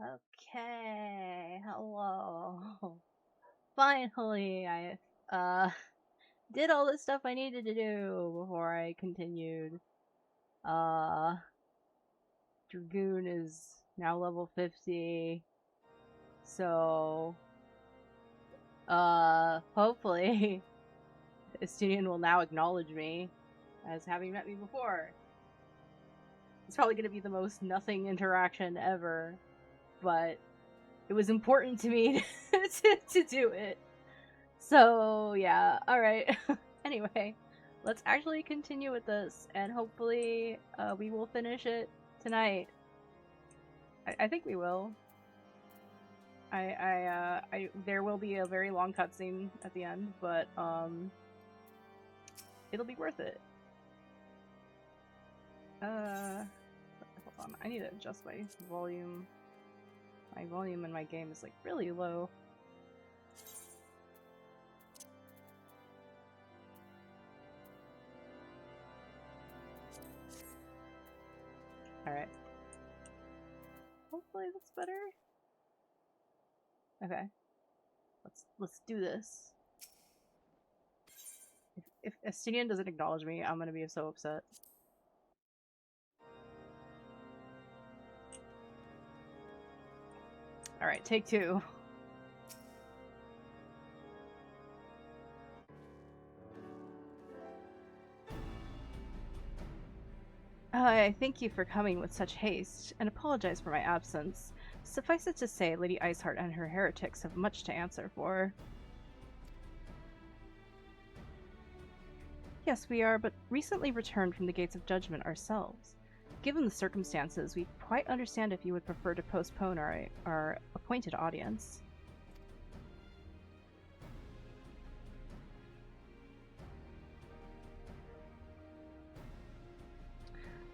Okay, hello. Finally, I did all the stuff I needed to do before I continued. Uh, Dragoon is now level 50, so hopefully Estinian will now acknowledge me as having met me before. It's probably going to be the most nothing interaction ever, but it was important to me to do it. So, yeah, alright. Anyway, let's actually continue with this, and hopefully we will finish it tonight. I think we will. There will be a very long cutscene at the end, but, it'll be worth it. Hold on, I need to adjust my volume. My volume in my game is, like, really low. Alright. Hopefully that's better. Okay. Let's do this. If Estinian doesn't acknowledge me, I'm gonna be so upset. Alright, take two. I thank you for coming with such haste, and apologize for my absence. Suffice it to say, Lady Iceheart and her heretics have much to answer for. Yes, we are but recently returned from the Gates of Judgment ourselves. Given the circumstances, we quite understand if you would prefer to postpone our appointed audience.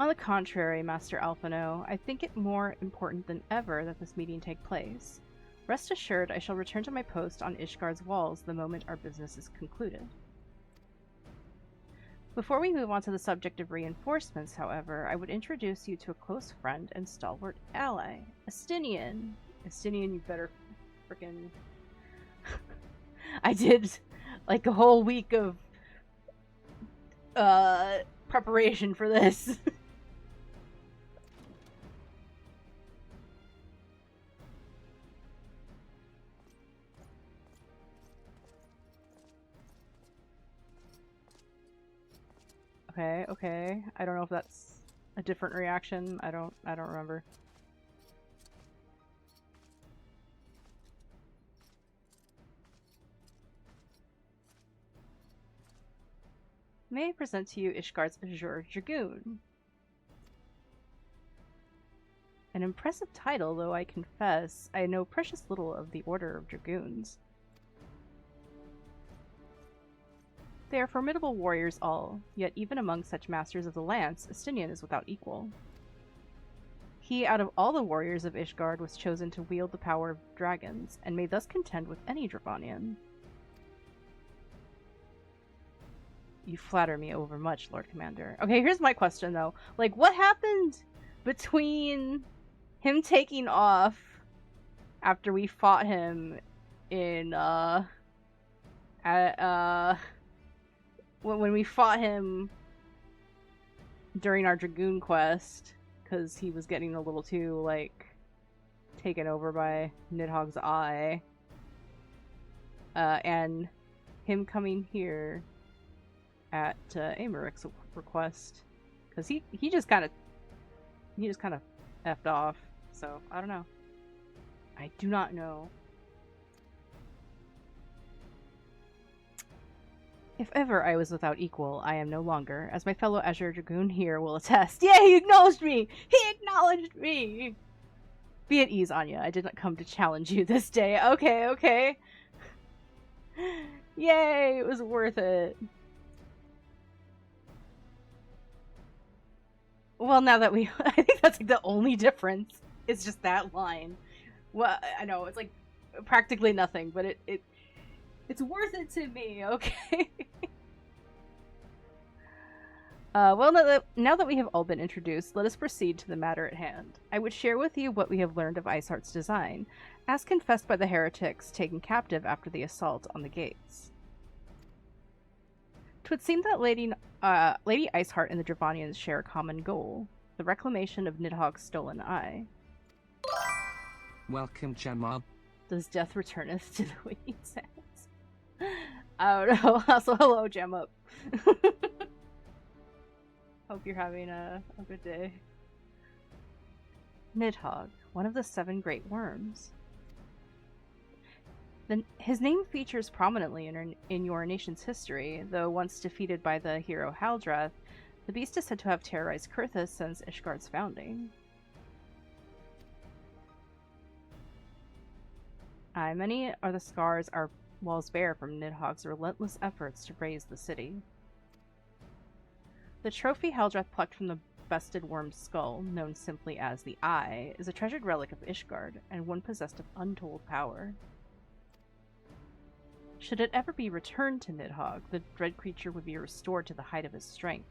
On the contrary, Master Alphino, I think it more important than ever that this meeting take place. Rest assured, I shall return to my post on Ishgard's walls the moment our business is concluded. Before we move on to the subject of reinforcements, however, I would introduce you to a close friend and stalwart ally, Estinian. Estinian, you better frickin'... I did, like, a whole week of, preparation for this. Okay. I don't know if that's a different reaction. I don't remember. May I present to you Ishgard's Azure Dragoon? An impressive title, though I confess I know precious little of the Order of Dragoons. They are formidable warriors all, yet even among such masters of the lance, Estinian is without equal. He, out of all the warriors of Ishgard, was chosen to wield the power of dragons, and may thus contend with any Dravanian. You flatter me overmuch, Lord Commander. Okay, here's my question, though. Like, what happened between him taking off after we fought him in, when we fought him during our Dragoon quest, because he was getting a little too, like, taken over by Nidhogg's eye, and him coming here at Amaric's request, because he just kind of effed off. So I don't know. I do not know. If ever I was without equal, I am no longer, as my fellow Azure Dragoon here will attest. Yay, he acknowledged me! He acknowledged me! Be at ease, Anya. I did not come to challenge you this day. Okay. Yay, it was worth it. Well, now that I think that's like the only difference. It's just that line. Well, I know, it's like practically nothing, but it's worth it to me, okay? Well, now that we have all been introduced, let us proceed to the matter at hand. I would share with you what we have learned of Iceheart's design, as confessed by the heretics taken captive after the assault on the gates. 'Twould seem that Lady Iceheart and the Dravanians share a common goal, the reclamation of Nidhogg's stolen eye. Welcome, Gemma. Does death returneth to the winged sands? I don't know. Also, hello, Gem Up. Hope you're having a good day. Nidhogg, one of the 7 great worms. His name features prominently in your nation's history, though once defeated by the hero Haldreth, the beast is said to have terrorized Kurthus since Ishgard's founding. Aye, many are the scars our walls bear from Nidhogg's relentless efforts to raise the city. The trophy Haldreth plucked from the bested worm's skull, known simply as the Eye, is a treasured relic of Ishgard, and one possessed of untold power. Should it ever be returned to Nidhogg, the dread creature would be restored to the height of his strength,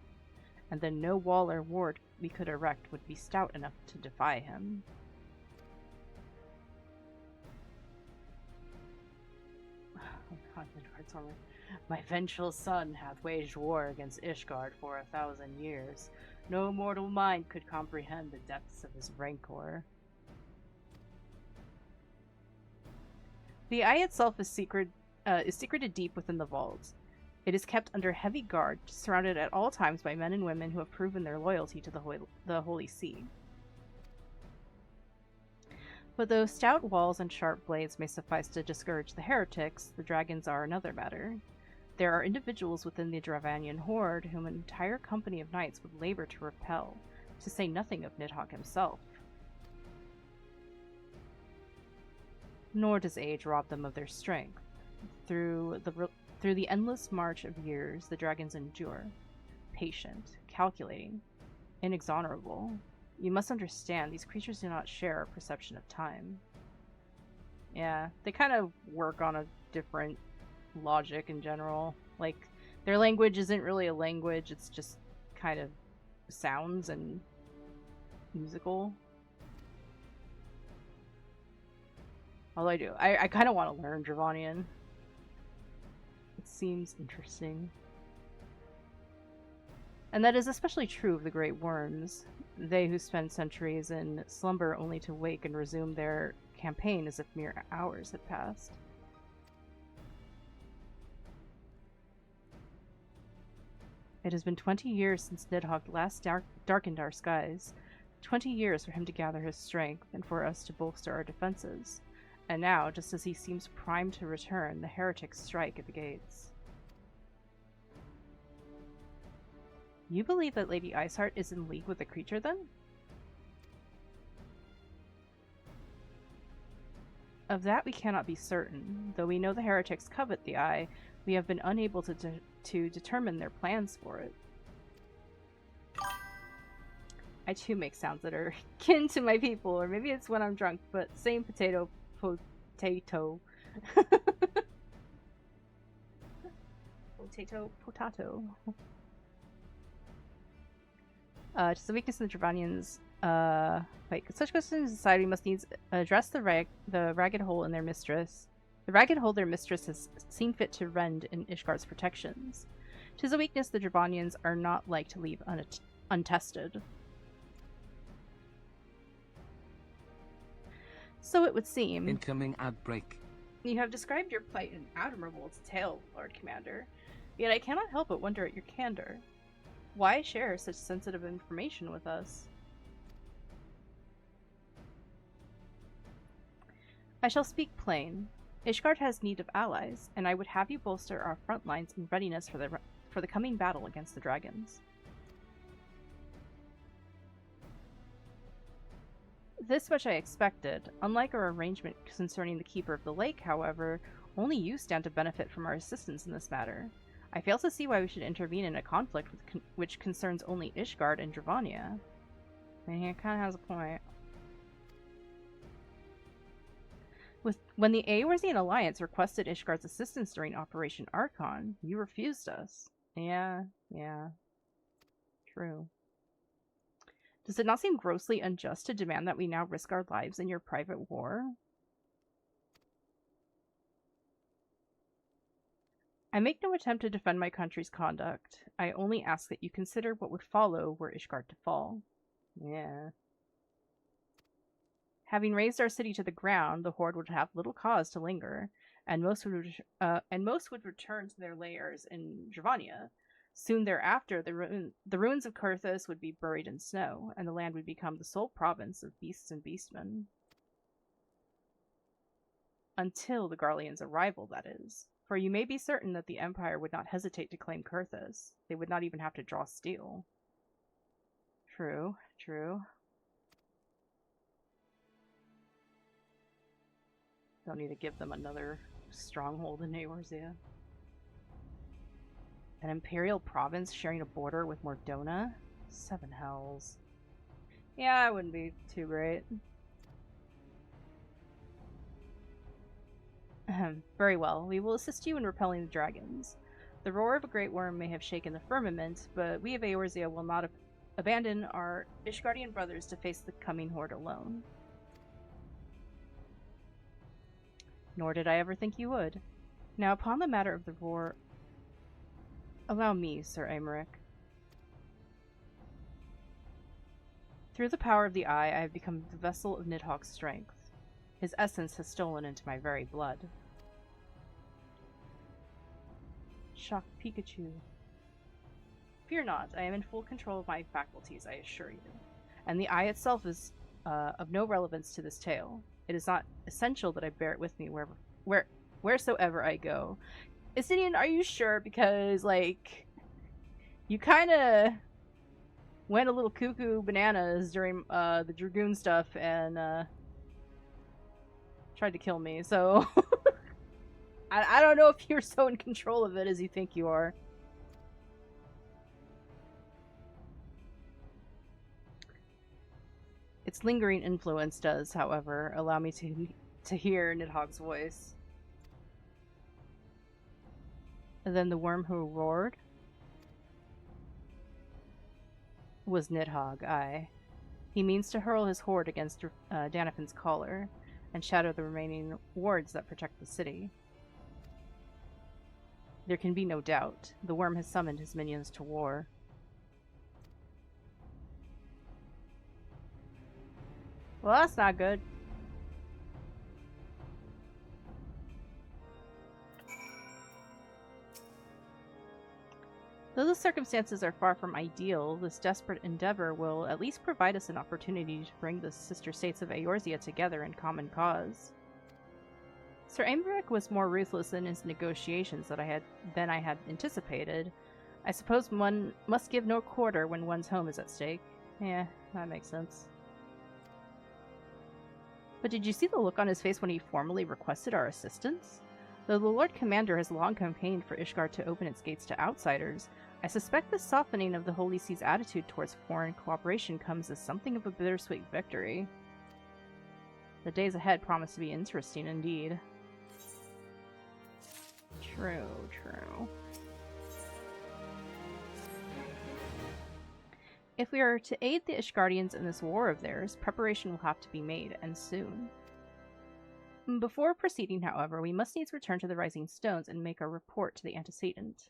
and then no wall or ward we could erect would be stout enough to defy him. My vengeful son hath waged war against Ishgard for 1,000 years. No mortal mind could comprehend the depths of his rancor. The eye itself is secreted deep within the vault. It is kept under heavy guard, surrounded at all times by men and women who have proven their loyalty to the Holy See. But though stout walls and sharp blades may suffice to discourage the heretics, the dragons are another matter. There are individuals within the Dravanian horde whom an entire company of knights would labor to repel, to say nothing of Nidhogg himself. Nor does age rob them of their strength. Through the endless march of years, the dragons endure, patient, calculating, inexorable. You must understand, these creatures do not share our perception of time. Yeah, they kind of work on a different logic in general. Like, their language isn't really a language, it's just kind of sounds and musical. Although I kind of want to learn Dravanian. It seems interesting. And that is especially true of the great worms. They who spend centuries in slumber only to wake and resume their campaign as if mere hours had passed. It has been 20 years since Nidhogg last darkened our skies. 20 years for him to gather his strength and for us to bolster our defenses. And now, just as he seems primed to return, the heretics strike at the gates. You believe that Lady Iceheart is in league with the creature, then? Of that we cannot be certain. Though we know the heretics covet the eye, we have been unable to determine their plans for it. I too make sounds that are kin to my people, or maybe it's when I'm drunk, but same potato. Potato. Potato. Just the weakness of the Dravanians. Such questions in society must needs address the ragged hole in their mistress. The ragged hole their mistress has seen fit to rend in Ishgard's protections. 'Tis a weakness the Dravanians are not like to leave untested. So it would seem. Incoming outbreak. You have described your plight in admirable detail, Lord Commander. Yet I cannot help but wonder at your candor. Why share such sensitive information with us? I shall speak plain. Ishgard has need of allies, and I would have you bolster our front lines in readiness for the coming battle against the dragons. This much I expected. Unlike our arrangement concerning the Keeper of the Lake, however, only you stand to benefit from our assistance in this matter. I fail to see why we should intervene in a conflict which concerns only Ishgard and Dravania. And he kind of has a point. When the Eorzean Alliance requested Ishgard's assistance during Operation Archon, you refused us. Yeah. true. Does it not seem grossly unjust to demand that we now risk our lives in your private war? I make no attempt to defend my country's conduct. I only ask that you consider what would follow were Ishgard to fall. Yeah. Having razed our city to the ground, the Horde would have little cause to linger, and most would return to their lairs in Dravania. Soon thereafter, the ruins of Kurthus would be buried in snow, and the land would become the sole province of beasts and beastmen. Until the Garlean's arrival, that is. For you may be certain that the Empire would not hesitate to claim Kurthus. They would not even have to draw steel. True, true. Don't need to give them another stronghold in Eorzea. An imperial province sharing a border with Mordona? 7 hells. Yeah, it wouldn't be too great. Very well. We will assist you in repelling the dragons. The roar of a great worm may have shaken the firmament, but we of Eorzea will not abandon our Ishgardian brothers to face the coming horde alone. Nor did I ever think you would. Now, upon the matter of the roar... Allow me, Sir Aymeric. Through the power of the Eye, I have become the vessel of Nidhogg's strength. His essence has stolen into my very blood. Shock Pikachu. Fear not, I am in full control of my faculties, I assure you. And the Eye itself is of no relevance to this tale. It is not essential that I bear it with me wheresoever I go. Istinian, are you sure? Because, like, you kind of went a little cuckoo bananas during the Dragoon stuff and tried to kill me, so I don't know if you're so in control of it as you think you are. Its lingering influence does, however, allow me to hear Nidhogg's voice. And then the worm who roared was Nidhogg, aye. He means to hurl his horde against Danafin's collar and shatter the remaining wards that protect the city. There can be no doubt. The worm has summoned his minions to war. Well, that's not good. Though the circumstances are far from ideal, this desperate endeavor will at least provide us an opportunity to bring the sister states of Eorzea together in common cause. Sir Aymeric was more ruthless in his negotiations than I had anticipated. I suppose one must give no quarter when one's home is at stake. Yeah, that makes sense. But did you see the look on his face when he formally requested our assistance? Though the Lord Commander has long campaigned for Ishgard to open its gates to outsiders, I suspect the softening of the Holy See's attitude towards foreign cooperation comes as something of a bittersweet victory. The days ahead promise to be interesting indeed. True, true. If we are to aid the Ishgardians in this war of theirs, preparation will have to be made, and soon. Before proceeding, however, we must needs return to the Rising Stones and make our report to the antecedent.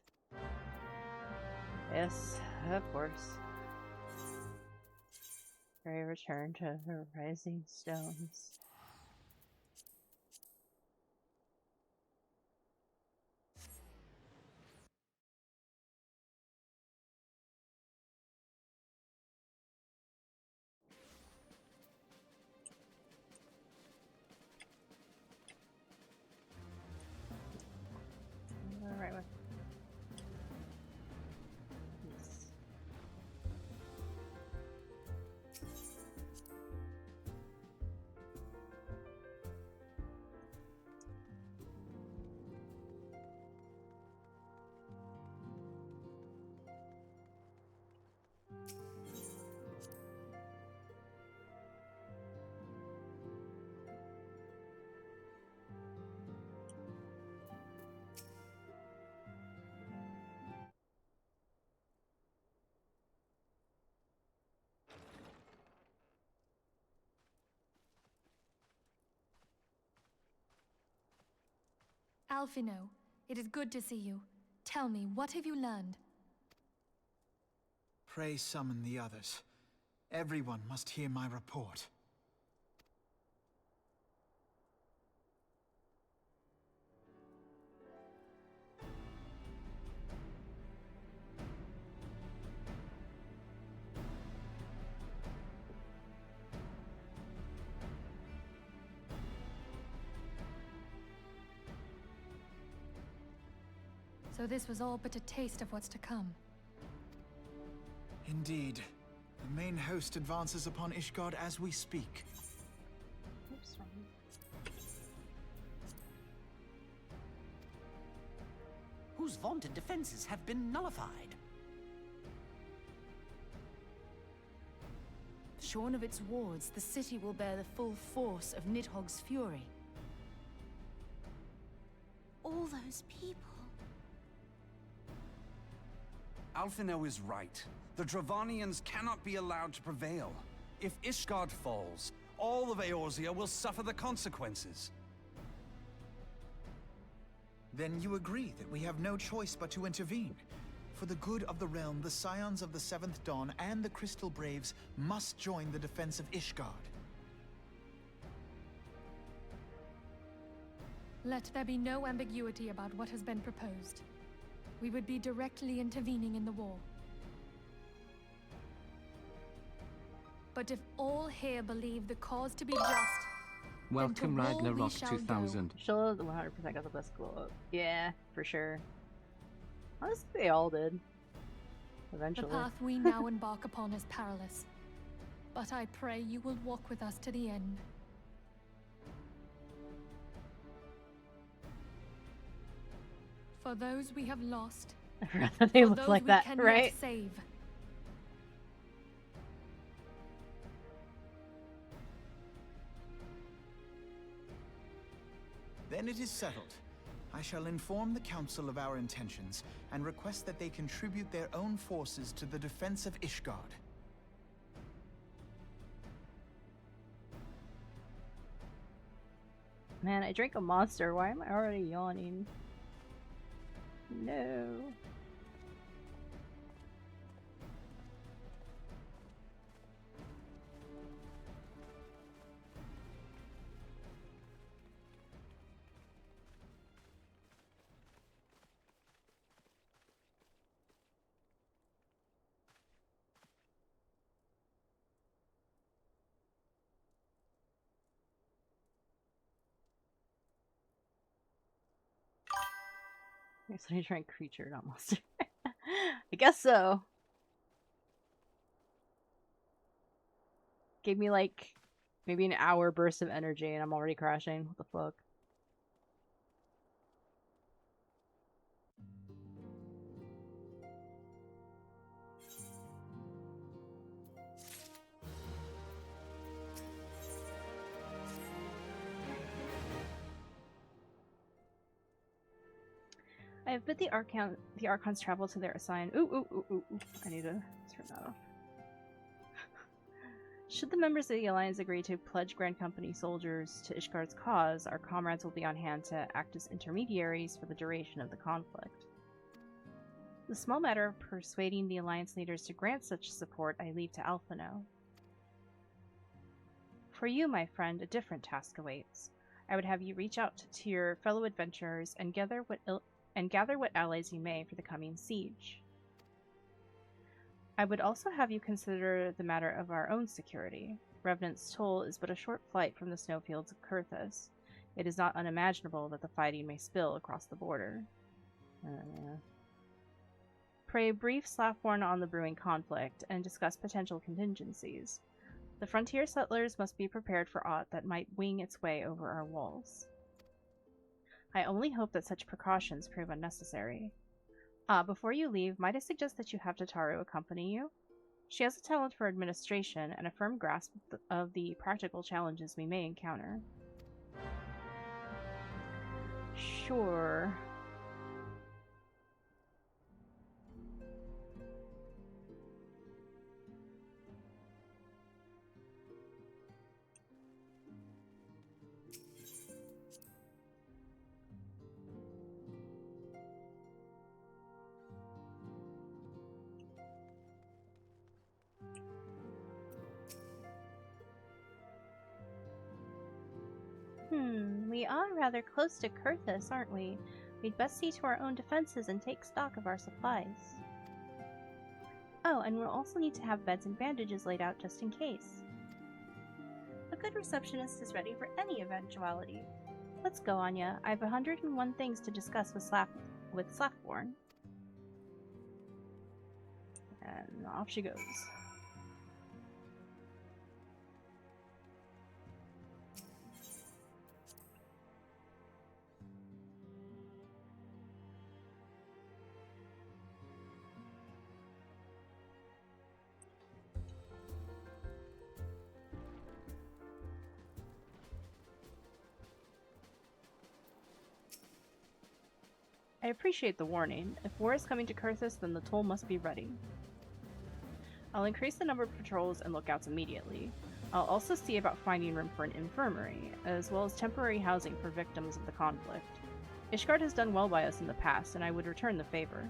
Yes, of course. Pray return to the Rising Stones. Right way. Yes. Alphino, it is good to see you. Tell me, what have you learned? Pray summon the others. Everyone must hear my report. So this was all but a taste of what's to come. Indeed. The main host advances upon Ishgard as we speak. Oops, wrong. Whose vaunted defenses have been nullified. Shorn of its wards, the city will bear the full force of Nidhogg's fury. All those people. Alphino is right. The Dravanians cannot be allowed to prevail. If Ishgard falls, all of Eorzea will suffer the consequences. Then you agree that we have no choice but to intervene. For the good of the realm, the Scions of the Seventh Dawn and the Crystal Braves must join the defense of Ishgard. Let there be no ambiguity about what has been proposed. We would be directly intervening in the war. But if all here believe the cause to be just, Welcome then to war we Ragnarok shall 2000. She'll 100% got the best glow up. Yeah, for sure. Honestly, they all did. The Eventually. path we now embark upon is perilous. But I pray you will walk with us to the end. For those we have lost, I forgot that they for look those like we that, can right? yet save. Then it is settled. I shall inform the Council of our intentions and request that they contribute their own forces to the defense of Ishgard. Man, I drank a monster. Why am I already yawning? No. I guess I drank creature, not monster. I guess so. Gave me like maybe an hour burst of energy and I'm already crashing. What the fuck? I have bid the Archons travel to their assigned. Ooh. I need to turn that off. Should the members of the Alliance agree to pledge Grand Company soldiers to Ishgard's cause, our comrades will be on hand to act as intermediaries for the duration of the conflict. The small matter of persuading the Alliance leaders to grant such support I leave to Alphino. For you, my friend, a different task awaits. I would have you reach out to your fellow adventurers and gather what allies you may for the coming siege. I would also have you consider the matter of our own security. Revenant's Toll is but a short flight from the snowfields of Kurthus. It is not unimaginable that the fighting may spill across the border. Pray brief Slaffborn on the brewing conflict and discuss potential contingencies. The frontier settlers must be prepared for aught that might wing its way over our walls. I only hope that such precautions prove unnecessary. Before you leave, might I suggest that you have Tataru accompany you? She has a talent for administration and a firm grasp of the practical challenges we may encounter. Sure. We are rather close to Kurthus, aren't we? We'd best see to our own defenses and take stock of our supplies. Oh, and we'll also need to have beds and bandages laid out just in case. A good receptionist is ready for any eventuality. Let's go, Anya. I have 101 things to discuss with Slackborn. And off she goes. I appreciate the warning. If war is coming to Kurthus, then the toll must be ready. I'll increase the number of patrols and lookouts immediately. I'll also see about finding room for an infirmary, as well as temporary housing for victims of the conflict. Ishgard has done well by us in the past, and I would return the favor.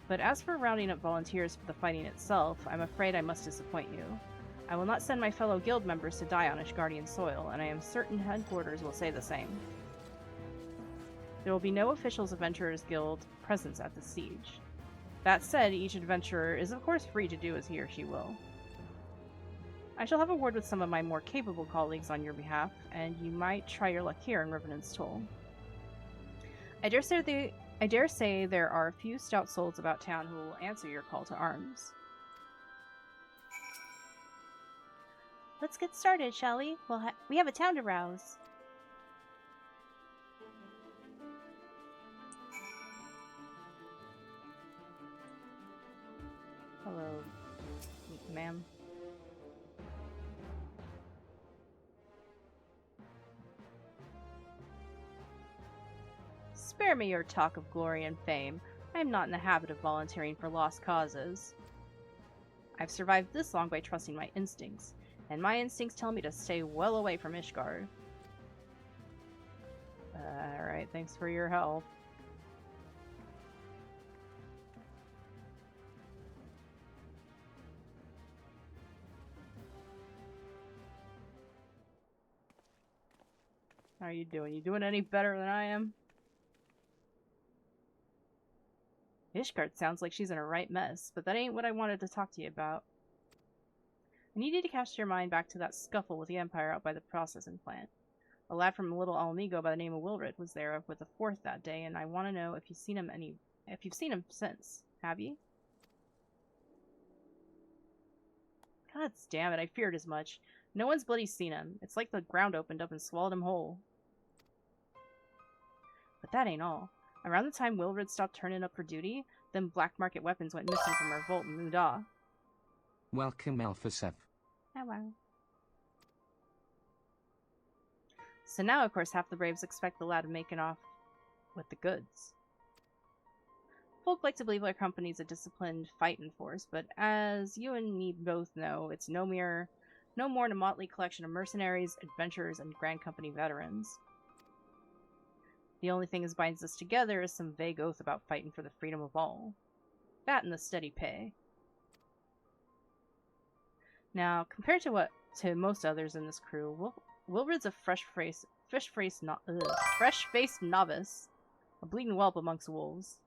But as for rounding up volunteers for the fighting itself, I'm afraid I must disappoint you. I will not send my fellow guild members to die on Ishgardian soil, and I am certain headquarters will say the same. There will be no officials Adventurers Guild presence at the siege. That said, each adventurer is of course free to do as he or she will. I shall have a word with some of my more capable colleagues on your behalf, and you might try your luck here in Revenant's Toll. I dare say there are a few stout souls about town who will answer your call to arms. Let's get started, shall we? We have a town to rouse. Hello, ma'am. Spare me your talk of glory and fame. I am not in the habit of volunteering for lost causes. I've survived this long by trusting my instincts, and my instincts tell me to stay well away from Ishgard. Alright, thanks for your help. How are you doing? You doing any better than I am? Ishgard sounds like she's in a right mess, but that ain't what I wanted to talk to you about. I need you to cast your mind back to that scuffle with the Empire out by the processing plant. A lad from Little Alamigo by the name of Wilred was there with the 4th that day, and I want to know if you've seen him since. Have you? God damn it, I feared as much. No one's bloody seen him. It's like the ground opened up and swallowed him whole. But that ain't all. Around the time Wilred stopped turning up for duty, them black market weapons went missing from our vault in Muda. Welcome, Alpha Sev. Oh wow. So now, of course, half the Braves expect the lad making off with the goods. Folk like to believe our company's a disciplined fighting force, but as you and me both know, it's no more than a motley collection of mercenaries, adventurers, and Grand Company veterans. The only thing that binds us together is some vague oath about fighting for the freedom of all. That and the steady pay. Now, compared to most others in this crew, Wilred's a fresh-faced novice, a bleeding whelp amongst wolves.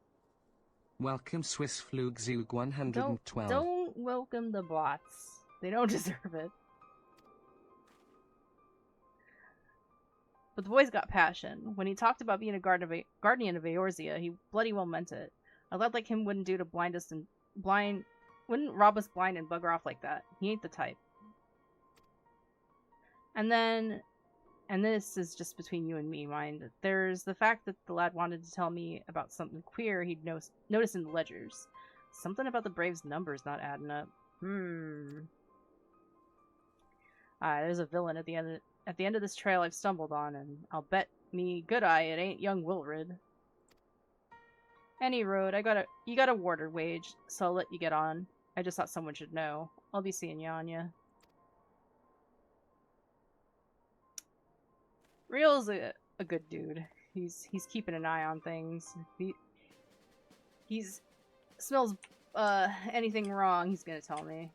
Welcome, Swiss Flugzeug 112. Don't welcome the bots. They don't deserve it. But the boy's got passion. When he talked about being a guardian of Eorzea, he bloody well meant it. A lad like him wouldn't rob us blind and bugger off like that. He ain't the type. And then, and this is just between you and me, mind, there's the fact that the lad wanted to tell me about something queer he'd noticed in the ledgers. Something about the Braves' numbers not adding up. There's a villain at the end of this trail I've stumbled on, and I'll bet me good eye it ain't young Wilred. Any road, you got a warder wage, so I'll let you get on. I just thought someone should know. I'll be seeing you, Anya. Real's a good dude. He's keeping an eye on things. He's smells anything wrong, he's gonna tell me.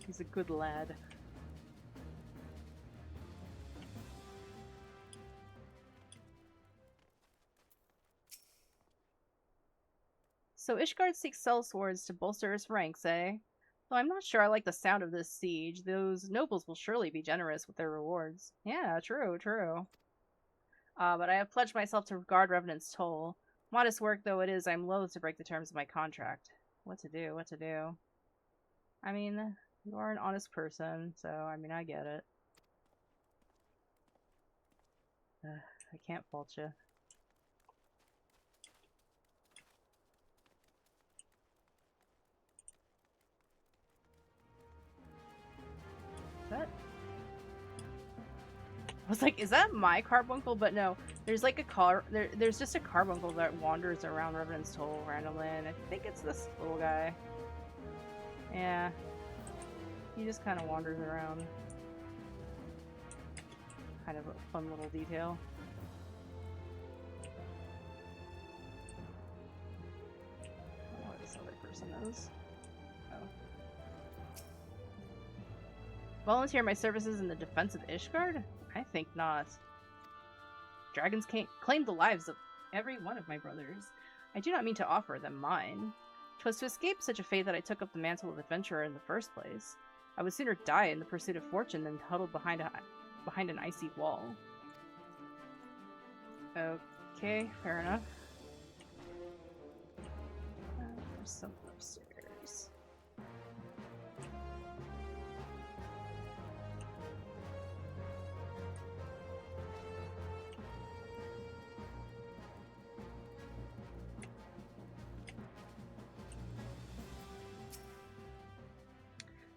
He's a good lad. So Ishgard seeks sellswords to bolster its ranks, eh? Though I'm not sure I like the sound of this siege. Those nobles will surely be generous with their rewards. Yeah, true, true. But I have pledged myself to guard Revenant's toll. Modest work though it is, I'm loath to break the terms of my contract. What to do, what to do? I mean, you are an honest person, so, I mean, I get it. I can't fault you. That? I was like, is that my carbuncle? But no, there's like a there's just a carbuncle that wanders around Revenant's Toll randomly, and I think it's this little guy. Yeah. He just kind of wanders around. Kind of a fun little detail. I don't know what this other person is. Oh. Volunteer my services in the defense of Ishgard? I think not. Dragons can't claim the lives of every one of my brothers. I do not mean to offer them mine. 'Twas to escape such a fate that I took up the mantle of adventurer in the first place. I would sooner die in the pursuit of fortune than huddled behind an icy wall. Okay, fair enough. There's something upstairs.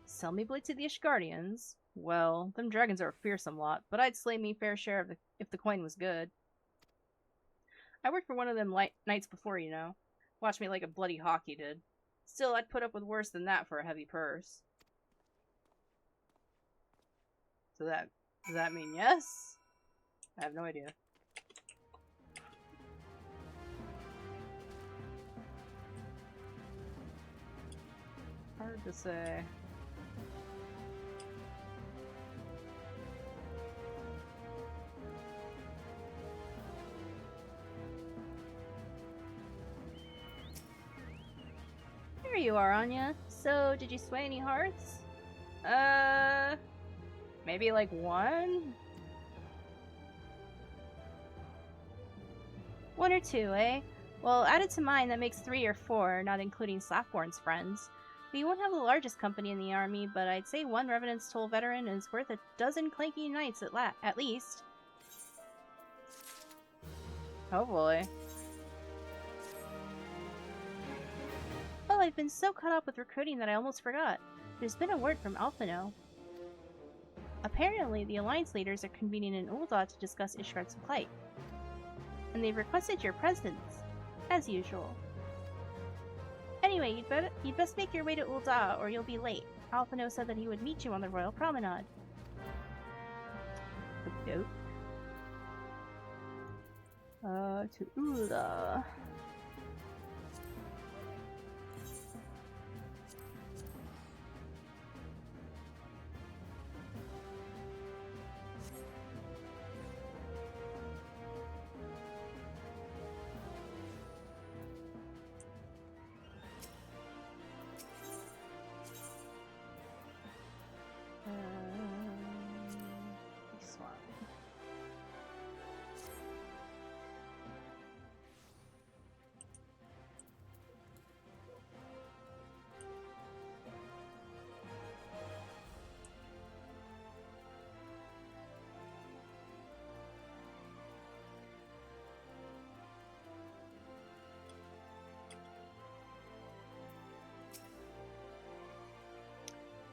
Sell me blade to the Ishgardians? Well, them dragons are a fearsome lot, but I'd slay me fair share of if the coin was good. I worked for one of them knights before, you know. Watched me like a bloody hawk he did. Still, I'd put up with worse than that for a heavy purse. So does that mean yes? I have no idea. Hard to say. There you are, Anya. So, did you sway any hearts? Maybe like one? One or two, eh? Well, added to mine, that makes 3 or 4, not including Slackborn's friends. We won't have the largest company in the army, but I'd say one Revenant's Toll veteran is worth a dozen clanky knights at least. Oh boy. Oh, I've been so caught up with recruiting that I almost forgot. There's been a word from Alphino. Apparently, the Alliance leaders are convening in Ul'dah to discuss Ishgard's plight. And they've requested your presence, as usual. Anyway, you'd best make your way to Ul'dah, or you'll be late. Alphino said that he would meet you on the Royal Promenade. Dope. To Ul'dah. This one.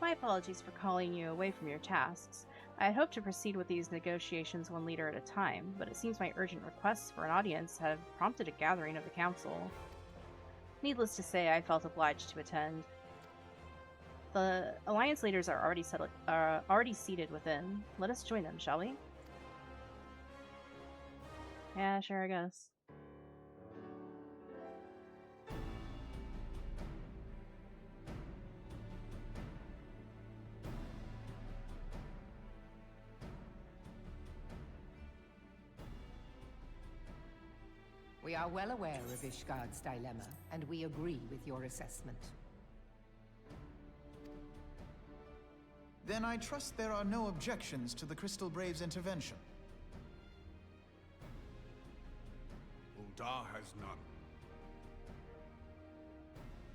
My apologies for calling you away from your tasks. I had hoped to proceed with these negotiations one leader at a time, but it seems my urgent requests for an audience have prompted a gathering of the council. Needless to say, I felt obliged to attend. The Alliance leaders are already seated within. Let us join them, shall we? Yeah, sure, I guess. We are well aware of Ishgard's dilemma, and we agree with your assessment. Then I trust there are no objections to the Crystal Braves' intervention. Uldar has none.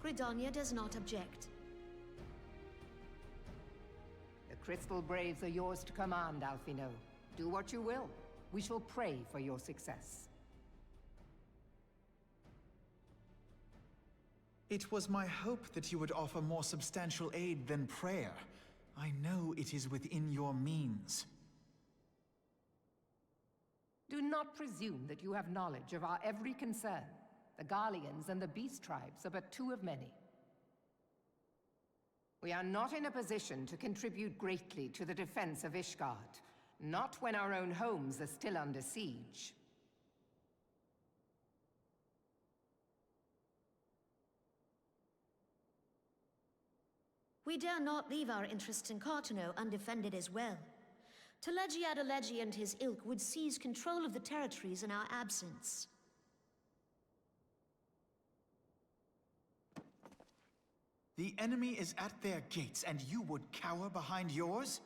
Gridania does not object. The Crystal Braves are yours to command, Alphino. Do what you will. We shall pray for your success. It was my hope that you would offer more substantial aid than prayer. I know it is within your means. Do not presume that you have knowledge of our every concern. The Garleans and the Beast Tribes are but two of many. We are not in a position to contribute greatly to the defense of Ishgard. Not when our own homes are still under siege. We dare not leave our interests in Cartano undefended as well. Telegi Adalegi and his ilk would seize control of the territories in our absence. The enemy is at their gates, and you would cower behind yours?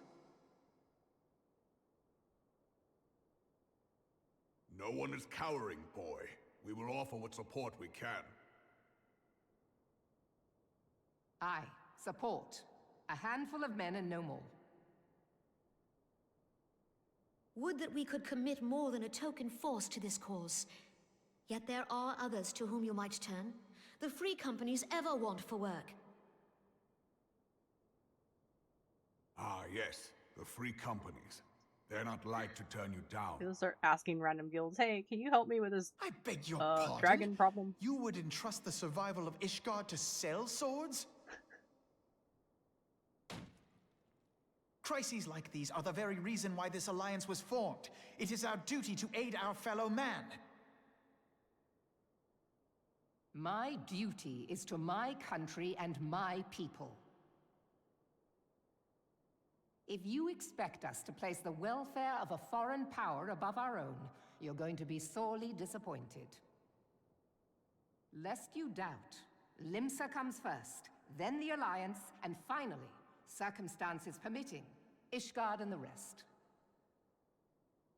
No one is cowering, boy. We will offer what support we can. Aye, support. A handful of men and no more. Would that we could commit more than a token force to this cause. Yet there are others to whom you might turn. The free companies ever want for work. Ah, yes. The free companies. They're not like to turn you down. He'll start asking random guilds, hey, can you help me with this I beg your pardon? dragon problem? You would entrust the survival of Ishgard to sell swords? Crises like these are the very reason why this alliance was formed. It is our duty to aid our fellow man. My duty is to my country and my people. If you expect us to place the welfare of a foreign power above our own, you're going to be sorely disappointed. Lest you doubt, Limsa comes first, then the Alliance, and finally, circumstances permitting, Ishgard and the rest.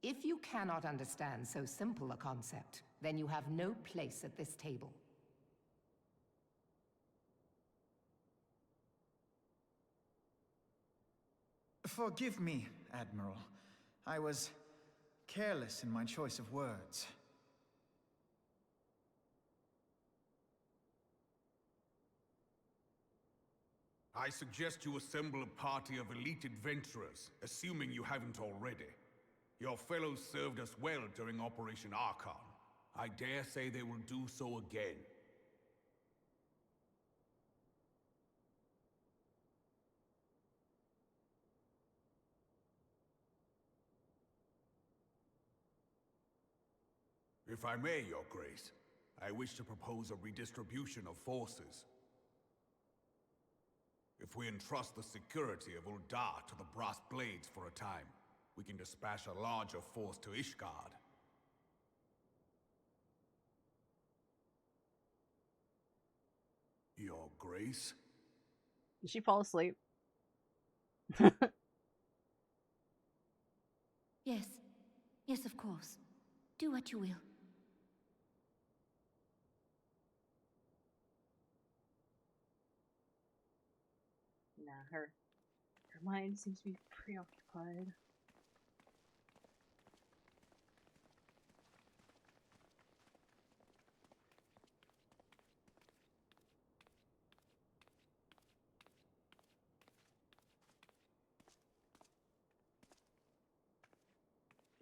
If you cannot understand so simple a concept, then you have no place at this table. Forgive me, Admiral. I was careless in my choice of words. I suggest you assemble a party of elite adventurers, assuming you haven't already. Your fellows served us well during Operation Archon. I dare say they will do so again. If I may, Your Grace, I wish to propose a redistribution of forces. If we entrust the security of Uldar to the Brass Blades for a time, we can dispatch a larger force to Ishgard. Your Grace? Did she fall asleep? Yes. Yes, of course. Do what you will. Nah, her mind seems to be preoccupied.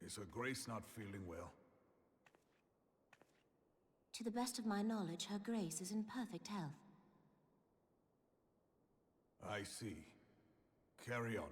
Is Her Grace not feeling well? To the best of my knowledge, Her Grace is in perfect health. I see. Carry on.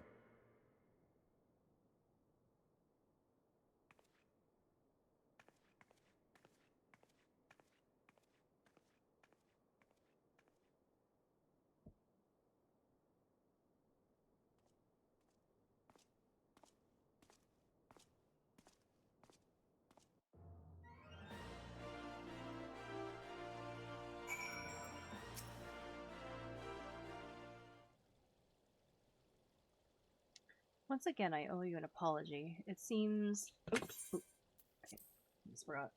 Once again, I owe you an apology. It seems... Oops. Oop. Okay. Just forgot.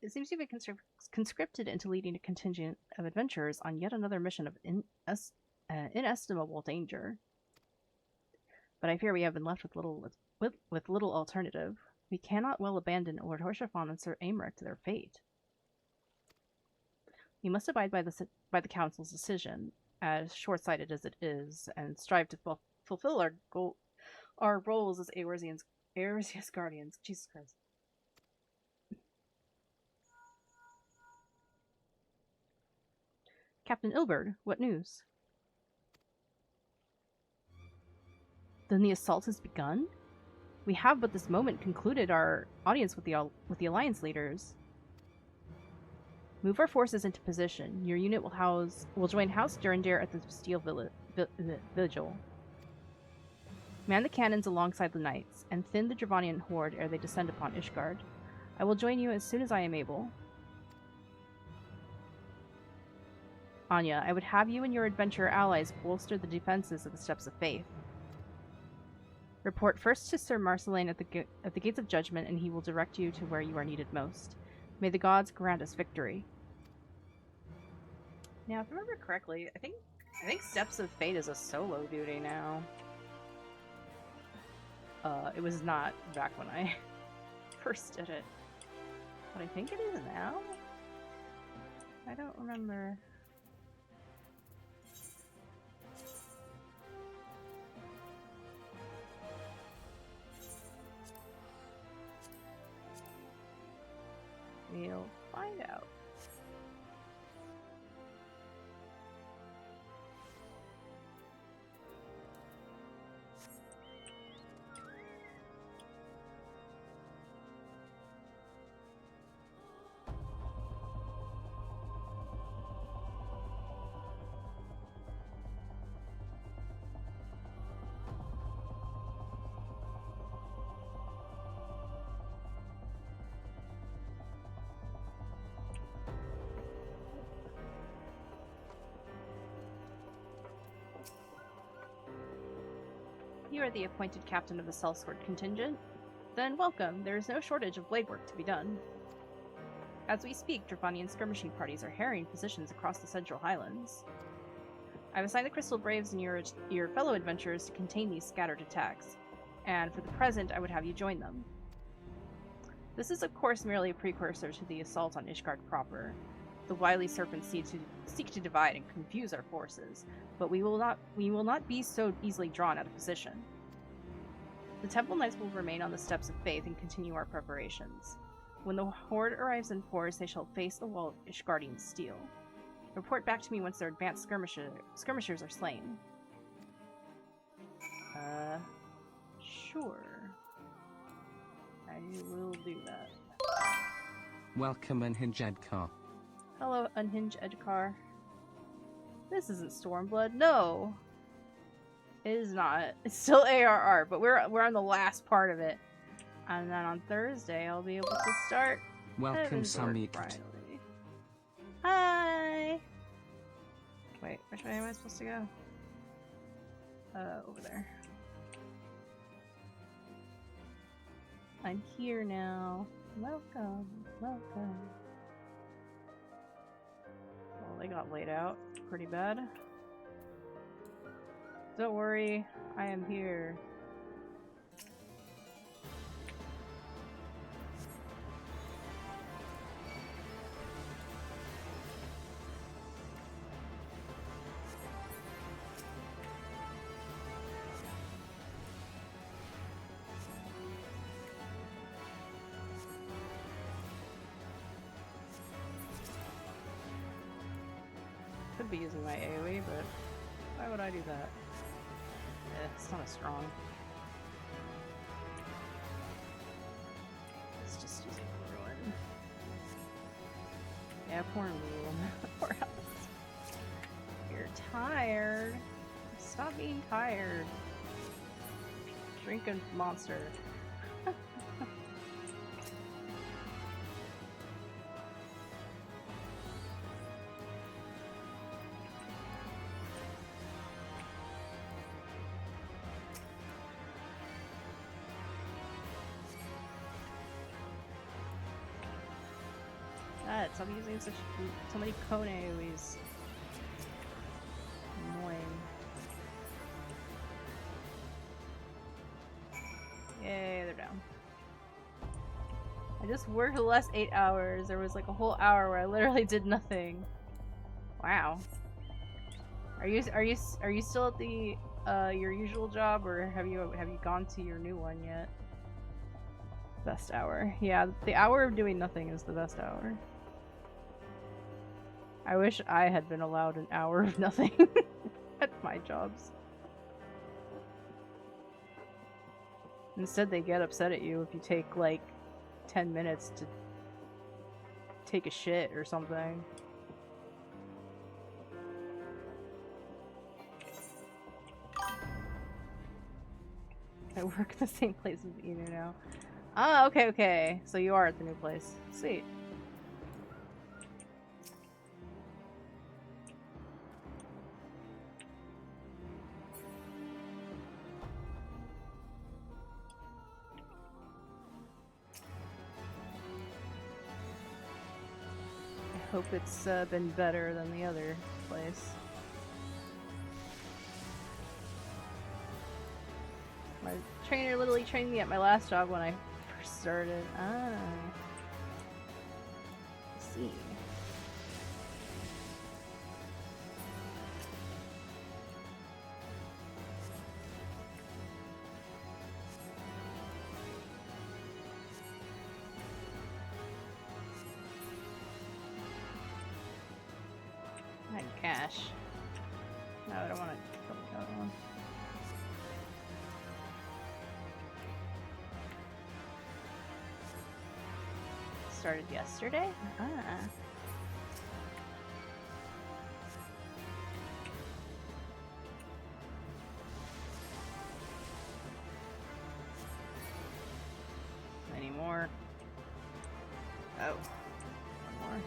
It seems you've been conscripted into leading a contingent of adventurers on yet another mission of inestimable danger. But I fear we have been left with little alternative. We cannot well abandon Lord Horshathon and Sir Aymeric to their fate. We must abide by the Council's decision, as short-sighted as it is, and strive to fulfill our roles as Eorzea's guardians. Jesus Christ. Captain Ilberd, what news? Then the assault has begun? We have but this moment concluded our audience with the Alliance leaders. Move our forces into position. Your unit will join House Durendair at the Bastille Vigil. Man the cannons alongside the knights, and thin the Dravanian horde ere they descend upon Ishgard. I will join you as soon as I am able. Anya, I would have you and your adventurer allies bolster the defenses of the Steps of Faith. Report first to Sir Marceline at the Gates of Judgment, and he will direct you to where you are needed most. May the gods grant us victory. Now, if I remember correctly, I think Steps of Fate is a solo duty now. It was not back when I first did it. But I think it is now? I don't remember. We'll find out. You are the appointed captain of the Sellsword contingent? Then welcome. There is no shortage of blade work to be done. As we speak, Dravanian skirmishing parties are harrying positions across the Central Highlands. I've assigned the Crystal Braves and your fellow adventurers to contain these scattered attacks, and for the present I would have you join them. This is of course merely a precursor to the assault on Ishgard proper. The wily serpents seek to divide and confuse our forces, but we will not be so easily drawn out of position. The Temple Knights will remain on the Steps of Faith and continue our preparations. When the Horde arrives in force, they shall face a wall of Ishgardian steel. Report back to me once their advanced skirmishers are slain. Sure. I will do that. Welcome, Unhinged Edgar. Hello, Unhinged Edgar. This isn't Stormblood. No! It is not. It's still ARR, but we're on the last part of it. And then on Thursday, I'll be able to start. Welcome, Samik. Hi! Wait, which way am I supposed to go? Over there. I'm here now. Welcome, welcome. Well, they got laid out pretty bad. Don't worry, I am here. Could be using my AoE, but why would I do that? It's not as strong. It's just using Ruin. Yeah, poor me. Poor Alice. You're tired. Stop being tired. Drinking monster. Stop using so many cone AoEs. Annoying. Yay, they're down. I just worked the last 8 hours. There was like a whole hour where I literally did nothing. Wow. Are you still at the your usual job, or have you gone to your new one yet? Best hour. Yeah, the hour of doing nothing is the best hour. I wish I had been allowed an hour of nothing at my jobs. Instead, they get upset at you if you take like 10 minutes to take a shit or something. I work at the same place as Inu now. Ah, okay, okay. So you are at the new place. Sweet. I hope it's been better than the other place. My trainer literally trained me at my last job when I first started. Ah. Let's see. My gosh. No, I don't want to kill the other one. Started yesterday? Ah. Any more? Oh. One more.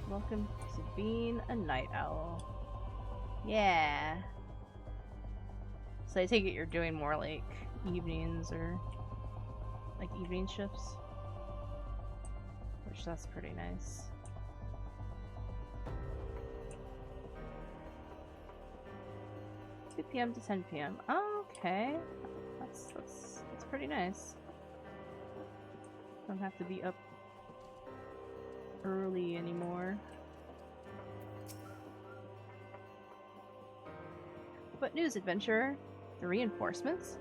Welcome to being a night owl. Yeah. So I take it you're doing more like evenings or like evening shifts, which that's pretty nice. PM to 10 PM. Oh, okay. That's pretty nice. Don't have to be up early anymore. What news, adventurer? The reinforcements?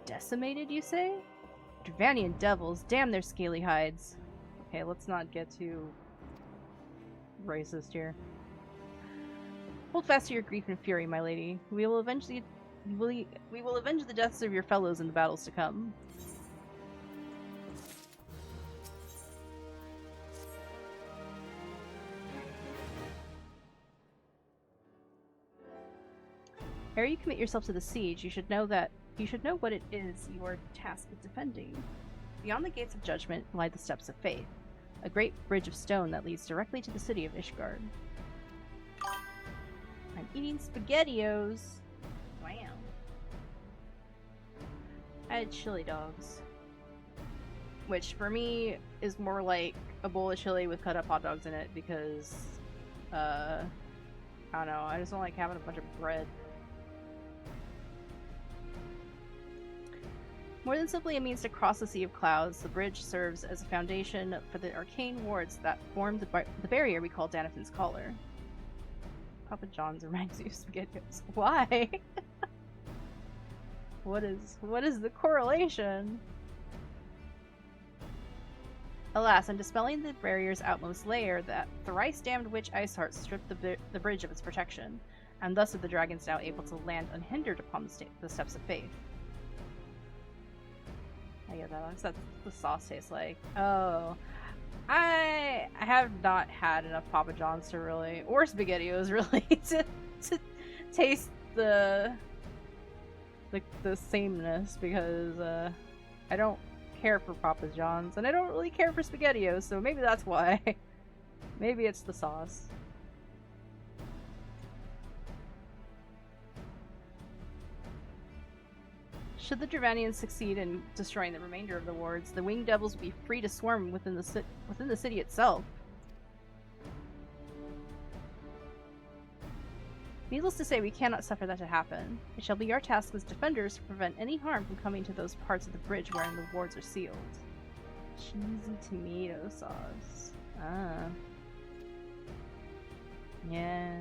Decimated, you say? Dravanian devils, damn their scaly hides. Okay, let's not get too racist here. Hold fast to your grief and fury, my lady. We will avenge the deaths of your fellows in the battles to come. Ere you commit yourself to the siege, you should know what it is you are tasked with defending. Beyond the gates of judgment lie the steps of faith, a great bridge of stone that leads directly to the city of Ishgard. I'm eating SpaghettiOs. Wow. I had chili dogs, which for me is more like a bowl of chili with cut up hot dogs in it because, I don't know, I just don't like having a bunch of bread. More than simply a means to cross the sea of clouds, the bridge serves as a foundation for the arcane wards that form the barrier we call Danafin's Collar. Papa John's reminds me of SpaghettiOs. Why? What is the correlation? Alas, in dispelling the barrier's outmost layer, that thrice-damned witch Iceheart stripped the bridge of its protection, and thus are the dragons now able to land unhindered upon the steps of faith. I get that. What's that the sauce tastes like? Oh. I have not had enough Papa John's to really, or SpaghettiOs really, to taste the sameness, because I don't care for Papa John's and I don't really care for SpaghettiOs, so maybe that's why. Maybe it's the sauce. Should the Dravanians succeed in destroying the remainder of the wards, the winged devils will be free to swarm within the city itself. Needless to say, we cannot suffer that to happen. It shall be our task as defenders to prevent any harm from coming to those parts of the bridge wherein the wards are sealed. Cheesy tomato sauce. Ah. Yeah.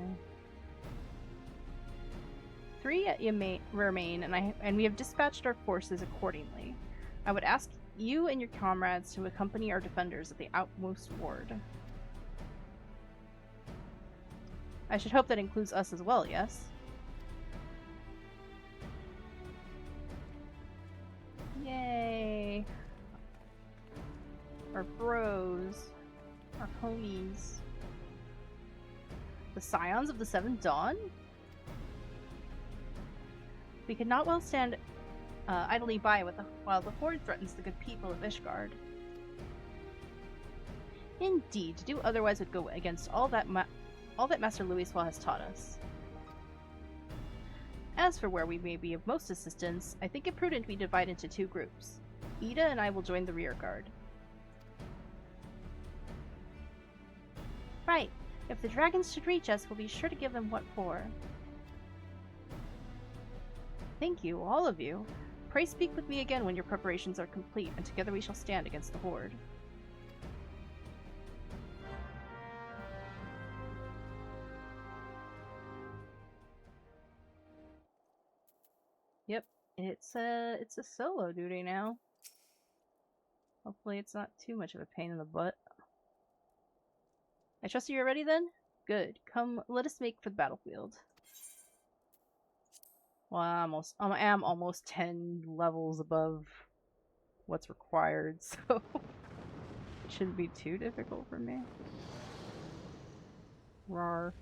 3 remain, and we have dispatched our forces accordingly. I would ask you and your comrades to accompany our defenders at the outmost ward. I should hope that includes us as well, yes? Yay! Our bros. Our homies. The Scions of the Seventh Dawn? We could not well stand idly by while the Horde threatens the good people of Ishgard. Indeed, to do otherwise would go against all that Master Louiswa has taught us. As for where we may be of most assistance, I think it prudent we divide into 2 groups. Ida and I will join the rear guard. Right. If the dragons should reach us, we'll be sure to give them what for. Thank you, all of you. Pray speak with me again when your preparations are complete, and together we shall stand against the Horde. Yep, it's a solo duty now. Hopefully it's not too much of a pain in the butt. I trust you're ready then? Good. Come, let us make for the battlefield. Well, I am almost 10 levels above what's required, so it shouldn't be too difficult for me. Rawr.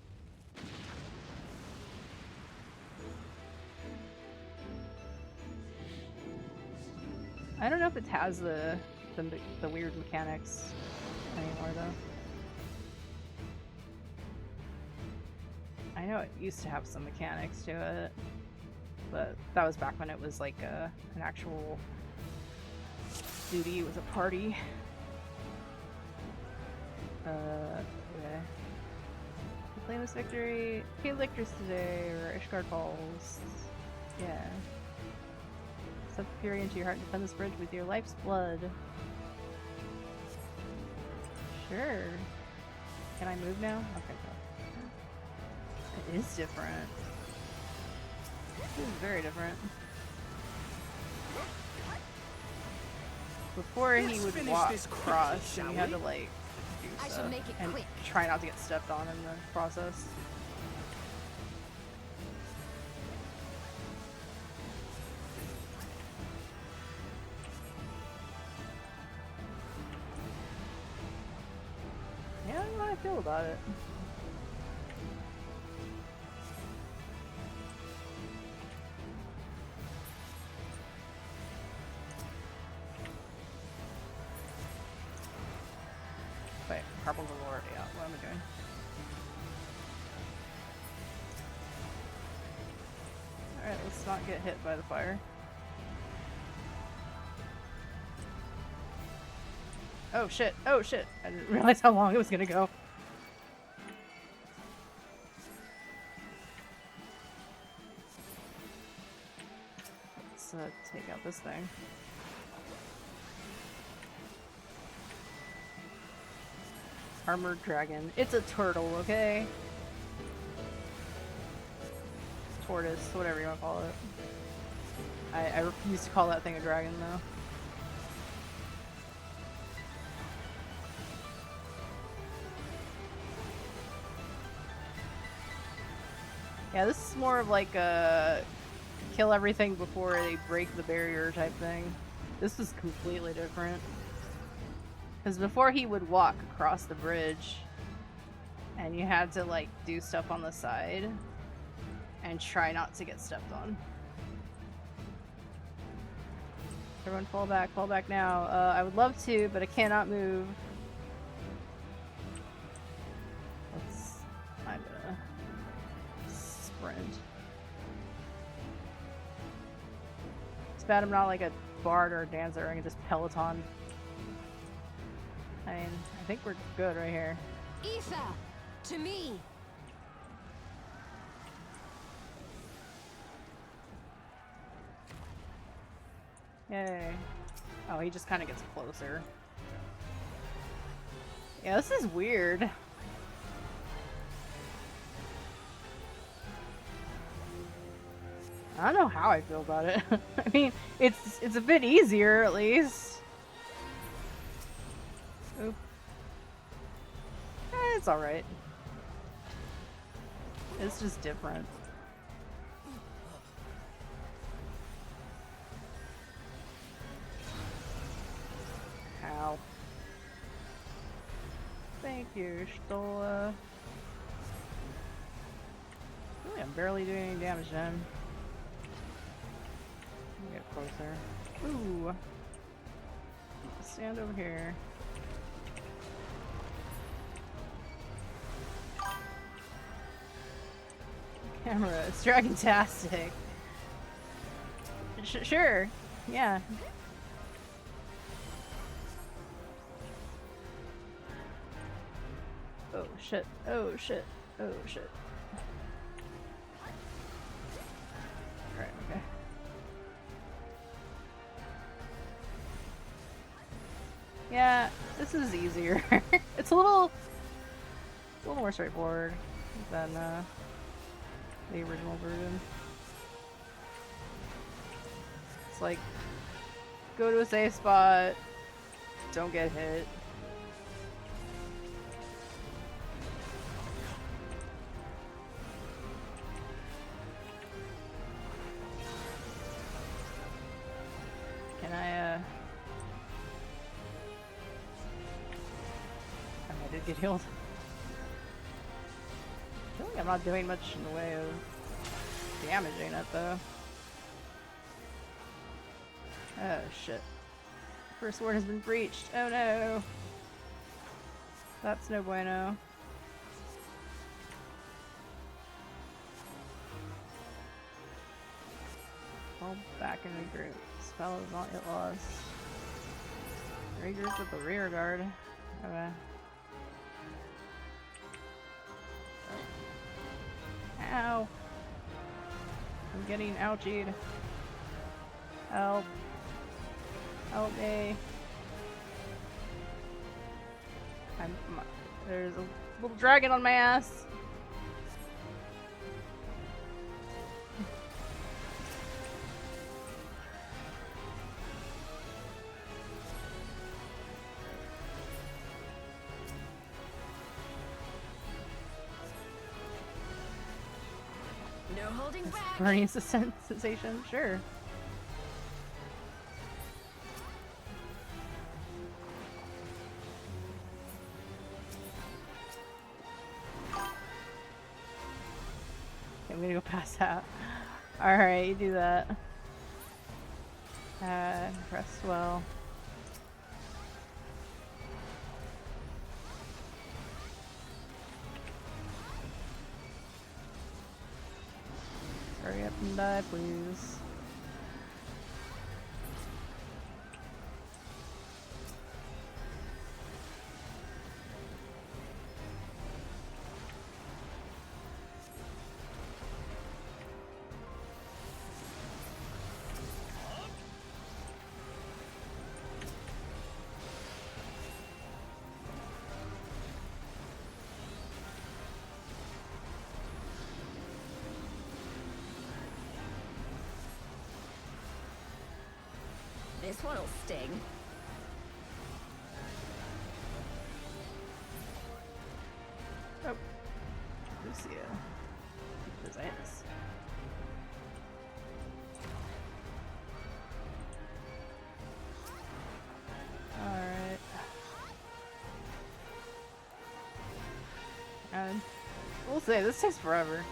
I don't know if it has the weird mechanics anymore though. I know it used to have some mechanics to it, but that was back when it was like an actual duty. It was a party. Okay. We claim this victory. Feel victors today, or Ishgard falls. Yeah. Set the fury into your heart and defend this bridge with your life's blood. Sure. Can I move now? Okay, go. It is different. This is very different. Before he would walk across, and you had to like do stuff and try not to get stepped on in the process. Yeah, I don't know how I feel about it. Wait, purple galore. Yeah, what am I doing? Alright, let's not get hit by the fire. Oh shit, oh shit! I didn't realize how long it was gonna go. Let's take out this thing. Armored dragon. It's a turtle, okay? Tortoise, whatever you want to call it. I refuse to call that thing a dragon, though. Yeah, this is more of like a kill everything before they break the barrier type thing. This is completely different. Because before he would walk across the bridge, and you had to like do stuff on the side and try not to get stepped on. Everyone fall back now. I would love to, but I cannot move. I'm gonna sprint. It's bad I'm not like a bard or a dancer. I can just peloton. I mean, I think we're good right here. Ether, to me. Yay. Oh, he just kind of gets closer. Yeah, this is weird. I don't know how I feel about it. I mean, it's a bit easier at least. Oop. It's alright. It's just different. Ow. Thank you, Stola. Really, I'm barely doing any damage then. Get closer. Ooh. Stand over here. Camera, it's dragontastic. Sure. Yeah. Oh shit. Oh shit. Oh shit. Alright, okay. Yeah, this is easier. It's a little more straightforward than the original version. It's like, go to a safe spot, don't get hit. Can I, I did get healed. I feel like I'm not doing much in the way of damaging it though. Oh shit. First ward has been breached. Oh no. That's no bueno. Fall back and regroup. Spell is not yet lost. Regroup with the rear guard. Okay. Ow! I'm getting ouchied. Help. Help me. There's a little dragon on my ass. No holding back. Burning sensation, sure. Okay, I'm gonna go past that. Alright, you do that. Rest well. Hurry up and die, please. This one'll sting. Oh. Lucia. Presents. Alright. say, this takes forever.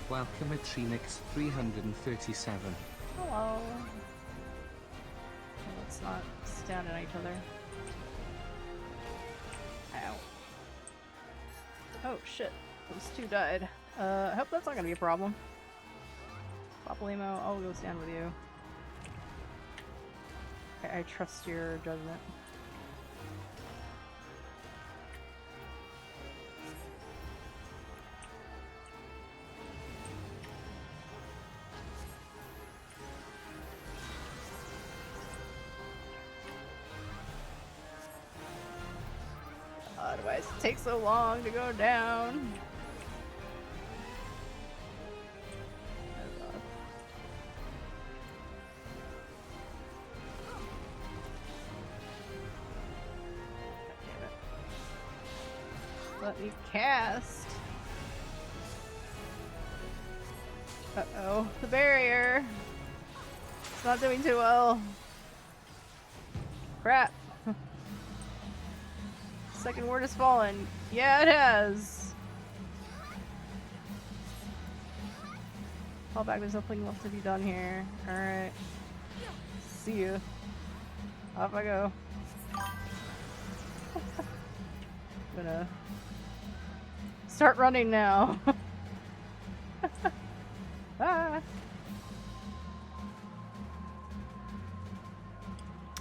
Welcome at Phoenix 337. Hello. Let's not stand at each other. Ow. Oh shit. Those two died. I hope that's not gonna be a problem. Papalymo, I'll go stand with you. I trust your judgment. Why does it take so long to go down? Oh god. Damn it. Let me cast. Uh-oh, the barrier. It's not doing too well. Crap. Second word has fallen. Yeah, it has. Fall back, there's nothing left to be done here. Alright. See you. Off I go. I'm gonna start running now. Ah.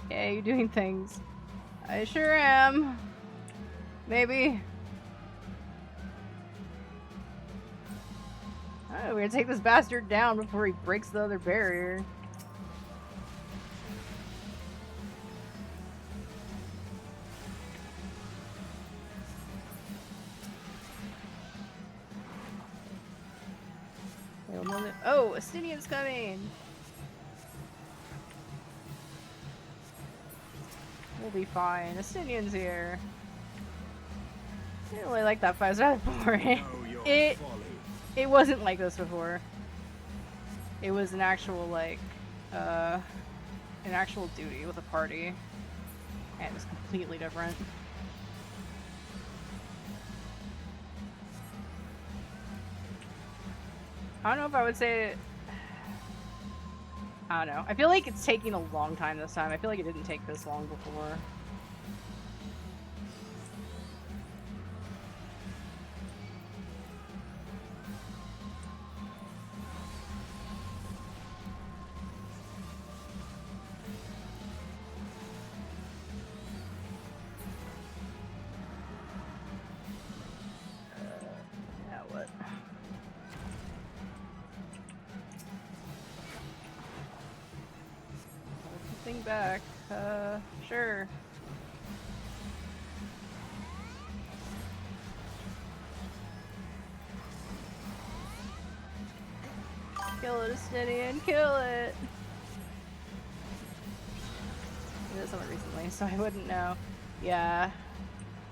Yeah, you're doing things. I sure am. Maybe. Oh, we're gonna take this bastard down before he breaks the other barrier. Oh, Astinian's coming! We'll be fine. Astinian's here. I didn't really like that 5-star before. It wasn't like this before. It was an actual like an actual duty with a party. And it was completely different. I don't know if I would say I don't know. I feel like it's taking a long time this time. I feel like it didn't take this long before. Back. Sure. Kill it, Astinian, kill it! I did something recently, so I wouldn't know. Yeah.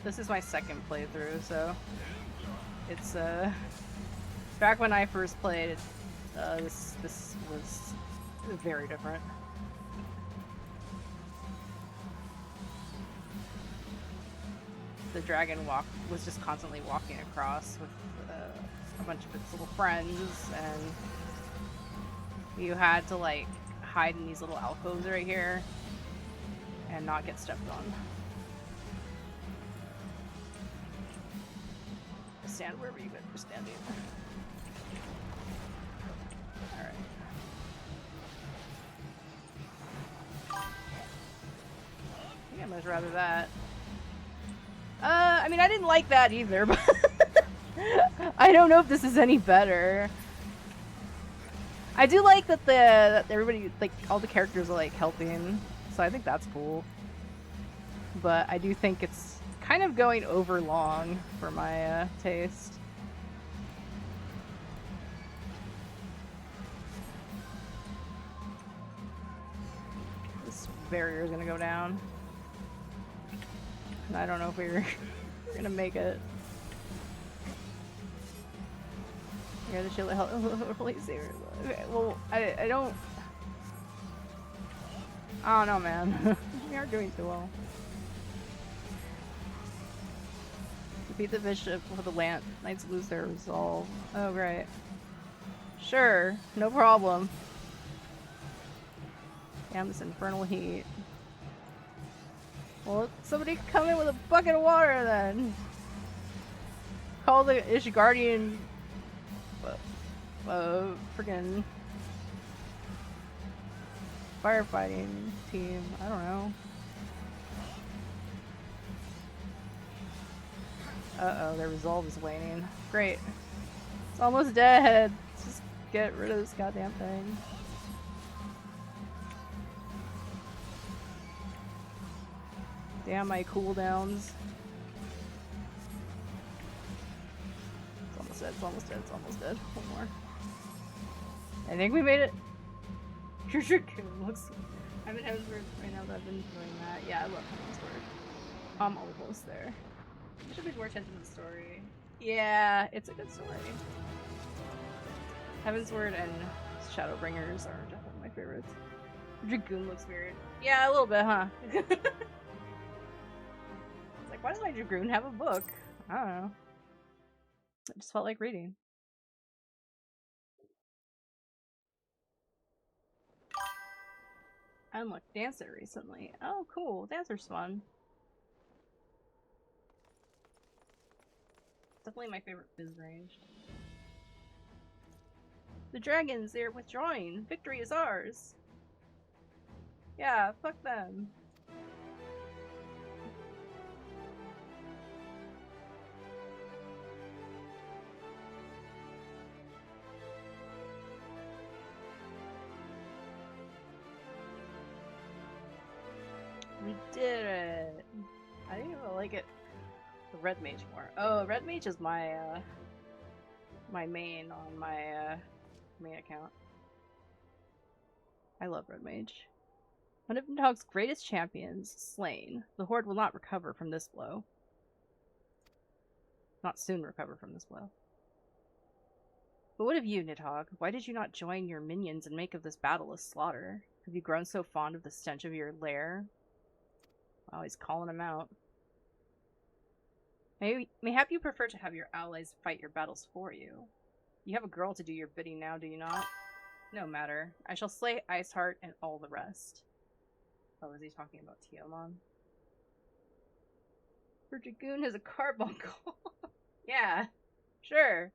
This is my second playthrough, so... It's, back when I first played, this was very different. The dragon was just constantly walking across with a bunch of its little friends, and you had to like hide in these little alcoves right here and not get stepped on. Stand wherever you guys are standing. Alright. I think I'd much rather that. I mean, I didn't like that either, but I don't know if this is any better. I do like that everybody, like, all the characters are, like, helping, so I think that's cool. But I do think it's kind of going over long for my, taste. This barrier is gonna go down. I don't know if we're gonna make it. You're the shield that help holy savior. Okay, well, I don't know, man. We aren't doing too well. Defeat the bishop with a lance. Knights lose their resolve. Oh, great. Sure, no problem. Damn this infernal heat. Well, somebody come in with a bucket of water then. Call the Ishgardian freaking firefighting team. I don't know. Uh-oh, their resolve is waning. Great. It's almost dead. Let's just get rid of this goddamn thing. Damn my cooldowns. It's almost dead, it's almost dead, it's almost dead. One more. I think we made it. Looks. I'm in Heavensward right now that I've been doing that. Yeah, I love Heavensward. I'm almost there. I should pay more attention to the story. Yeah, it's a good story. Heavensward and Shadowbringers are definitely my favorites. Dragoon looks weird. Yeah, a little bit, huh? It's like, why does my Dragoon have a book? I don't know. I just felt like reading. I unlocked Dancer recently. Oh, cool. Dancer's fun. Definitely my favorite Fizz range. The dragons, they're withdrawing. Victory is ours. Yeah, fuck them. We did it. I didn't even like it. The red mage more. Oh, red mage is my my main on my main account. I love red mage. One of Nidhogg's greatest champions slain. The horde will not recover from this blow. Not soon recover from this blow. But what of you, Nidhogg? Why did you not join your minions and make of this battle a slaughter? Have you grown so fond of the stench of your lair? Oh, he's calling him out. Mayhap you prefer to have your allies fight your battles for you. You have a girl to do your bidding now, do you not? No matter. I shall slay Iceheart and all the rest. Oh, is he talking about Tiamat? Her Dragoon has a carbuncle. Yeah, sure.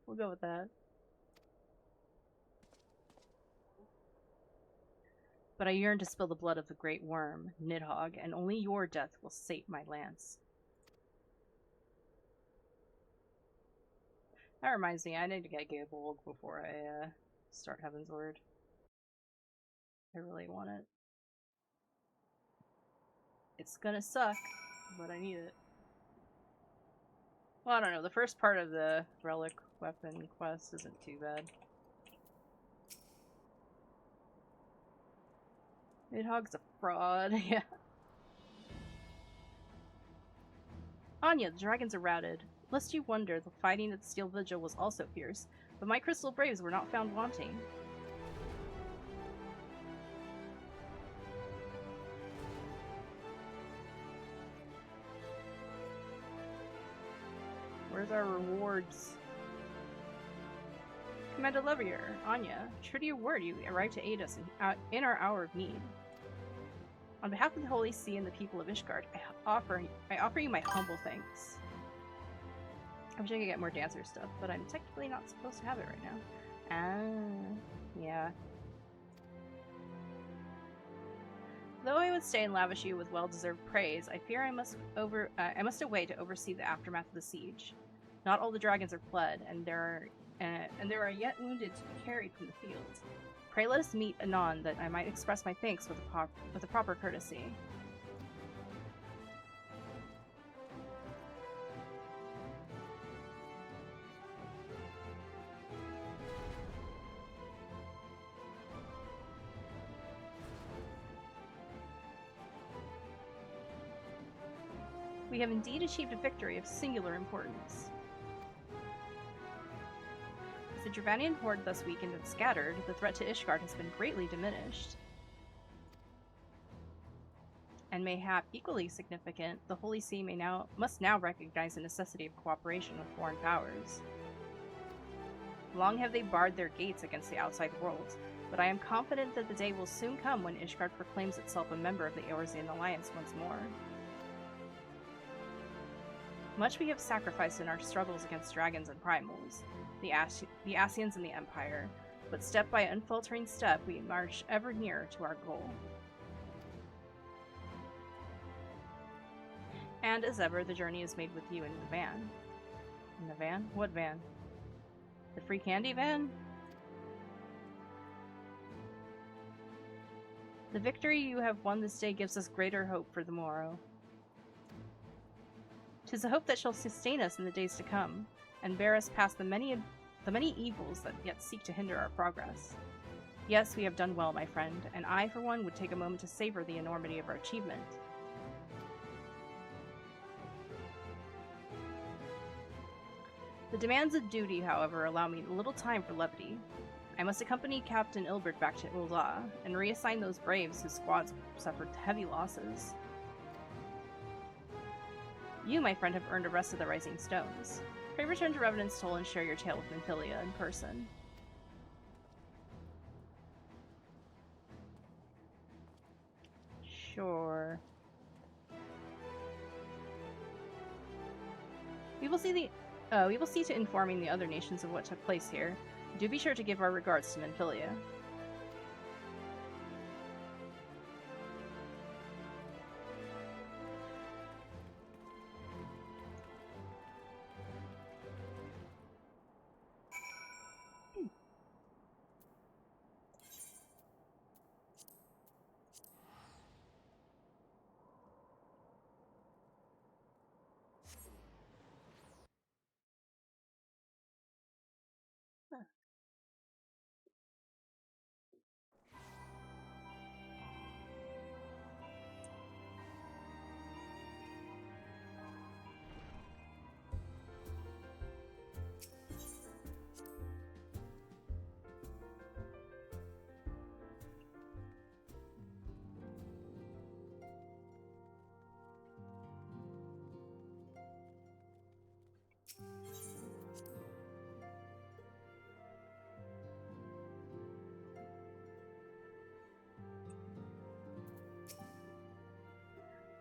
We'll go with that. But I yearn to spill the blood of the great worm, Nidhogg, and only your death will sate my lance. That reminds me, I need to get Gabolg before I start Heavensward. I really want it. It's gonna suck, but I need it. Well, I don't know. The first part of the relic weapon quest isn't too bad. Nidhogg's a fraud, yeah. Anya, the dragons are routed. Lest you wonder, the fighting at the Steel Vigil was also fierce, but my Crystal Braves were not found wanting. Where's our rewards? Commander Levier, Anya, true to your word, you arrived to aid us in our hour of need. On behalf of the Holy See and the people of Ishgard, I offer you my humble thanks. I wish I could get more dancer stuff, but I'm technically not supposed to have it right now. Yeah. Though I would stay and lavish you with well-deserved praise, I fear I must away to oversee the aftermath of the siege. Not all the dragons are fled, and there are yet wounded to be carried from the field. Pray let us meet anon, that I might express my thanks with a proper courtesy. We have indeed achieved a victory of singular importance. the Dravanian horde thus weakened and scattered, the threat to Ishgard has been greatly diminished. And mayhap equally significant, the Holy See must now recognize the necessity of cooperation with foreign powers. Long have they barred their gates against the outside world, but I am confident that the day will soon come when Ishgard proclaims itself a member of the Eorzean Alliance once more. Much we have sacrificed in our struggles against dragons and primals, the Ascians and the Empire, but step by unfaltering step we march ever nearer to our goal. And as ever, the journey is made with you in the van. In the van? What van? The free candy van? The victory you have won this day gives us greater hope for the morrow. 'Tis a hope that shall sustain us in the days to come, and bear us past the many evils that yet seek to hinder our progress. Yes, we have done well, my friend, and I, for one, would take a moment to savor the enormity of our achievement. The demands of duty, however, allow me little time for levity. I must accompany Captain Ilbert back to Ul'dah, and reassign those braves whose squads suffered heavy losses. You, my friend, have earned a rest of the Rising Stones. Pray return to Revenant's Toll and share your tale with Nymphilia in person. Sure. We will see to informing the other nations of what took place here. Do be sure to give our regards to Nymphilia.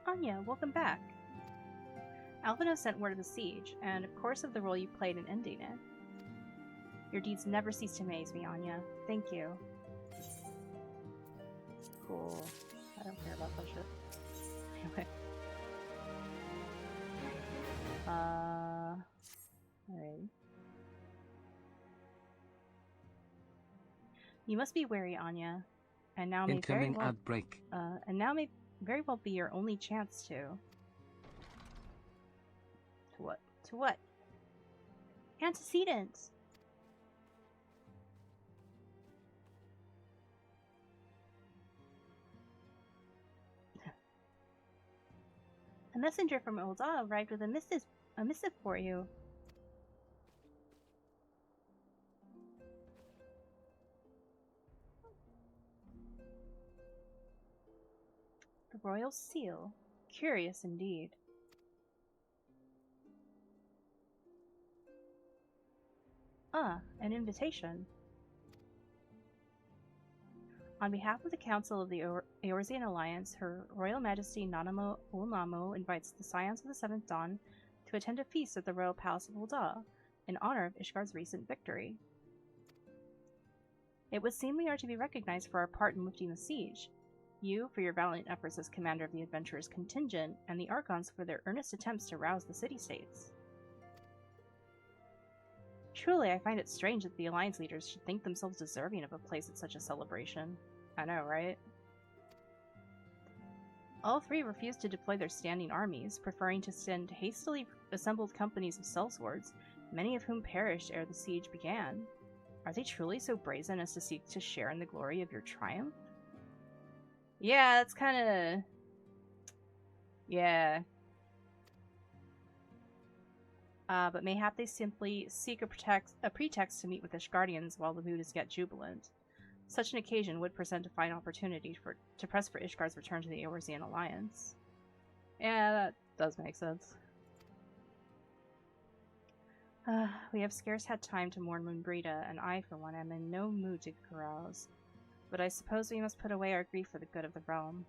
Anya, welcome back. Alvino sent word of the siege, and of course of the role you played in ending it. Your deeds never cease to amaze me, Anya. Thank you. Cool. I don't care about that shit. Anyway. Alright. You must be wary, Anya. And now may very Incoming well, ad break. and now may very well be your only chance to. To what? To what? Antecedents! A messenger from Ul'dah arrived with a missive for you. The royal seal. Curious indeed. Ah, an invitation. On behalf of the Council of the Eorzean Alliance, Her Royal Majesty Nanamo Ul'Namo invites the Scions of the Seventh Dawn to attend a feast at the Royal Palace of Ul'dah, in honor of Ishgard's recent victory. It would seem we are to be recognized for our part in lifting the siege. You, for your valiant efforts as commander of the adventurers' contingent, and the Archons for their earnest attempts to rouse the city-states. Truly, I find it strange that the Alliance leaders should think themselves deserving of a place at such a celebration. I know, right? All three refused to deploy their standing armies, preferring to send hastily assembled companies of sellswords, many of whom perished ere the siege began. Are they truly so brazen as to seek to share in the glory of your triumph? Yeah, that's kinda... Yeah. but mayhap they simply seek a pretext to meet with Ishgardians while the mood is yet jubilant. Such an occasion would present a fine opportunity to press for Ishgard's return to the Eorzean Alliance. Yeah, that does make sense. We have scarce had time to mourn Moonbrita, and I, for one, am in no mood to carouse. But I suppose we must put away our grief for the good of the realm.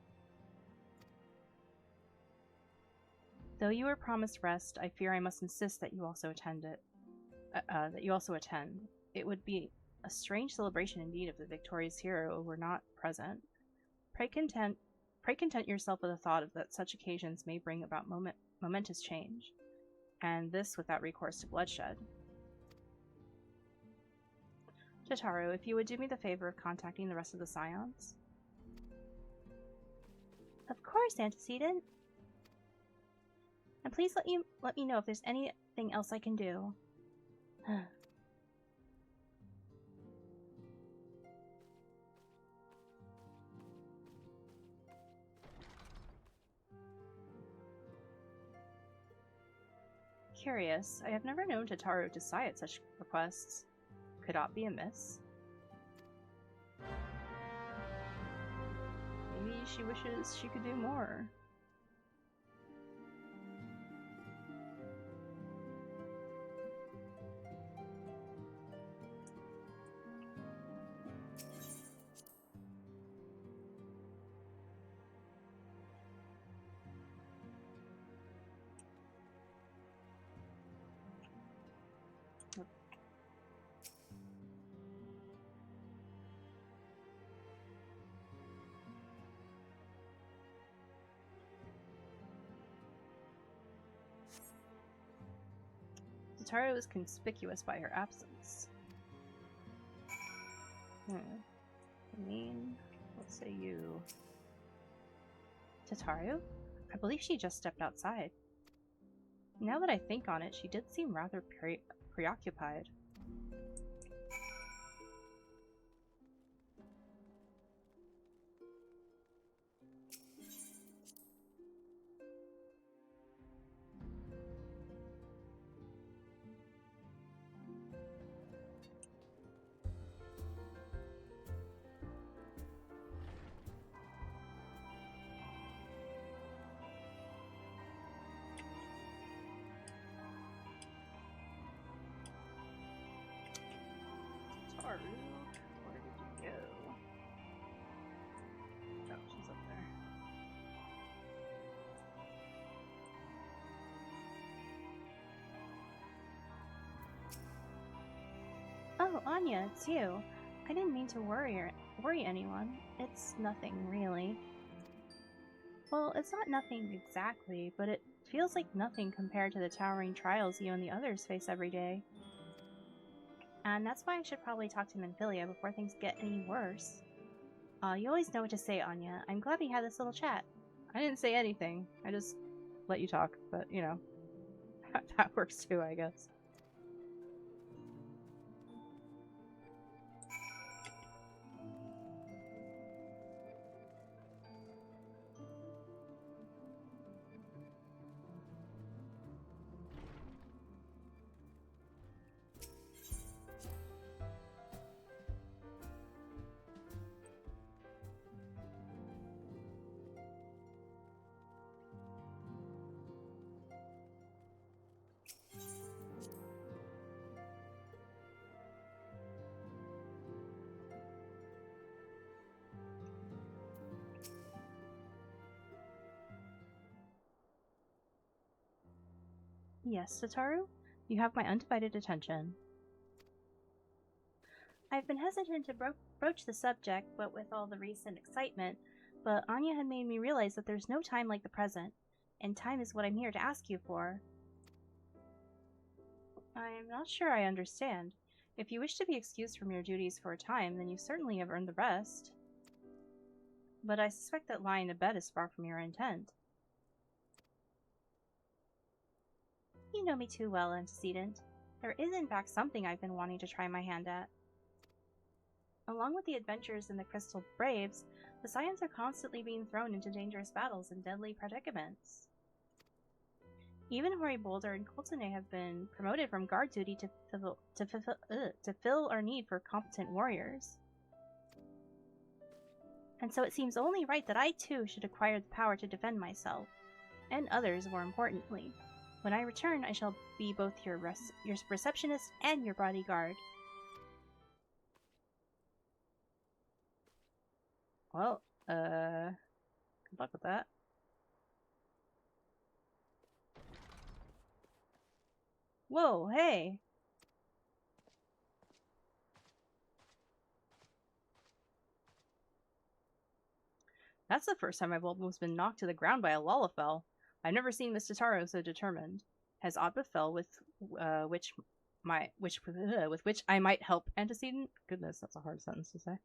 Though you were promised rest, I fear I must insist that you also attend it. It would be a strange celebration indeed if the victorious hero were not present. Pray content yourself with the thought that such occasions may bring about momentous change, and this without recourse to bloodshed. Jotaro, if you would do me the favor of contacting the rest of the Scions? Of course, Antecedent. And please let me know if there's anything else I can do. Curious. I have never known Jotaro to sigh at such requests. Could aught be amiss? Maybe she wishes she could do more. Jotaro is conspicuous by her absence. I mean, let's say you. Jotaro? I believe she just stepped outside. Now that I think on it, she did seem rather preoccupied. Where did you go? Oh, she's up there. Oh, Anya, it's you. I didn't mean to worry anyone. It's nothing, really. Well, it's not nothing exactly, but it feels like nothing compared to the towering trials you and the others face every day. And that's why I should probably talk to Minfilia before things get any worse. You always know what to say, Anya. I'm glad we had this little chat. I didn't say anything. I just let you talk, but, you know, that works too, I guess. Yes, Satoru? You have my undivided attention. I've been hesitant to broach the subject, but with all the recent excitement, but Anya had made me realize that there's no time like the present, and time is what I'm here to ask you for. I'm not sure I understand. If you wish to be excused from your duties for a time, then you certainly have earned the rest. But I suspect that lying in bed is far from your intent. You know me too well, Antecedent. There is in fact something I've been wanting to try my hand at. Along with the adventures in the Crystal Braves, the Scions are constantly being thrown into dangerous battles and deadly predicaments. Even Hori Boulder and Coltene have been promoted from guard duty to fill our need for competent warriors. And so it seems only right that I too should acquire the power to defend myself, and others more importantly. When I return, I shall be both your receptionist and your bodyguard. Well, good luck with that. Whoa, hey! That's the first time I've almost been knocked to the ground by a Lalafell. I've never seen Miss Totaro so determined. Has aught befell with which I might help antecedent? Goodness, that's a hard sentence to say.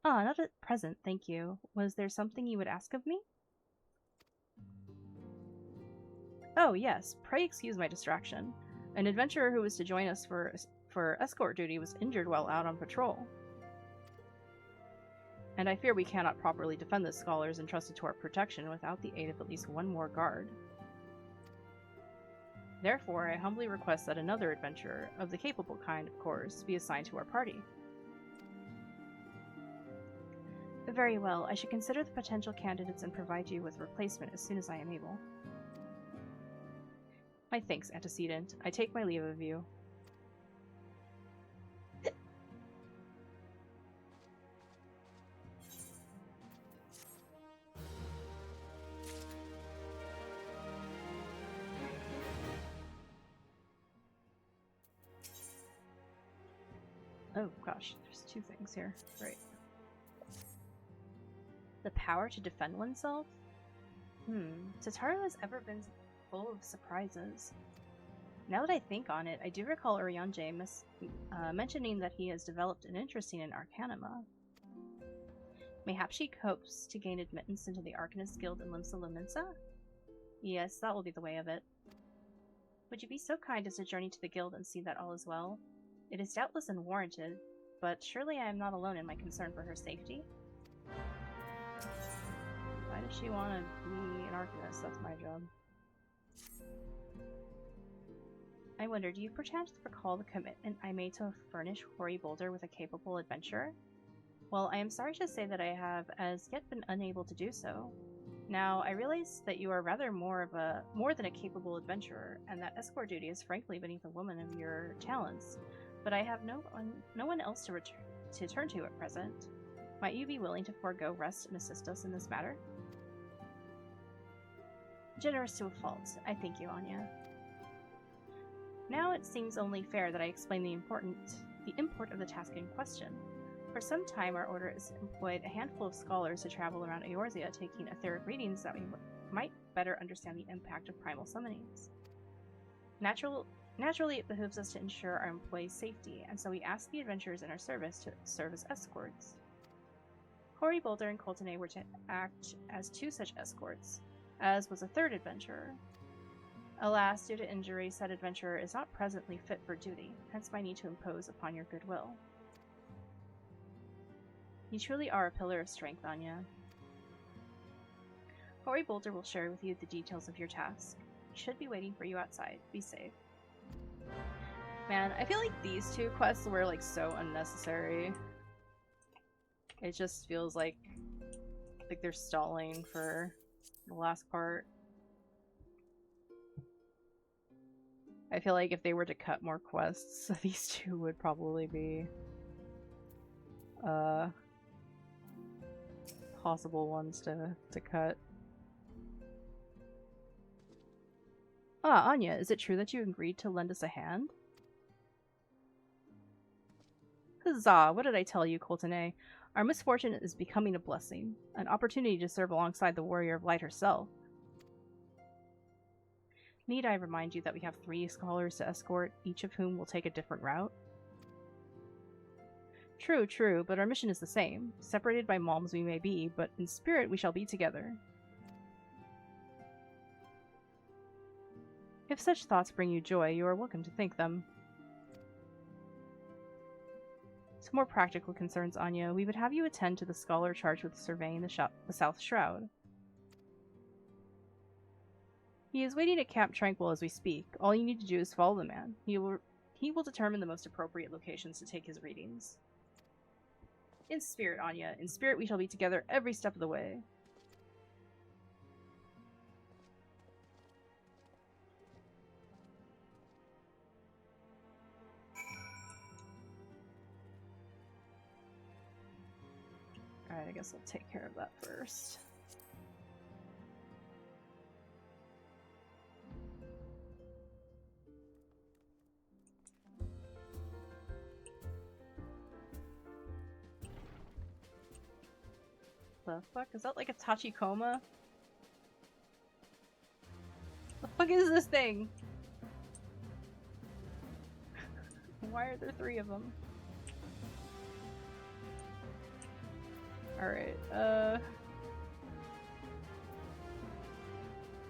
Ah, not at present, thank you. Was there something you would ask of me? Oh, yes. Pray excuse my distraction. An adventurer who was to join us for escort duty was injured while out on patrol. And I fear we cannot properly defend the scholars entrusted to our protection without the aid of at least one more guard. Therefore, I humbly request that another adventurer, of the capable kind, of course, be assigned to our party. Very well. I should consider the potential candidates and provide you with replacement as soon as I am able. My thanks, antecedent. I take my leave of you. Oh gosh, there's two things here. Right. The power to defend oneself? Totaro has ever been full of surprises. Now that I think on it, I do recall Urianger mentioning that he has developed an interest in Arcanima. Mayhaps she hopes to gain admittance into the Arcanist Guild in Limsa Lominsa? Yes, that will be the way of it. Would you be so kind as to journey to the guild and see that all is well? It is doubtless unwarranted, but surely I am not alone in my concern for her safety. Why does she want to be an Arcanist? That's my job. I wonder, do you perchance recall the commitment I made to furnish Hori Boulder with a capable adventurer? Well, I am sorry to say that I have as yet been unable to do so. Now, I realize that you are rather more than a capable adventurer, and that escort duty is frankly beneath a woman of your talents, but I have no one else to turn to at present. Might you be willing to forego rest and assist us in this matter? Generous to a fault. I thank you, Anya. Now it seems only fair that I explain the import of the task in question. For some time, our order has employed a handful of scholars to travel around Eorzea, taking etheric readings that we might better understand the impact of primal summonings. Naturally, it behooves us to ensure our employees' safety, and so we ask the adventurers in our service to serve as escorts. Hori Boulder and Coltene were to act as two such escorts, as was a third adventurer. Alas, due to injury, said adventurer is not presently fit for duty, hence my need to impose upon your goodwill. You truly are a pillar of strength, Anya. Hori Boulder will share with you the details of your task. He should be waiting for you outside. Be safe. Man, I feel like these two quests were like so unnecessary. It just feels like they're stalling for the last part. I feel like if they were to cut more quests, these two would probably be possible ones to cut. Ah, Anya, is it true that you agreed to lend us a hand? Huzzah! What did I tell you, Coltene? Our misfortune is becoming a blessing, an opportunity to serve alongside the Warrior of Light herself. Need I remind you that we have 3 scholars to escort, each of whom will take a different route? True, true, but our mission is the same. Separated by malms we may be, but in spirit we shall be together. If such thoughts bring you joy, you are welcome to think them. To more practical concerns, Anya, we would have you attend to the scholar charged with surveying the South Shroud. He is waiting at Camp Tranquil as we speak. All you need to do is follow the man. He will determine the most appropriate locations to take his readings. In spirit, Anya. In spirit, we shall be together every step of the way. Alright, I guess I'll take care of that first. The fuck? Is that like a Tachikoma? The fuck is this thing? Why are there 3 of them? Alright,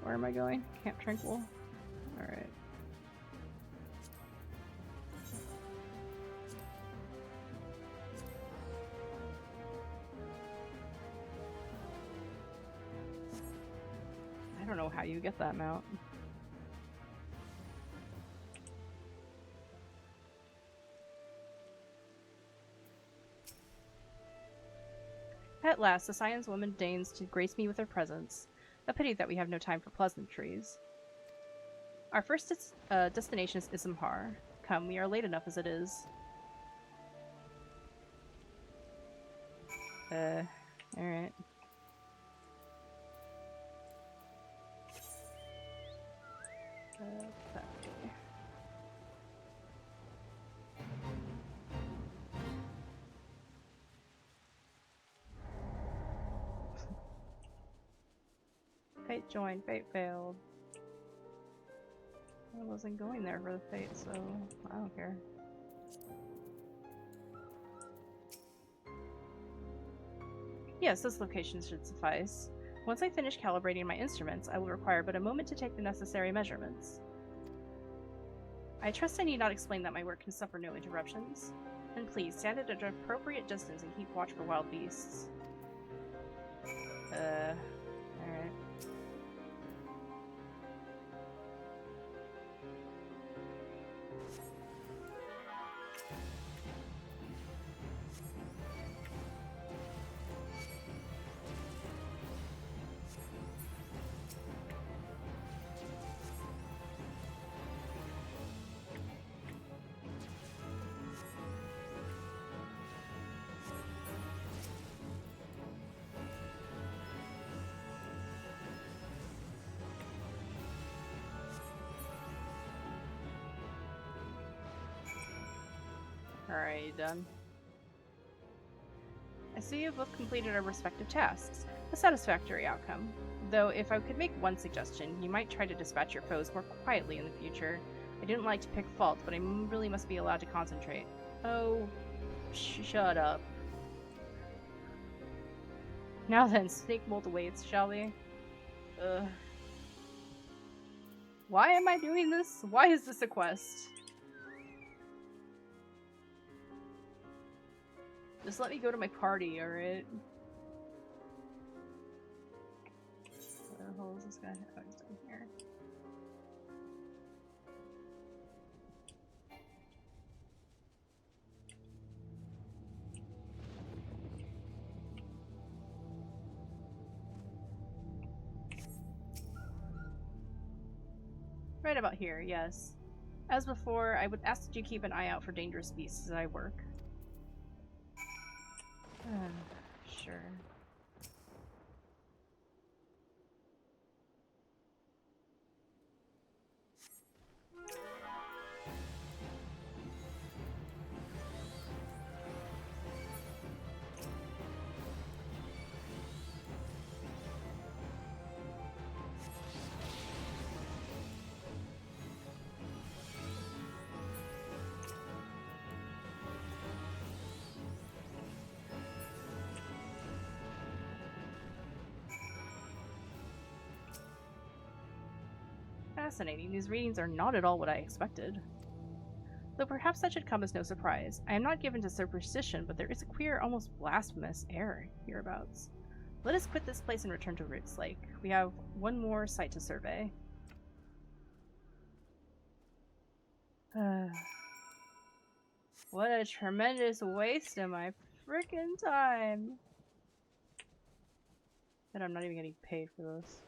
where am I going? Camp Tranquil. Alright. I don't know how you get that mount. At last, the Scion's woman deigns to grace me with her presence. A pity that we have no time for pleasantries. Our first destination is Isambhar. Come, we are late enough as it is. Alright. Fate joined, fate failed. I wasn't going there for the fate, so I don't care. Yes, this location should suffice. Once I finish calibrating my instruments, I will require but a moment to take the necessary measurements. I trust I need not explain that my work can suffer no interruptions. And please, stand at an appropriate distance and keep watch for wild beasts. Alright. Alright, you done? I see you've both completed our respective tasks. A satisfactory outcome. Though, if I could make one suggestion, you might try to dispatch your foes more quietly in the future. I didn't like to pick fault, but I really must be allowed to concentrate. Oh, shut up. Now then, snake mold awaits, shall we? Why am I doing this? Why is this a quest? Just let me go to my party, alright? Where the hell is this guy? Oh, he's down here. Right about here, yes. As before, I would ask that you keep an eye out for dangerous beasts as I work. Sure. Fascinating. These readings are not at all what I expected. Though perhaps that should come as no surprise. I am not given to superstition, but there is a queer, almost blasphemous air hereabouts. Let us quit this place and return to Roots Lake. We have one more site to survey. What a tremendous waste of my freaking time. That I'm not even getting paid for this.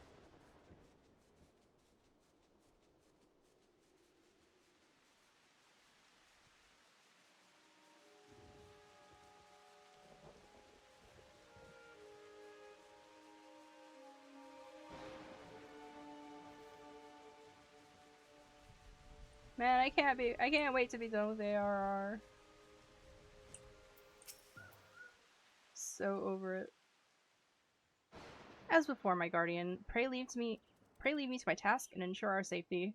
Man, I can't wait to be done with ARR. So over it. As before, my guardian, pray leave me to my task and ensure our safety.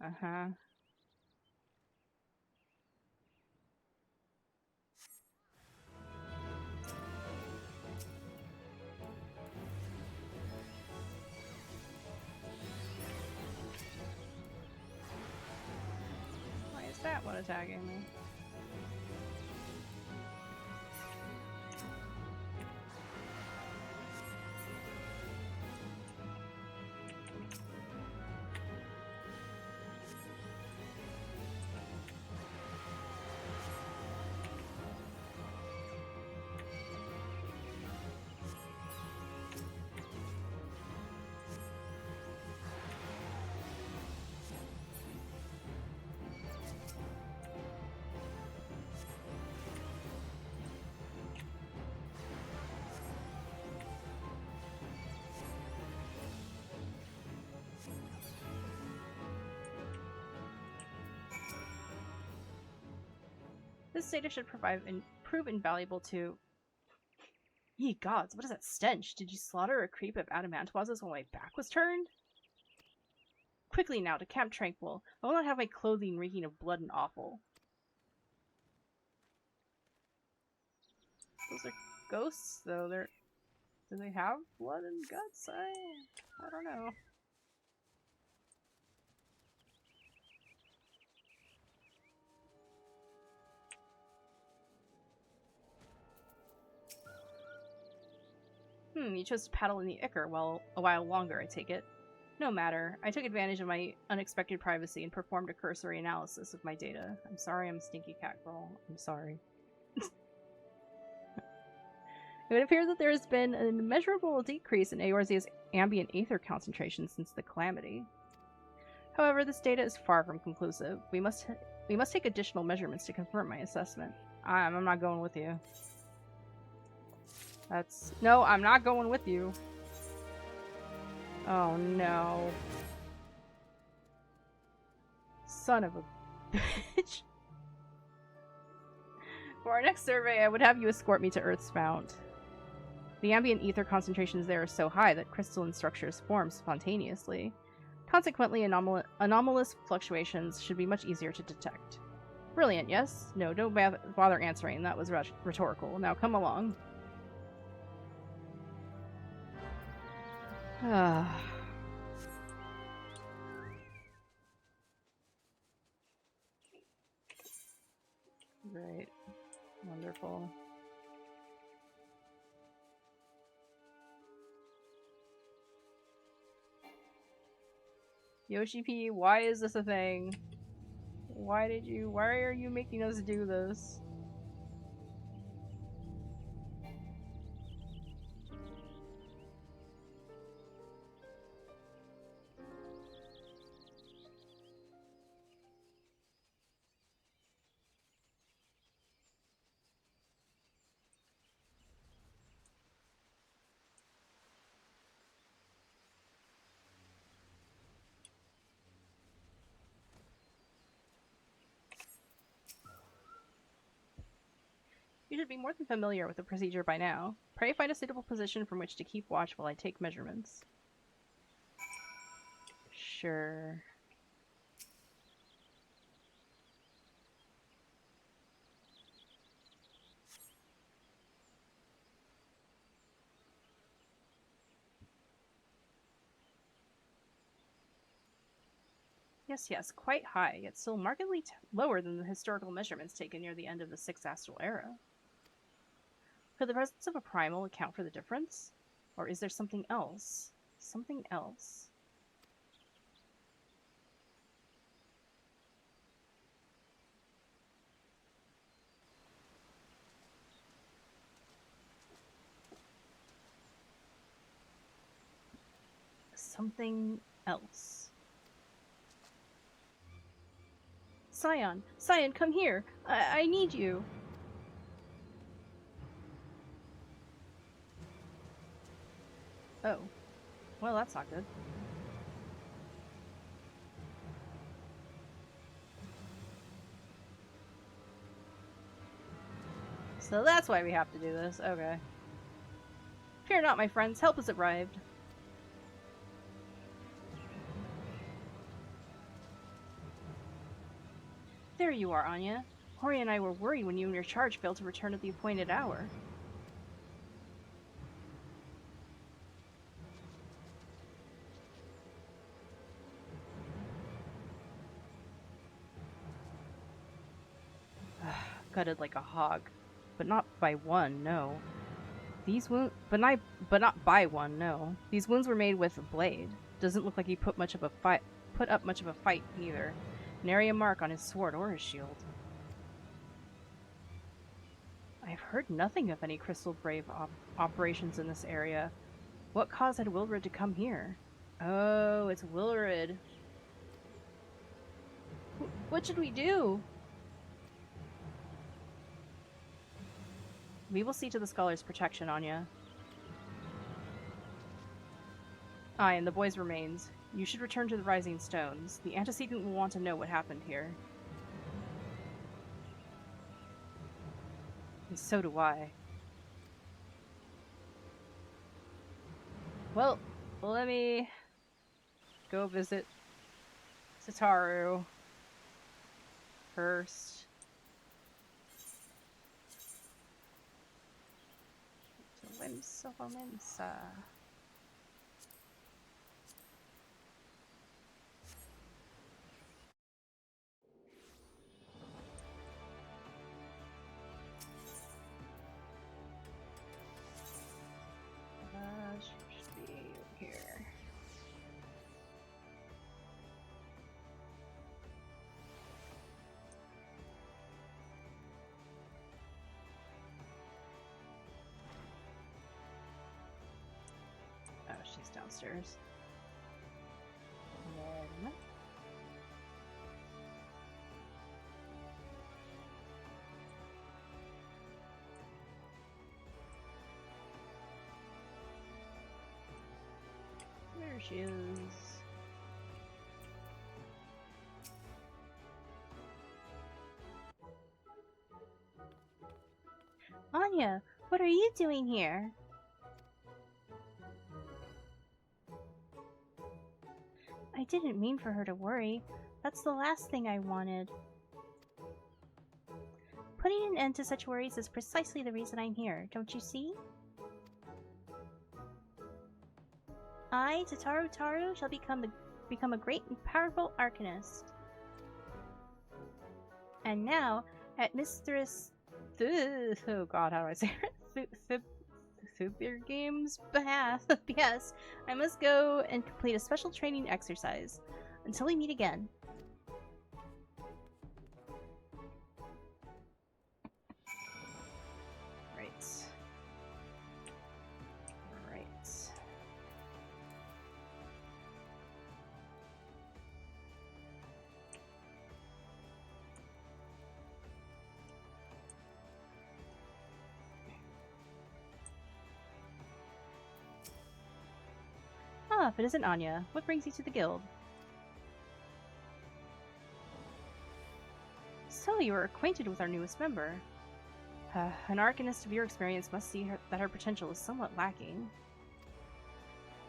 Uh-huh. Why is that one attacking me? This data should prove invaluable to... Ye gods, what is that stench? Did you slaughter a creep of adamantwazes while my back was turned? Quickly now, to Camp Tranquil. I will not have my clothing reeking of blood and offal. Those are ghosts, though. Do they have blood and guts? I don't know. You chose to paddle in the Ichor a while longer, I take it. No matter. I took advantage of my unexpected privacy and performed a cursory analysis of my data. I'm sorry I'm Stinky Cat Girl. I'm sorry. It would appear that there has been an immeasurable decrease in Eorzea's ambient aether concentration since the calamity. However, this data is far from conclusive. We must take additional measurements to confirm my assessment. I'm not going with you. No, I'm not going with you. Oh no. Son of a bitch. For our next survey, I would have you escort me to Earth's Mount. The ambient ether concentrations there are so high that crystalline structures form spontaneously. Consequently, anomalous fluctuations should be much easier to detect. Brilliant, yes? No, don't bother answering. That was rhetorical. Now come along. Right. Wonderful. Yoshi P, why is this a thing? Why are you making us do this? You should be more than familiar with the procedure by now. Pray find a suitable position from which to keep watch while I take measurements. Sure. Yes, quite high, yet still markedly lower than the historical measurements taken near the end of the 6th Astral Era. Could the presence of a primal account for the difference? Or is there something else? Something else. something else. Scion! Scion, come here! I need you! Oh. Well, that's not good. So that's why we have to do this. Okay. Fear not, my friends. Help has arrived. There you are, Anya. Hori and I were worried when you and your charge failed to return at the appointed hour. Gutted like a hog. But not by one, no. These wounds, but not by one, no. These wounds were made with a blade. Doesn't look like he put up much of a fight either. Nary a mark on his sword or his shield. I've heard nothing of any Crystal Brave operations in this area. What cause had Wilred to come here? Oh, it's Wilred. What should we do? We will see to the Scholar's protection, Anya. Aye, and the boy's remains. You should return to the Rising Stones. The antecedent will want to know what happened here. And so do I. Well, let me go visit Sataru first. Wimsa. Should be here. Oh, she's downstairs. And then... there she is. Anya, what are you doing here? I didn't mean for her to worry. That's the last thing I wanted. Putting an end to such worries is precisely the reason I'm here, don't you see? I, Tataru Taru, shall become a great and powerful arcanist. And now, at Mistress... oh god, how do I say it? Thubirgame's behalf, yes, I must go and complete a special training exercise. Until we meet again. Right. Ah, if it isn't Anya, what brings you to the guild? So, you are acquainted with our newest member. An arcanist of your experience must see that her potential is somewhat lacking.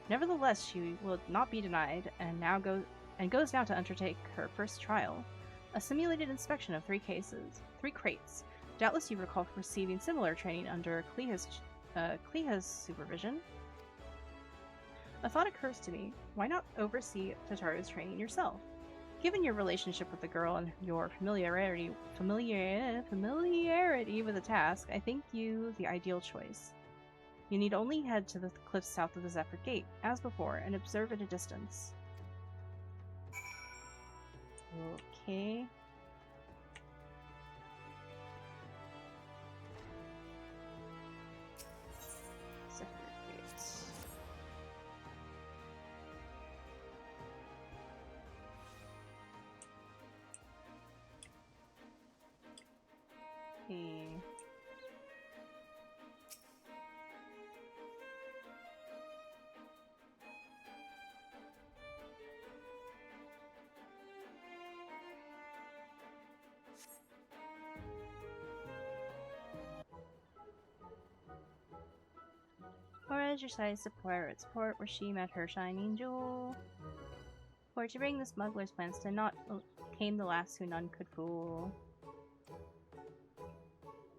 Nevertheless, she will not be denied, and goes now to undertake her first trial. A simulated inspection of 3 crates. Doubtless you recall receiving similar training under Klea's supervision. A thought occurs to me. Why not oversee Tataru's training yourself? Given your relationship with the girl and your familiarity with the task, I think you the ideal choice. You need only head to the cliffs south of the Zephyr Gate, as before, and observe at a distance. Okay. Zephyr Gate. Hey. Or decided to pirate's port where she met her shining jewel. For to bring the smuggler's plans to naught came the last who none could fool.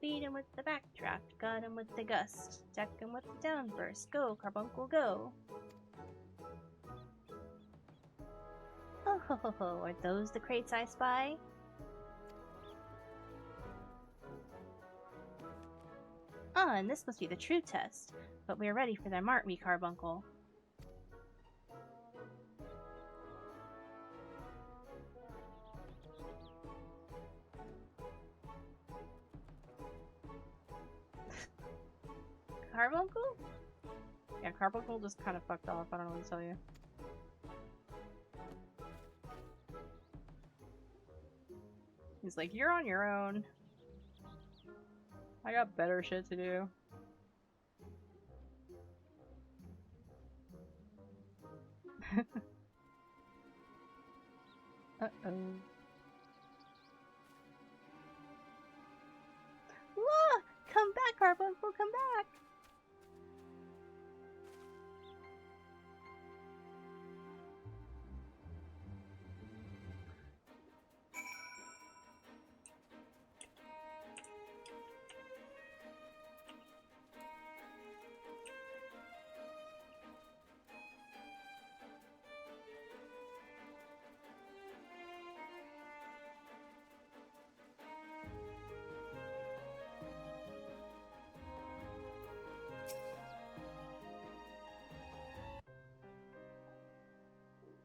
Beat him with the backdraft, got him with the gust, deck him with the downburst. Go, Carbuncle, go! Ho ho ho ho, are those the crates I spy? Ah, and this must be the true test. But we are ready for them, aren't we, Carbuncle? Carbuncle? Yeah, Carbuncle just kind of fucked off, I don't know what to tell you. He's like, you're on your own. I got better shit to do. Uh-oh. Whoa! Come back, Carbuncle, come back!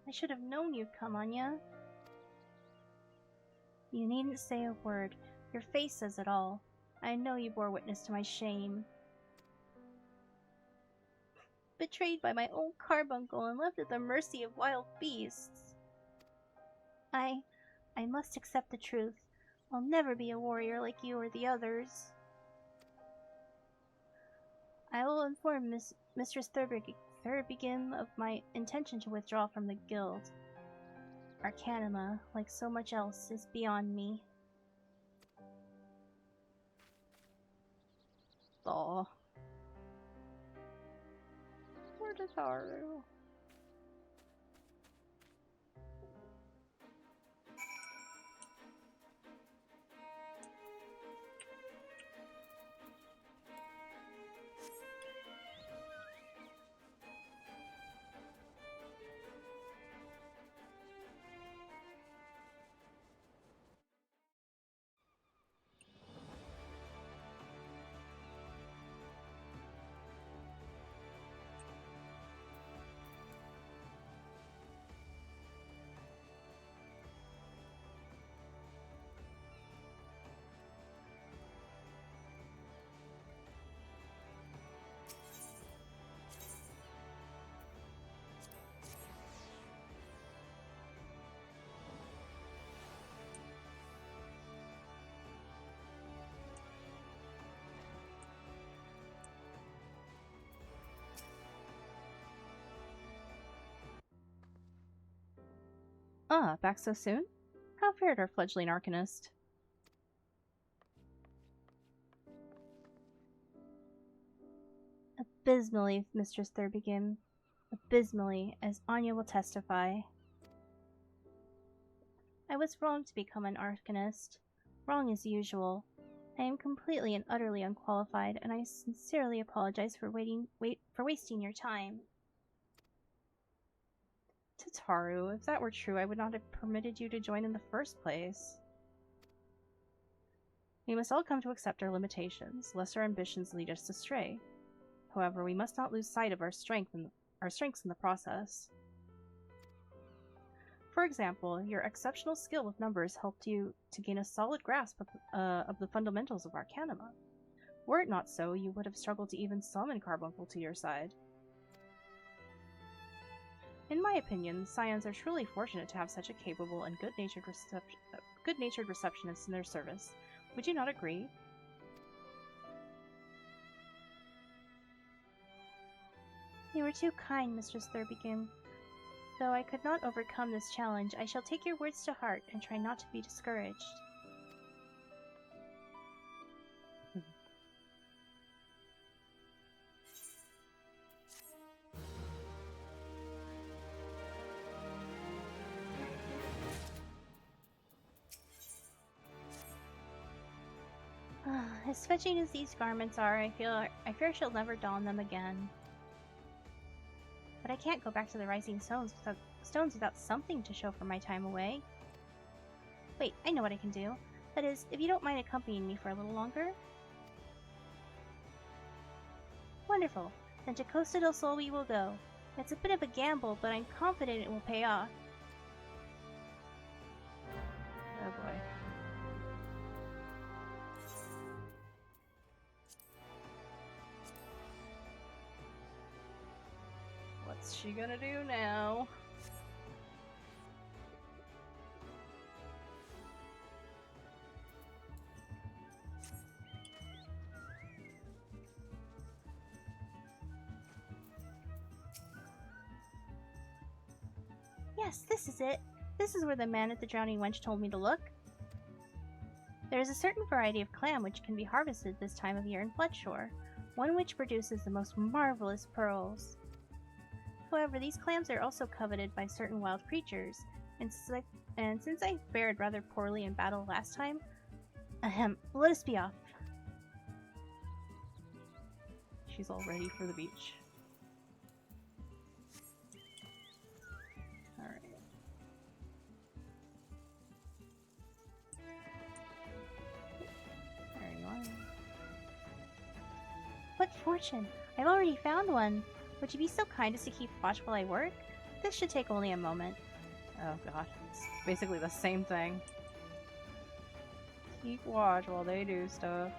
I should have known you'd come, Anya. You needn't say a word. Your face says it all. I know you bore witness to my shame. Betrayed by my own Carbuncle and left at the mercy of wild beasts. I must accept the truth. I'll never be a warrior like you or the others. I will inform Mistress Thurbegim of my intention to withdraw from the guild. Arcanima, like so much else, is beyond me. Aw. Poor Tataru. Ah, back so soon? How fared our fledgling Arcanist? Abysmally, Mistress Thurbegim. Abysmally, as Anya will testify. I was wrong to become an Arcanist. Wrong as usual. I am completely and utterly unqualified, and I sincerely apologize for wasting your time. Tataru, if that were true, I would not have permitted you to join in the first place. We must all come to accept our limitations, lest our ambitions lead us astray. However, we must not lose sight of our strengths in the process. For example, your exceptional skill with numbers helped you to gain a solid grasp of the fundamentals of Arcanima. Were it not so, you would have struggled to even summon Carbuncle to your side. In my opinion, Scions are truly fortunate to have such a capable and good-natured receptionist in their service. Would you not agree? You were too kind, Mistress Thurbegin. Though I could not overcome this challenge, I shall take your words to heart and try not to be discouraged. As fetching as these garments are, I fear she'll never don them again. But I can't go back to the Rising Stones without something to show for my time away. Wait, I know what I can do. That is, if you don't mind accompanying me for a little longer. Wonderful. Then to Costa del Sol we will go. It's a bit of a gamble, but I'm confident it will pay off. Oh boy. What's she gonna do now? Yes, this is it. This is where the man at the Drowning Wench told me to look. There is a certain variety of clam which can be harvested this time of year in Floodshore, one which produces the most marvelous pearls. However, these clams are also coveted by certain wild creatures, and since I fared rather poorly in battle last time, let us be off. She's all ready for the beach. Alright. There you are. What fortune! I've already found one! Would you be so kind as to keep watch while I work? This should take only a moment. Oh god, it's basically the same thing. Keep watch while they do stuff.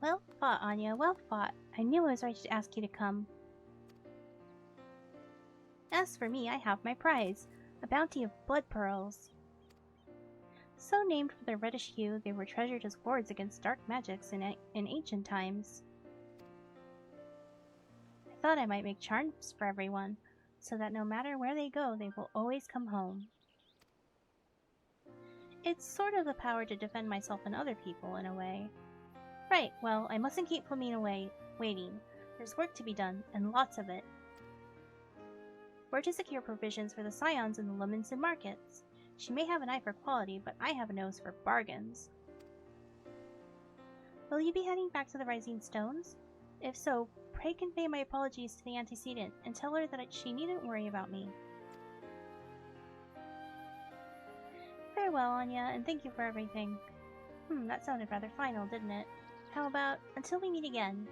Well fought, Anya, well fought. I knew I was right to ask you to come. As for me, I have my prize, a bounty of blood pearls. So named for their reddish hue, they were treasured as wards against dark magics in ancient times. I thought I might make charms for everyone, so that no matter where they go, they will always come home. It's sort of the power to defend myself and other people, in a way. Right, well, I mustn't keep Flamina waiting. There's work to be done, and lots of it. We're to secure provisions for the scions in the Lemonson markets. She may have an eye for quality, but I have a nose for bargains. Will you be heading back to the Rising Stones? If so, pray convey my apologies to the antecedent, and tell her that she needn't worry about me. Farewell, Anya, and thank you for everything. That sounded rather final, didn't it? How about, until we meet again?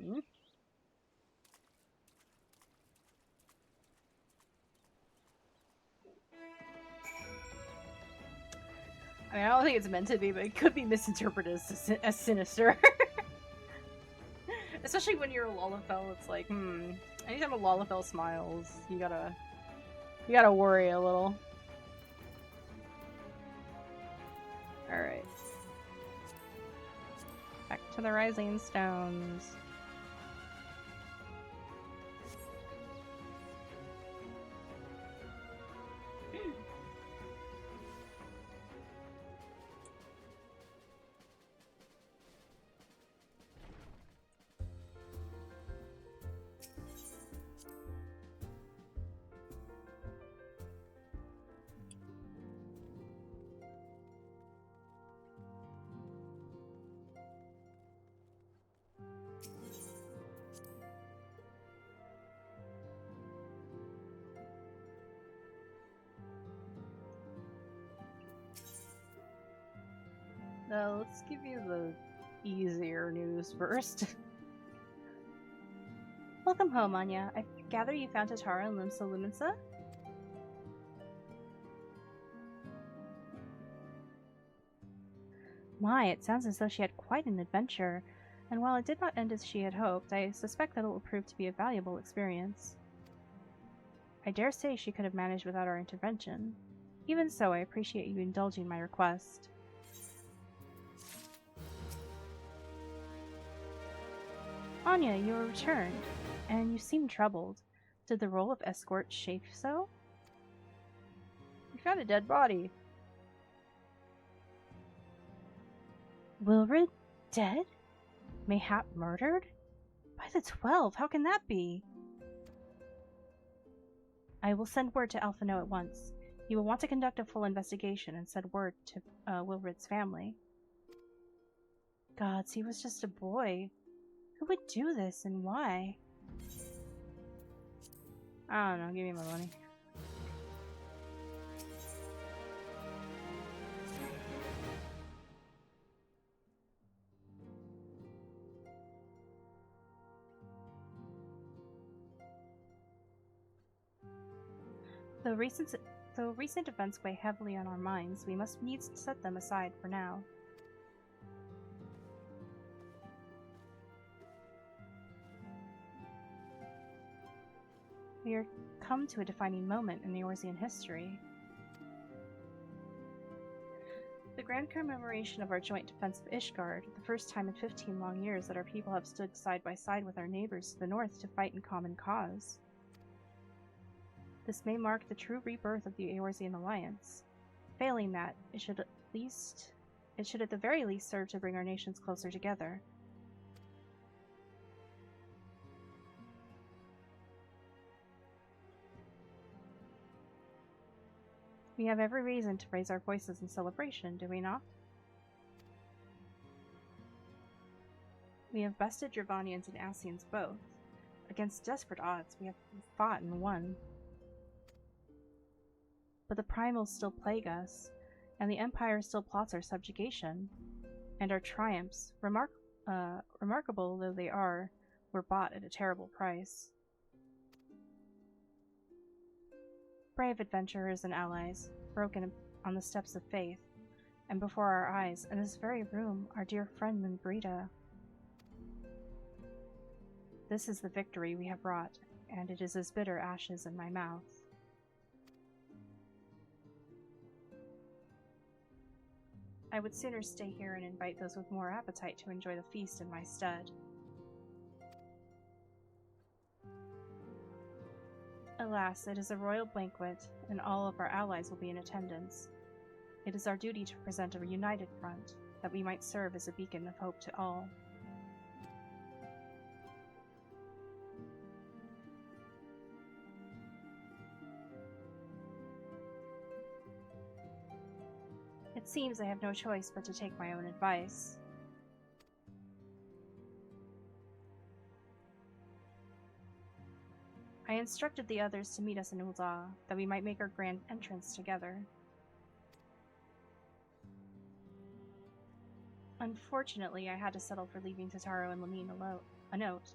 I mean, I don't think it's meant to be, but it could be misinterpreted as sinister. Especially when you're a Lalafell, it's like, anytime a Lalafell smiles, you gotta worry a little. Alright. Back to the Rising Stones. No, let's give you the easier news first. Welcome home, Anya. I gather you found Tatara and Limsa Luminsa? My, it sounds as though she had quite an adventure, and while it did not end as she had hoped, I suspect that it will prove to be a valuable experience. I dare say she could have managed without our intervention. Even so, I appreciate you indulging my request. Anya, you are returned, and you seem troubled. Did the role of escort shape so? You found a dead body. Wilrid dead? Mayhap murdered? By the 12, how can that be? I will send word to Alphino at once. He will want to conduct a full investigation and send word to Wilrid's family. Gods, he was just a boy. Who would do this and why? I don't know, give me my money. Though recent events weigh heavily on our minds, we must needs set them aside for now. We are come to a defining moment in Eorzean history. The grand commemoration of our joint defense of Ishgard, the first time in 15 long years that our people have stood side by side with our neighbors to the north to fight in common cause. This may mark the true rebirth of the Eorzean alliance. Failing that, it should at the very least serve to bring our nations closer together. We have every reason to raise our voices in celebration, do we not? We have bested Dravanians and Ascians both. Against desperate odds, we have fought and won. But the primals still plague us, and the Empire still plots our subjugation. And our triumphs, remarkable though they are, were bought at a terrible price. Brave adventurers and allies, broken on the steps of faith, and before our eyes, in this very room, our dear friend Mimbrita. This is the victory we have wrought, and it is as bitter ashes in my mouth. I would sooner stay here and invite those with more appetite to enjoy the feast in my stead. Alas, it is a royal banquet, and all of our allies will be in attendance. It is our duty to present a united front, that we might serve as a beacon of hope to all. It seems I have no choice but to take my own advice. I instructed the others to meet us in Ul'dah, that we might make our grand entrance together. Unfortunately, I had to settle for leaving Tataro and Lamine A note.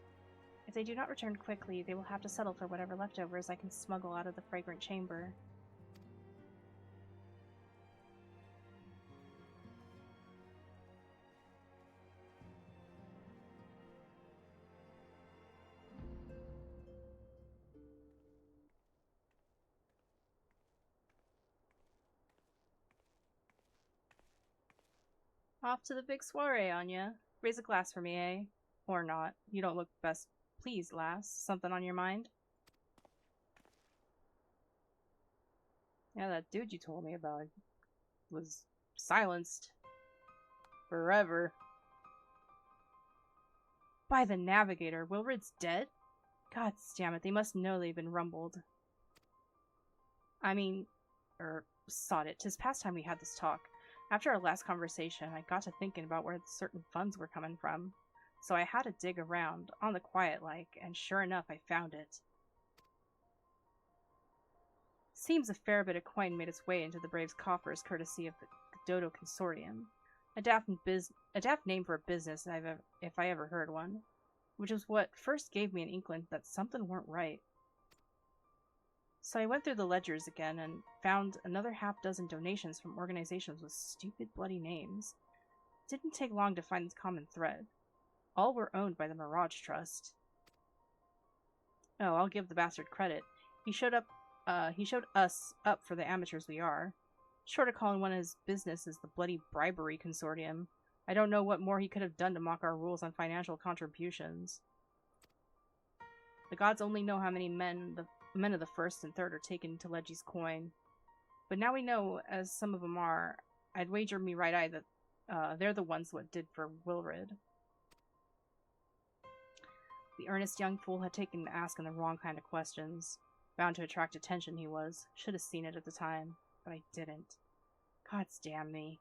If they do not return quickly, they will have to settle for whatever leftovers I can smuggle out of the fragrant chamber. Off to the big soiree, Anya. Raise a glass for me, eh? Or not. You don't look best pleased, lass. Something on your mind? Yeah, that dude you told me about was silenced. Forever. By the Navigator, Wilred's dead? God damn it, they must know they've been rumbled. I mean, sod it, 'tis past time we had this talk. After our last conversation, I got to thinking about where certain funds were coming from. So I had to dig around, on the quiet like, and sure enough, I found it. Seems a fair bit of coin made its way into the Braves' coffers courtesy of the Dodo Consortium. A daft name for a business if I ever heard one. Which was what first gave me an inkling that something weren't right. So I went through the ledgers again and found another half-dozen donations from organizations with stupid bloody names. It didn't take long to find this common thread. All were owned by the Mirage Trust. Oh, I'll give the bastard credit. He showed us up for the amateurs we are. Short of calling one of his businesses the bloody bribery consortium. I don't know what more he could have done to mock our rules on financial contributions. The gods only know how many men of the first and third are taken to Legi's coin. But now we know, as some of them are, I'd wager me right eye that they're the ones what did for Wilred. The earnest young fool had taken to asking the wrong kind of questions. Bound to attract attention he was. Should have seen it at the time, but I didn't. Gods damn me.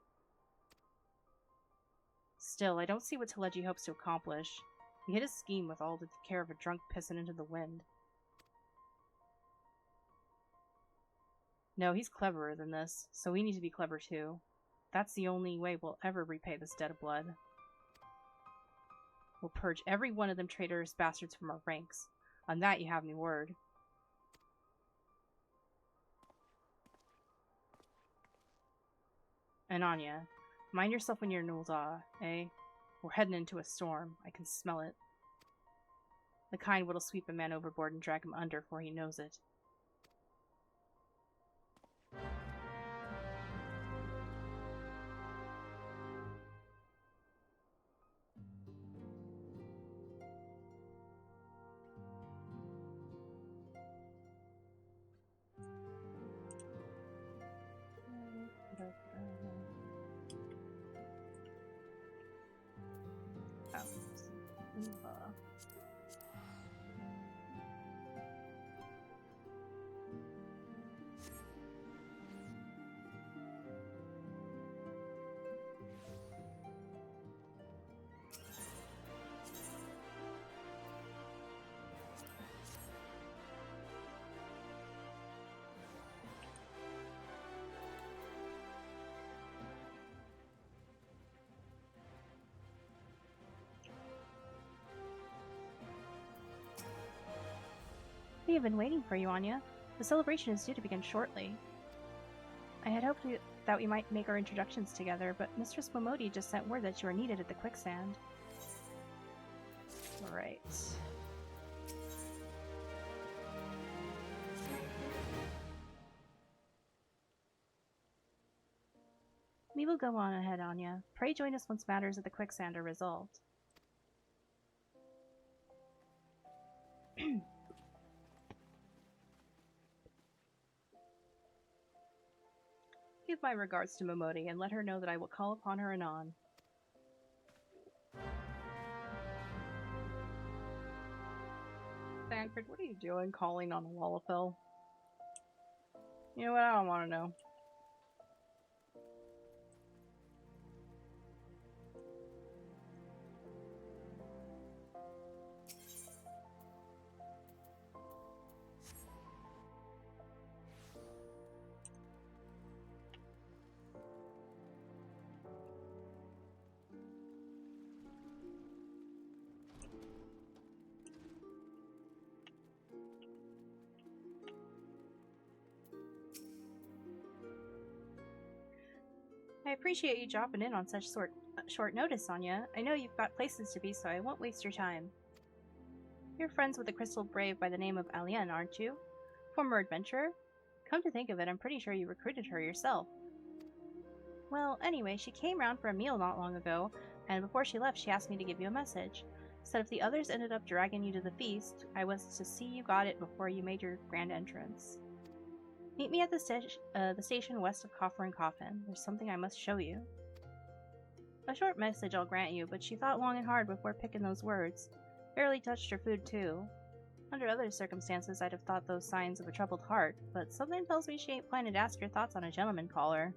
Still, I don't see what Teleji hopes to accomplish. He hid his scheme with all the care of a drunk pissing into the wind. No, he's cleverer than this, so we need to be clever too. That's the only way we'll ever repay this debt of blood. We'll purge every one of them traitorous bastards from our ranks. On that you have me word. And Anya, mind yourself when you're in Ul'dah, eh? We're heading into a storm. I can smell it. The kind what'll sweep a man overboard and drag him under before he knows it. We have been waiting for you, Anya. The celebration is due to begin shortly. I had hoped that we might make our introductions together, but Mistress Momodi just sent word that you are needed at the quicksand. Right. We will go on ahead, Anya. Pray join us once matters at the quicksand are resolved. Give my regards to Momodi and let her know that I will call upon her anon. Thancred, what are you doing calling on a Lalafell? You know what? I don't want to know. I appreciate you dropping in on such short notice, Anya. I know you've got places to be, so I won't waste your time. You're friends with a crystal brave by the name of Alien, aren't you? Former adventurer? Come to think of it, I'm pretty sure you recruited her yourself. Well, anyway, she came round for a meal not long ago, and before she left, she asked me to give you a message. Said if the others ended up dragging you to the feast, I was to see you got it before you made your grand entrance. Meet me at the station west of Coffer and Coffin. There's something I must show you. A short message, I'll grant you, but she thought long and hard before picking those words. Barely touched her food, too. Under other circumstances, I'd have thought those signs of a troubled heart, but something tells me she ain't planning to ask your thoughts on a gentleman caller.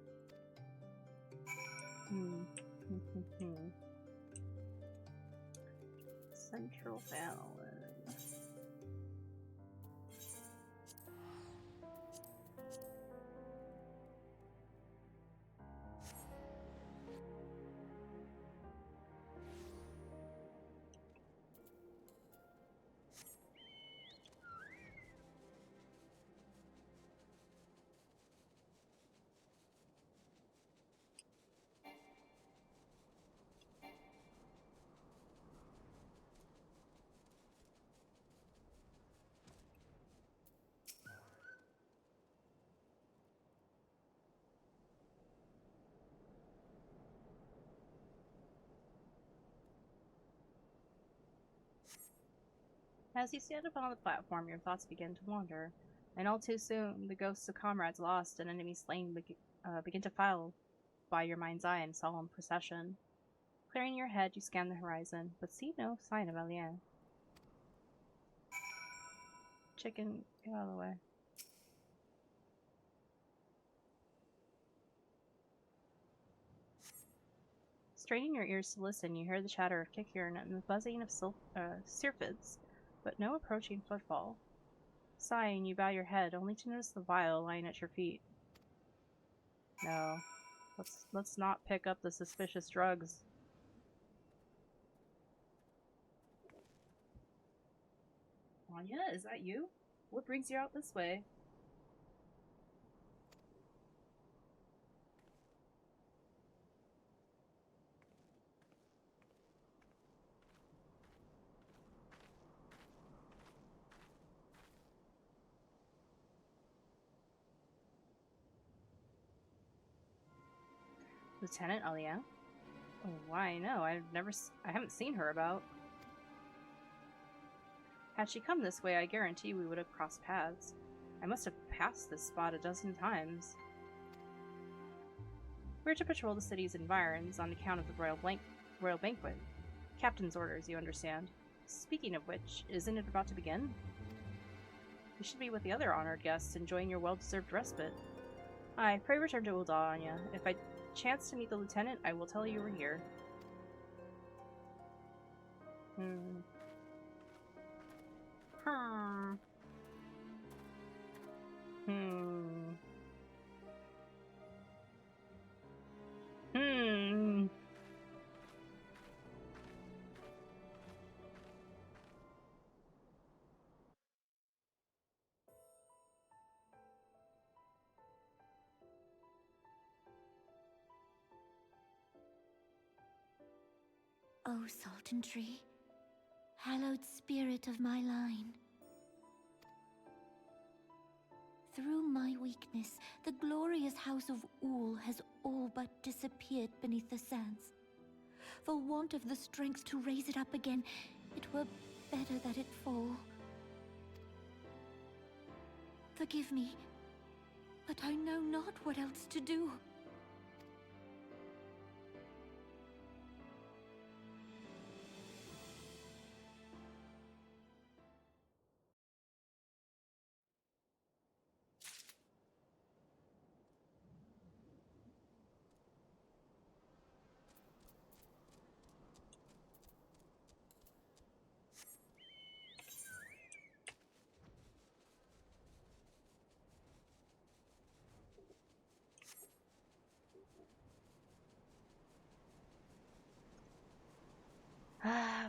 Central Fallon. As you stand upon the platform, your thoughts begin to wander, and all too soon, the ghosts of comrades lost and enemies slain begin to file by your mind's eye in solemn procession. Clearing your head, you scan the horizon, but see no sign of Alien. Chicken, get out of the way. Straining your ears to listen, you hear the chatter of Kikirin and the buzzing of syrphids, but no approaching footfall. Sighing, you bow your head, only to notice the vial lying at your feet. No. Let's not pick up the suspicious drugs. Anya, is that you? What brings you out this way? Lieutenant Alia? Oh, why, no, I haven't seen her about. Had she come this way, I guarantee we would have crossed paths. I must have passed this spot a dozen times. We're to patrol the city's environs on account of the royal banquet. Captain's orders, you understand. Speaking of which, isn't it about to begin? You should be with the other honored guests, enjoying your well-deserved respite. Aye, pray return to Ul'dah, Anya. If I chance to meet the lieutenant, I will tell you we're here. Hmm. O Sultan Tree, hallowed spirit of my line. Through my weakness, the glorious house of Ul has all but disappeared beneath the sands. For want of the strength to raise it up again, it were better that it fall. Forgive me, but I know not what else to do.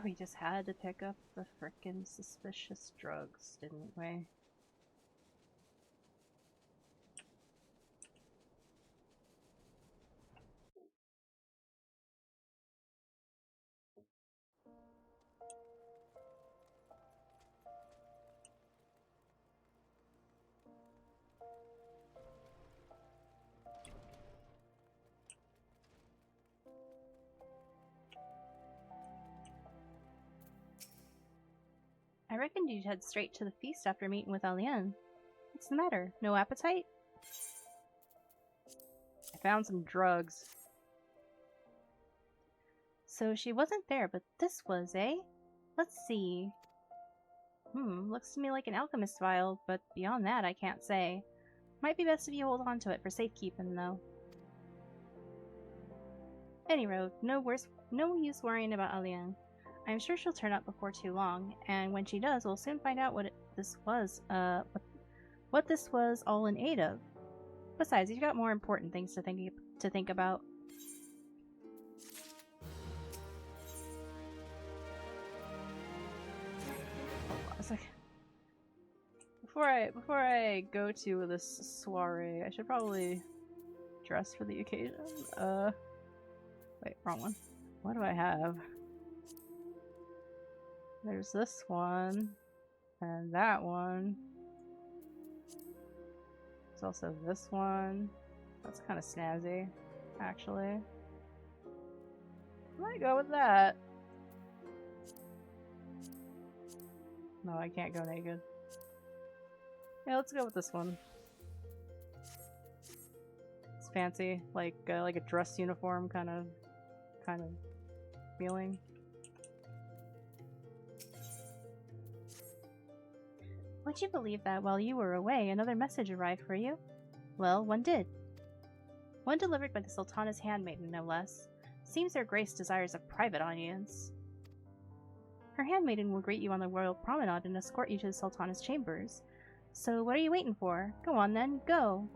We just had to pick up the frickin' suspicious drugs, didn't we? I reckoned you'd head straight to the feast after meeting with Alien. What's the matter? No appetite? I found some drugs. So she wasn't there, but this was, eh? Let's see. Looks to me like an alchemist vial, but beyond that I can't say. Might be best if you hold on to it for safekeeping, though. Any road, no use worrying about Alien. I'm sure she'll turn up before too long, and when she does, we'll soon find out what this was all in aid of. Besides, you've got more important things to think about. Hold on a second. Before I go to this soiree, I should probably dress for the occasion. Wait, wrong one. What do I have? There's this one, and that one. There's also this one. That's kind of snazzy, actually. I might go with that. No, I can't go naked. Yeah, let's go with this one. It's fancy, like a dress uniform kind of feeling. Would you believe that while you were away, another message arrived for you? Well, one did. One delivered by the Sultana's handmaiden, no less. Seems Her Grace desires a private audience. Her handmaiden will greet you on the royal promenade and escort you to the Sultana's chambers. So what are you waiting for? Go on then, go!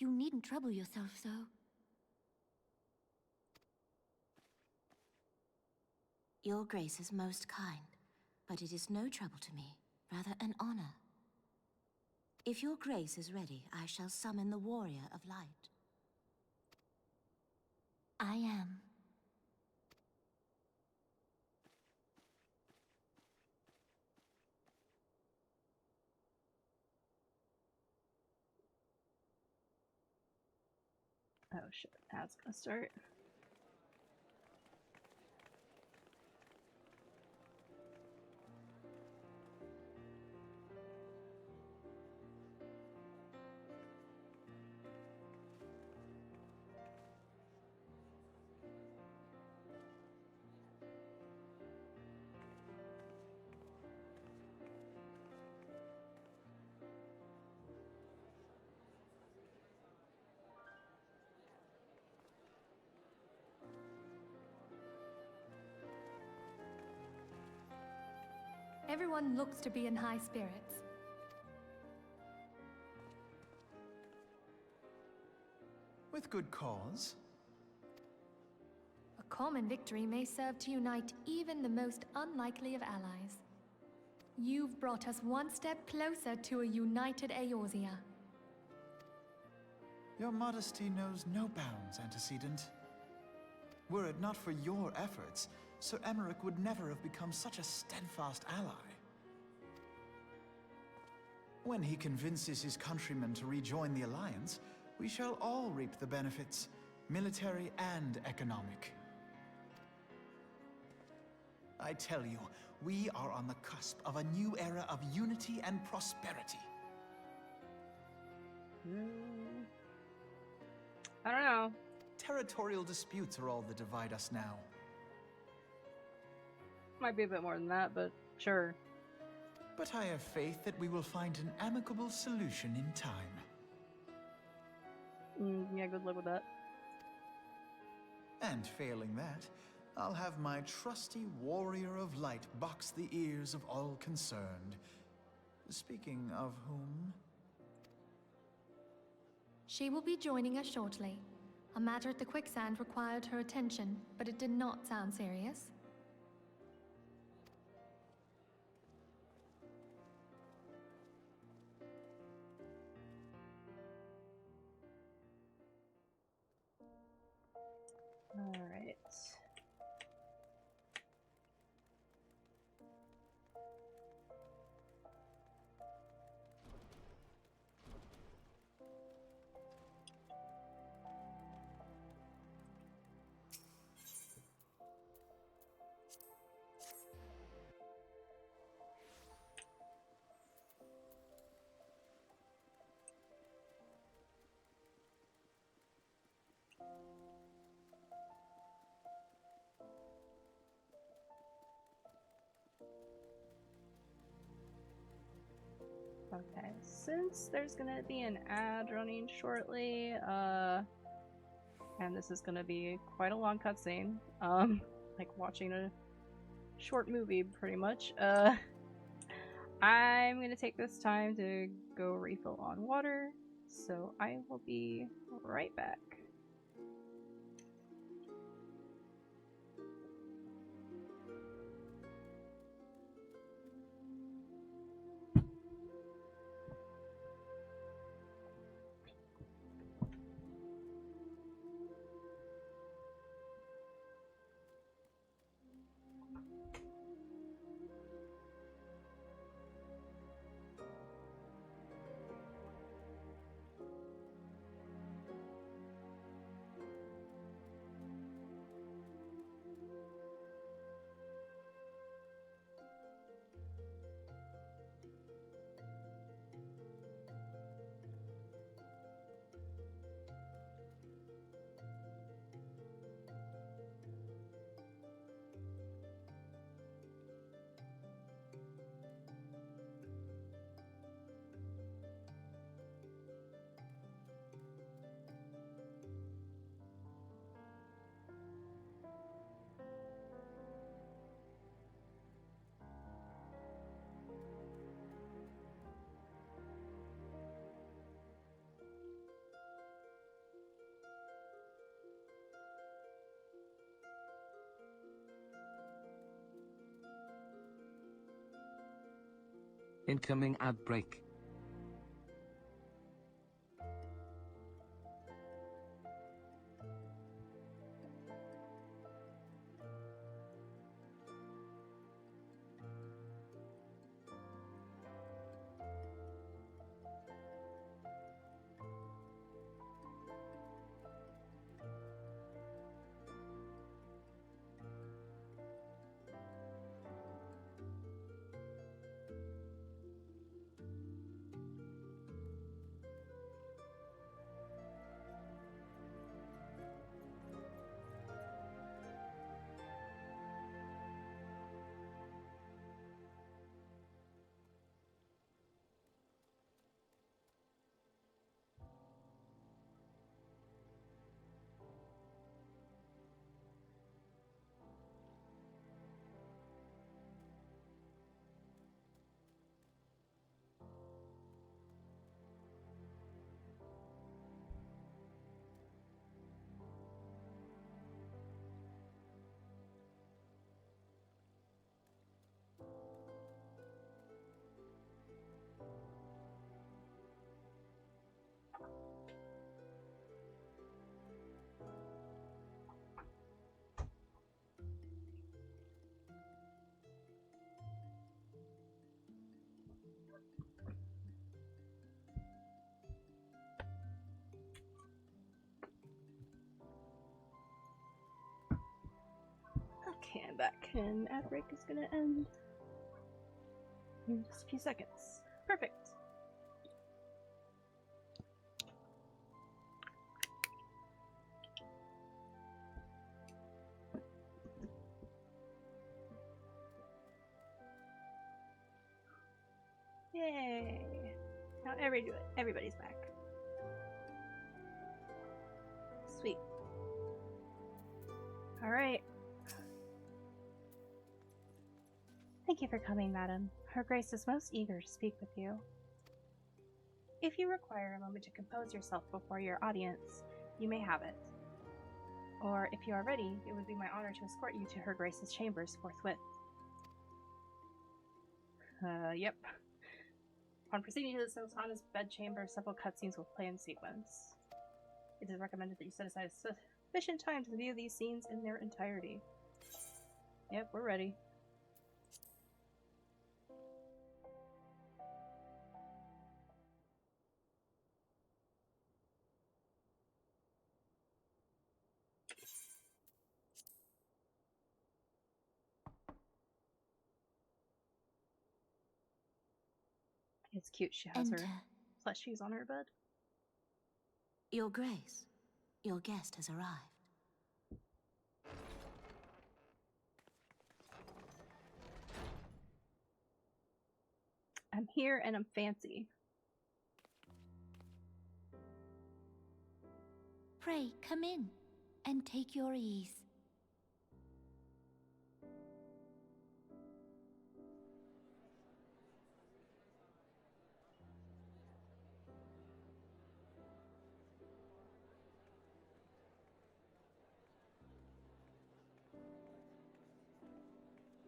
You needn't trouble yourself so. Your Grace is most kind, but it is no trouble to me, rather an honor. If your Grace is ready, I shall summon the Warrior of Light. I am. Oh shit, that's gonna start. Everyone looks to be in high spirits. With good cause. A common victory may serve to unite even the most unlikely of allies. You've brought us one step closer to a united Eorzea. Your modesty knows no bounds, Antecedent. Were it not for your efforts, Sir Emmerich would never have become such a steadfast ally. When he convinces his countrymen to rejoin the Alliance, we shall all reap the benefits, military and economic. I tell you, we are on the cusp of a new era of unity and prosperity. I don't know. Territorial disputes are all that divide us now. Might be a bit more than that, but sure. But I have faith that we will find an amicable solution in time. Yeah, good luck with that. And failing that, I'll have my trusty Warrior of Light box the ears of all concerned. Speaking of whom... She will be joining us shortly. A matter at the quicksand required her attention, but it did not sound serious. Alright. Okay, since there's gonna be an ad running shortly, and this is gonna be quite a long cutscene, like watching a short movie pretty much, I'm gonna take this time to go refill on water, so I will be right back. Incoming ad break. Okay, I'm back, and ad break is gonna end in just a few seconds. Perfect. Yay! Now everybody's back. Sweet. Alright. Thank you for coming, madam. Her Grace is most eager to speak with you. If you require a moment to compose yourself before your audience, you may have it. Or, if you are ready, it would be my honor to escort you to Her Grace's chambers forthwith. Yep. Upon proceeding to the Sultana's bedchamber, several cutscenes will play in sequence. It is recommended that you set aside sufficient time to view these scenes in their entirety. Yep, we're ready. It's cute she has her plushies on her bed. Your Grace, your guest has arrived. I'm here and I'm fancy. Pray, come in and take your ease.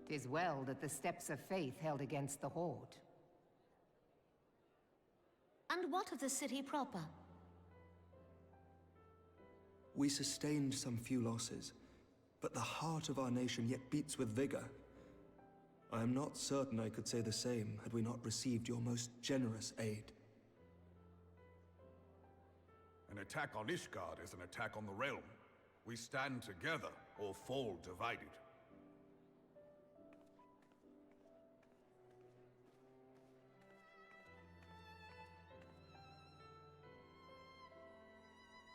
"'Tis well that the steps of faith held against the Horde." And what of the city proper? We sustained some few losses, but the heart of our nation yet beats with vigor. I am not certain I could say the same had we not received your most generous aid. An attack on Ishgard is an attack on the realm. We stand together or fall divided.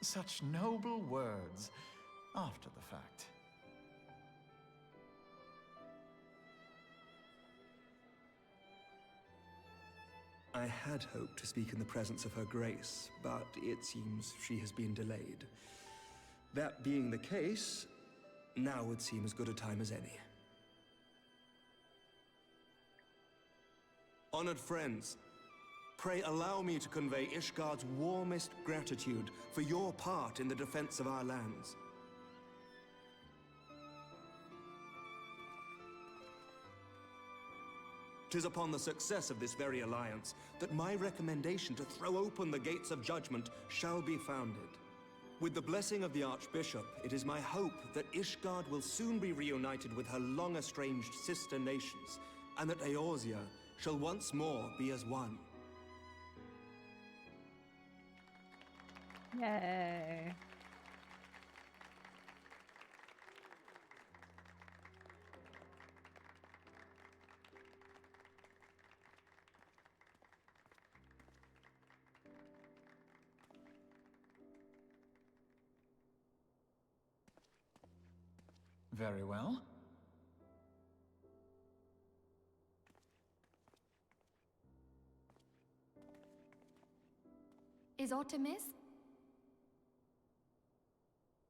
Such noble words after the fact. I had hoped to speak in the presence of her grace, but it seems she has been delayed. That being the case, now would seem as good a time as any. Honored friends, pray allow me to convey Ishgard's warmest gratitude for your part in the defense of our lands. "'Tis upon the success of this very alliance that my recommendation to throw open the gates of judgment shall be founded. With the blessing of the Archbishop, it is my hope that Ishgard will soon be reunited with her long-estranged sister nations, and that Eorzea shall once more be as one." Yay. Very well. Is aught amiss?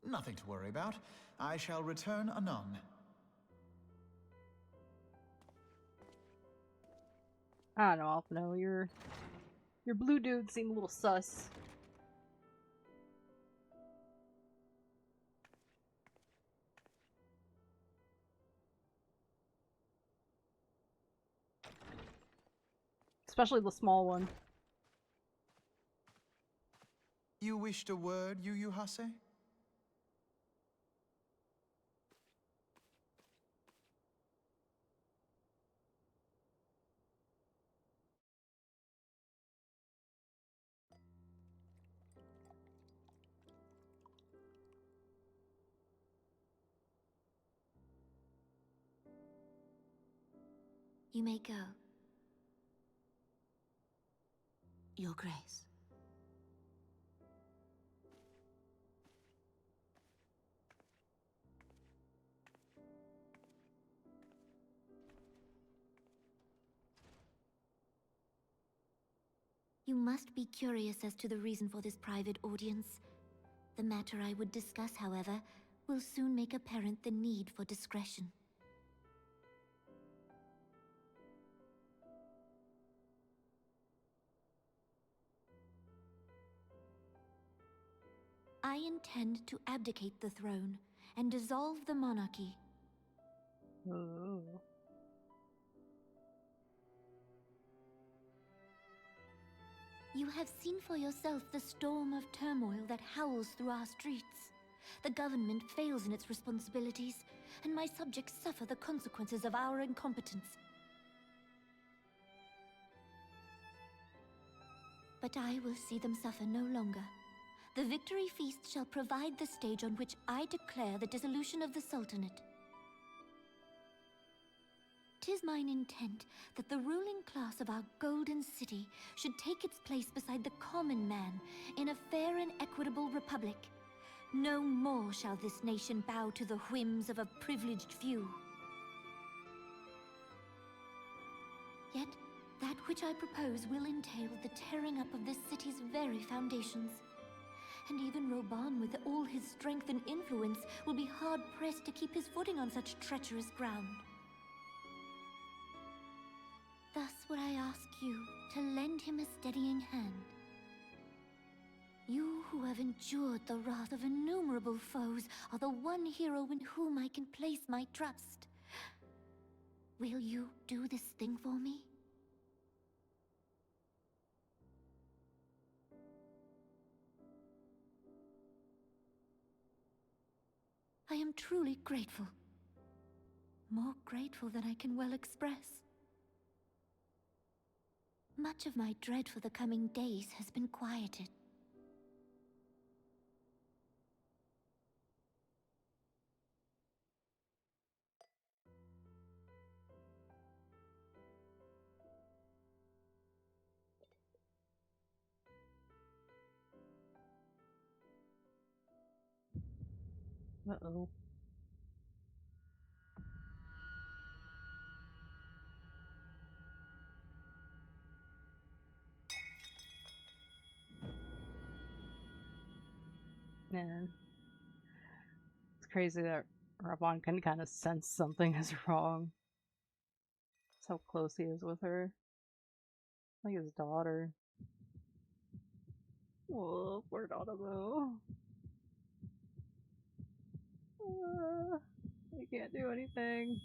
Nothing to worry about. I shall return anon. I don't know, Alphino. Your blue dude seemed a little sus. Especially the small one. You wished a word, Yu Hase? You may go. Your Grace. You must be curious as to the reason for this private audience. The matter I would discuss, however, will soon make apparent the need for discretion. I intend to abdicate the throne and dissolve the monarchy. Ooh. You have seen for yourself the storm of turmoil that howls through our streets. The government fails in its responsibilities, and my subjects suffer the consequences of our incompetence. But I will see them suffer no longer. The victory feast shall provide the stage on which I declare the dissolution of the Sultanate. 'Tis mine intent that the ruling class of our golden city should take its place beside the common man in a fair and equitable republic. No more shall this nation bow to the whims of a privileged few. Yet, That which I propose will entail the tearing up of this city's very foundations. And even Roban, with all his strength and influence, will be hard-pressed to keep his footing on such treacherous ground. Thus would I ask you to lend him a steadying hand. You who have endured the wrath of innumerable foes are the one hero in whom I can place my trust. Will you do this thing for me? I am truly grateful. More grateful than I can well express. Much of my dread for the coming days has been quieted. Uh-oh. Man. It's crazy that Rabon can kind of sense something is wrong. That's how close he is with her. Like his daughter. Oh, poor Donovo. I can't do anything.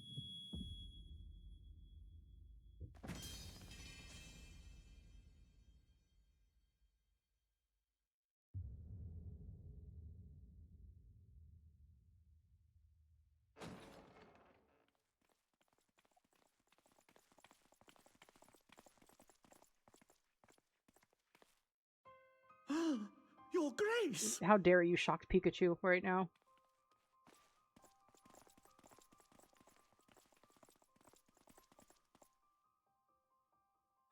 Your Grace! How dare you shock Pikachu right now?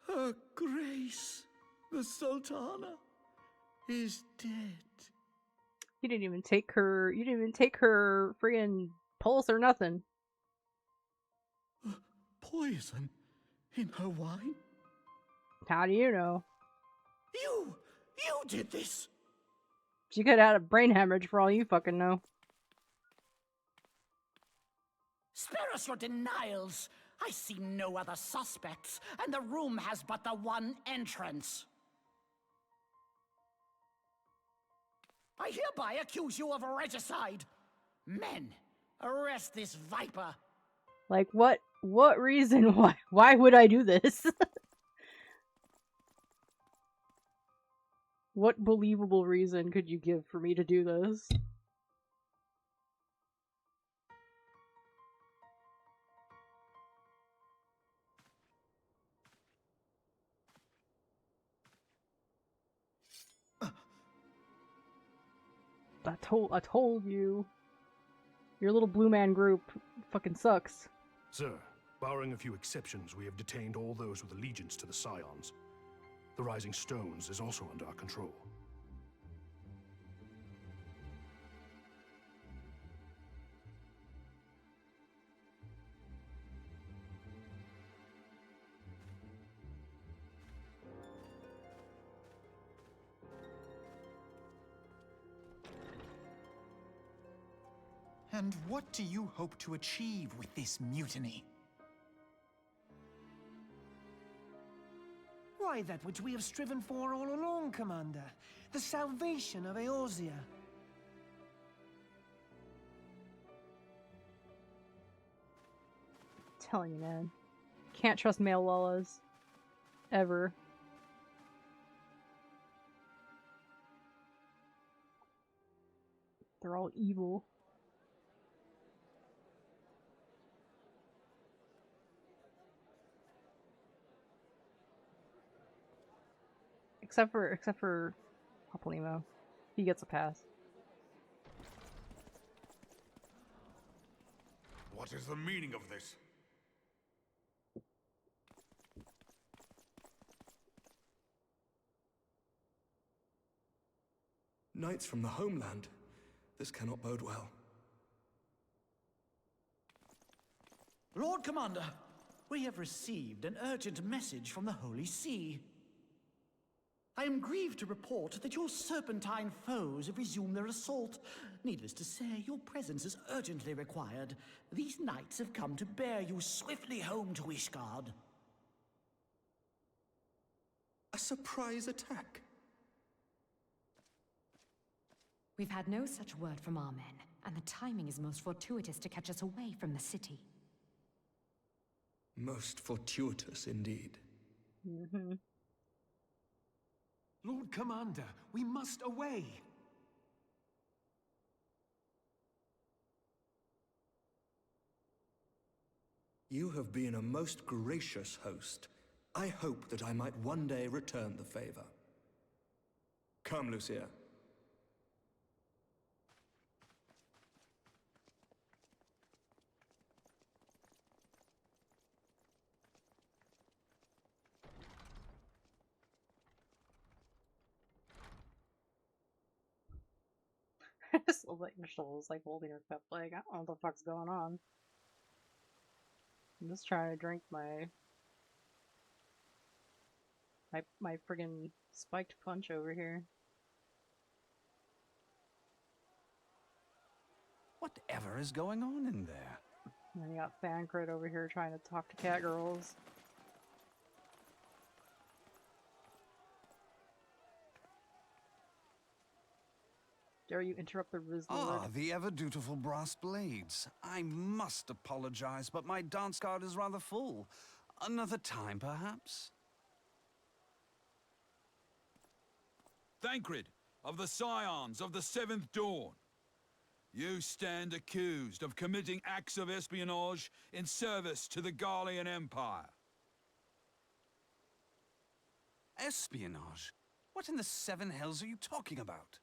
Her Grace, the Sultana, is dead. You didn't even take her. You didn't even take her friggin' pulse or nothing. Poison in her wine? How do you know? You did this! She could have had a brain hemorrhage for all you fucking know. Spare us your denials! I see no other suspects, and the room has but the one entrance. I hereby accuse you of regicide. Men, arrest this viper. Like, what reason? Why would I do this? What believable reason could you give for me to do this? I told you. Your little blue man group fucking sucks. Sir, barring a few exceptions, we have detained all those with allegiance to the Scions. The Rising Stones is also under our control. And what do you hope to achieve with this mutiny? Why, that which we have striven for all along, Commander. The salvation of Eorzea. I'm telling you, man. Can't trust male Lullas. Ever. They're all evil. Except for Hopplimo. He gets a pass. What is the meaning of this? Knights from the homeland. This cannot bode well. Lord Commander, we have received an urgent message from the Holy See. I am grieved to report that your serpentine foes have resumed their assault. Needless to say, your presence is urgently required. These knights have come to bear you swiftly home to Ishgard. A surprise attack? We've had no such word from our men, and the timing is most fortuitous to catch us away from the city. Most fortuitous indeed. Mm-hmm. Lord Commander, we must away! You have been a most gracious host. I hope that I might one day return the favor. Come, Lucia. This little angel is like holding her cup, like, I don't know what the fuck's going on. I'm just trying to drink my friggin' spiked punch over here. Whatever is going on in there? And you got Fancred over here trying to talk to cat girls. Dare you interrupt the Riz Lord? Ah, the ever-dutiful brass blades. I must apologize, but my dance card is rather full. Another time, perhaps? Thancred, of the Scions of the Seventh Dawn. You stand accused of committing acts of espionage in service to the Garlean Empire. Espionage? What in the seven hells are you talking about?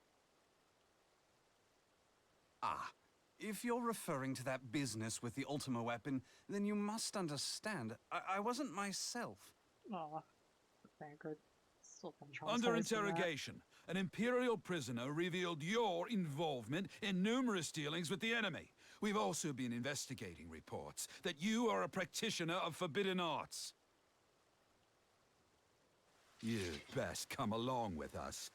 Ah, if you're referring to that business with the Ultima weapon, then you must understand, I wasn't myself. Aw, Fancred. Still been Under traumatized from that. interrogation, an Imperial prisoner revealed your involvement in numerous dealings with the enemy. We've also been investigating reports that you are a practitioner of forbidden arts. You'd best come along with us.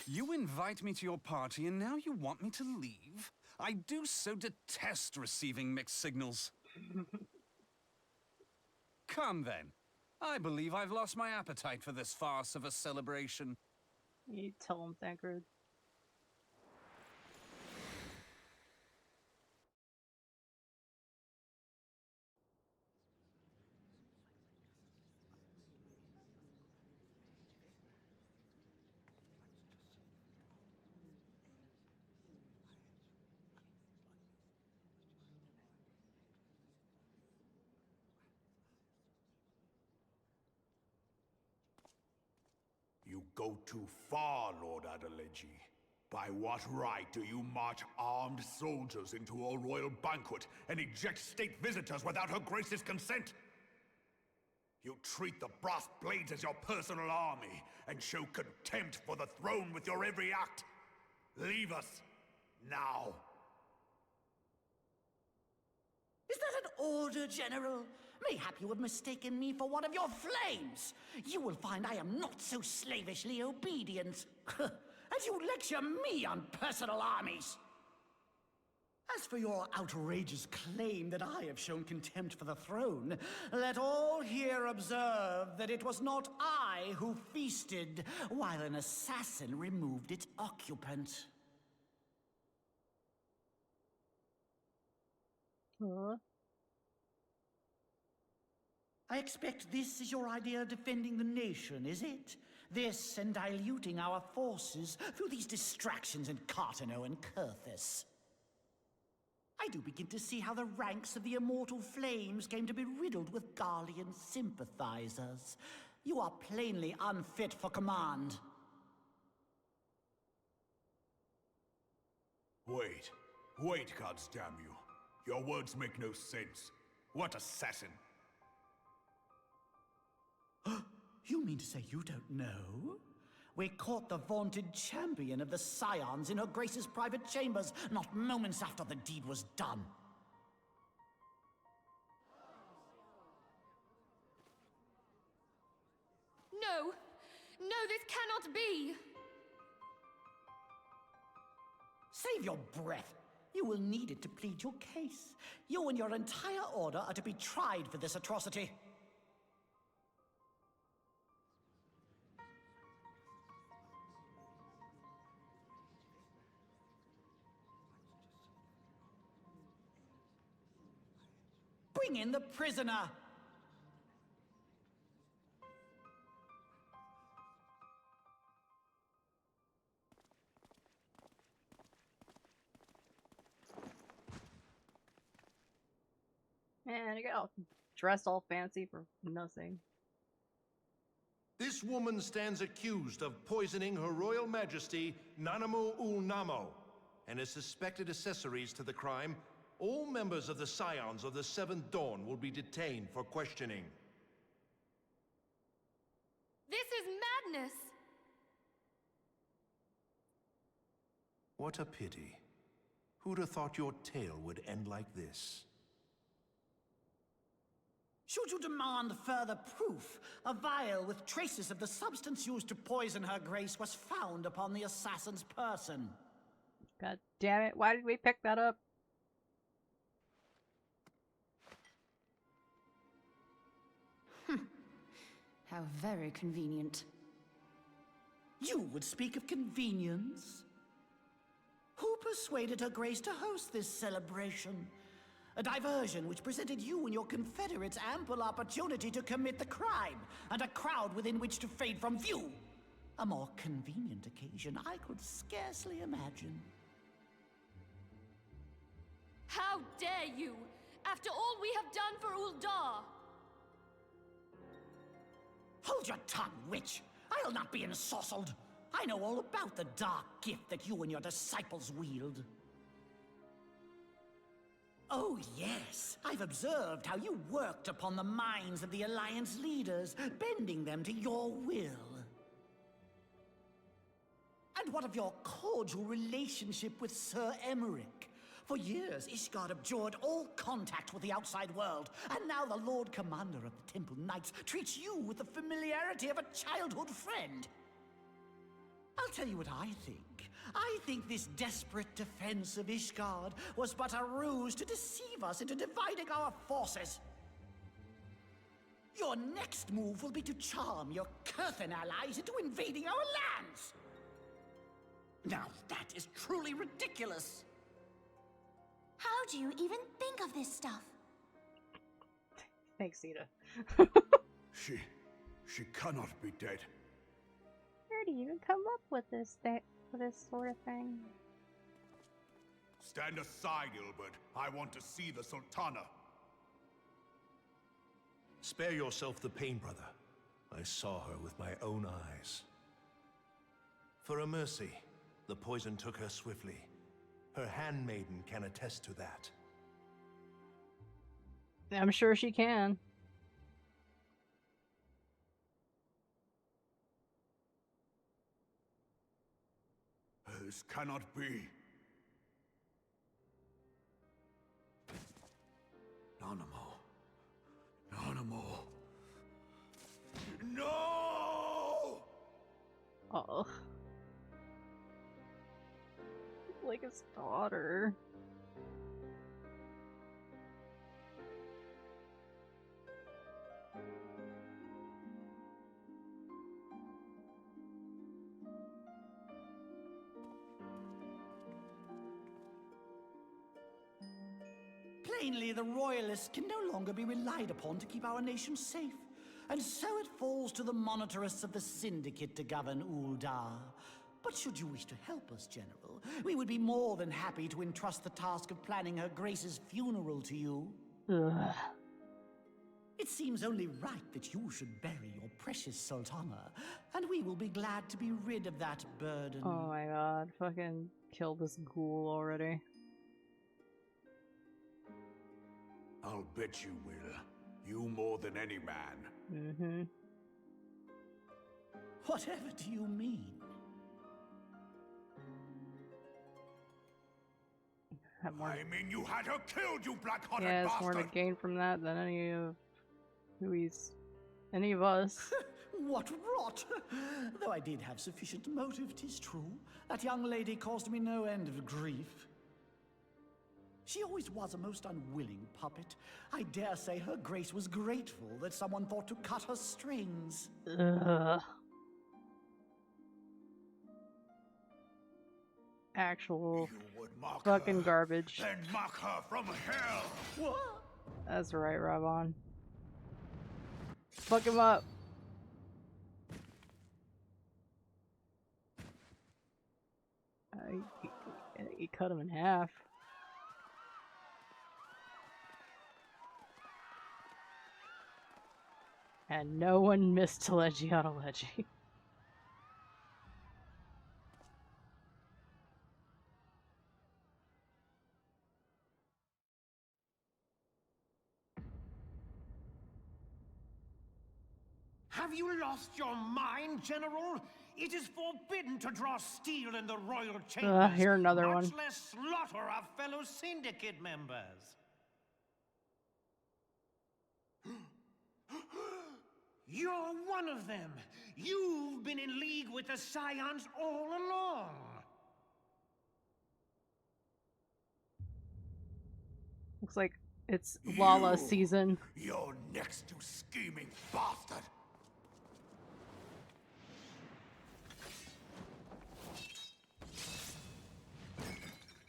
You invite me to your party and now you want me to leave? I do so detest receiving mixed signals. Come then. I believe I've lost my appetite for this farce of a celebration. You tell him, Thancred. You go too far, Lord Adeleji. By what right do you march armed soldiers into a royal banquet and eject state visitors without her grace's consent? You treat the brass blades as your personal army and show contempt for the throne with your every act. Leave us, now. Is that an order, General? Mayhap you have mistaken me for one of your flames. You will find I am not so slavishly obedient. As you lecture me on personal armies. As for your outrageous claim that I have shown contempt for the throne, let all here observe that it was not I who feasted while an assassin removed its occupant. I expect this is your idea of defending the nation, is it? This and diluting our forces through these distractions in Cartano and Kurthus. I do begin to see how the ranks of the Immortal Flames came to be riddled with Garlean sympathizers. You are plainly unfit for command. Wait, goddamn you. Your words make no sense. What assassin? You mean to say you don't know? We caught the vaunted champion of the Scions in her Grace's private chambers, not moments after the deed was done. No! No, this cannot be! Save your breath. You will need it to plead your case. You and your entire order are to be tried for this atrocity. Bring in the prisoner! And I got all dressed all fancy for nothing. This woman stands accused of poisoning Her Royal Majesty Nanamu ul Namo and is suspected accessories to the crime. All members of the Scions of the Seventh Dawn will be detained for questioning. This is madness! What a pity. Who'd have thought your tale would end like this? Should you demand further proof, a vial with traces of the substance used to poison her grace was found upon the assassin's person. God damn it, why did we pick that up? How very convenient. You would speak of convenience? Who persuaded her grace to host this celebration? A diversion which presented you and your confederates ample opportunity to commit the crime, and a crowd within which to fade from view. A more convenient occasion I could scarcely imagine. How dare you! After all we have done for Uldar! Hold your tongue, witch! I'll not be ensorcelled! I know all about the dark gift that you and your disciples wield. Oh yes, I've observed how you worked upon the minds of the Alliance leaders, bending them to your will. And what of your cordial relationship with Sir Emmerich? For years, Ishgard abjured all contact with the outside world, and now the Lord Commander of the Temple Knights treats you with the familiarity of a childhood friend. I'll tell you what I think. I think this desperate defense of Ishgard was but a ruse to deceive us into dividing our forces. Your next move will be to charm your Kurthan allies into invading our lands. Now that is truly ridiculous. How do you even think of this stuff? Thanks, Sita. She cannot be dead. Where do you even come up with this sort of thing? Stand aside, Ilbert. I want to see the Sultana. Spare yourself the pain, brother. I saw her with my own eyes. For a mercy, the poison took her swiftly. Her handmaiden can attest to that. I'm sure she can. This cannot be. Nanamo. No! Oh. Like his daughter. Plainly, the Royalists can no longer be relied upon to keep our nation safe. And so it falls to the monitorists of the Syndicate to govern Uldar. But should you wish to help us, General, we would be more than happy to entrust the task of planning Her Grace's funeral to you. Ugh. It seems only right that you should bury your precious Sultana, and we will be glad to be rid of that burden. Oh my god, fucking kill this ghoul already. I'll bet you will. You more than any man. Mm-hmm. Whatever do you mean? I mean, you had her killed, you black-hearted Yeah, it's bastard! more to gain from that than any of any of us. What rot! Though I did have sufficient motive, 'tis true. That young lady caused me no end of grief. She always was a most unwilling puppet. I dare say her grace was grateful that someone thought to cut her strings. Ugh. Actual fucking garbage. Then mock her from hell! What? That's right, Ravon. Fuck him up. He cut him in half. And no one missed Legiatology. Have you lost your mind, General? It is forbidden to draw steel in the royal chambers. Here another much one. less slaughter our fellow syndicate members. You're one of them. You've been in league with the Scions all along. Looks like it's Lala season. You're next, you scheming bastard!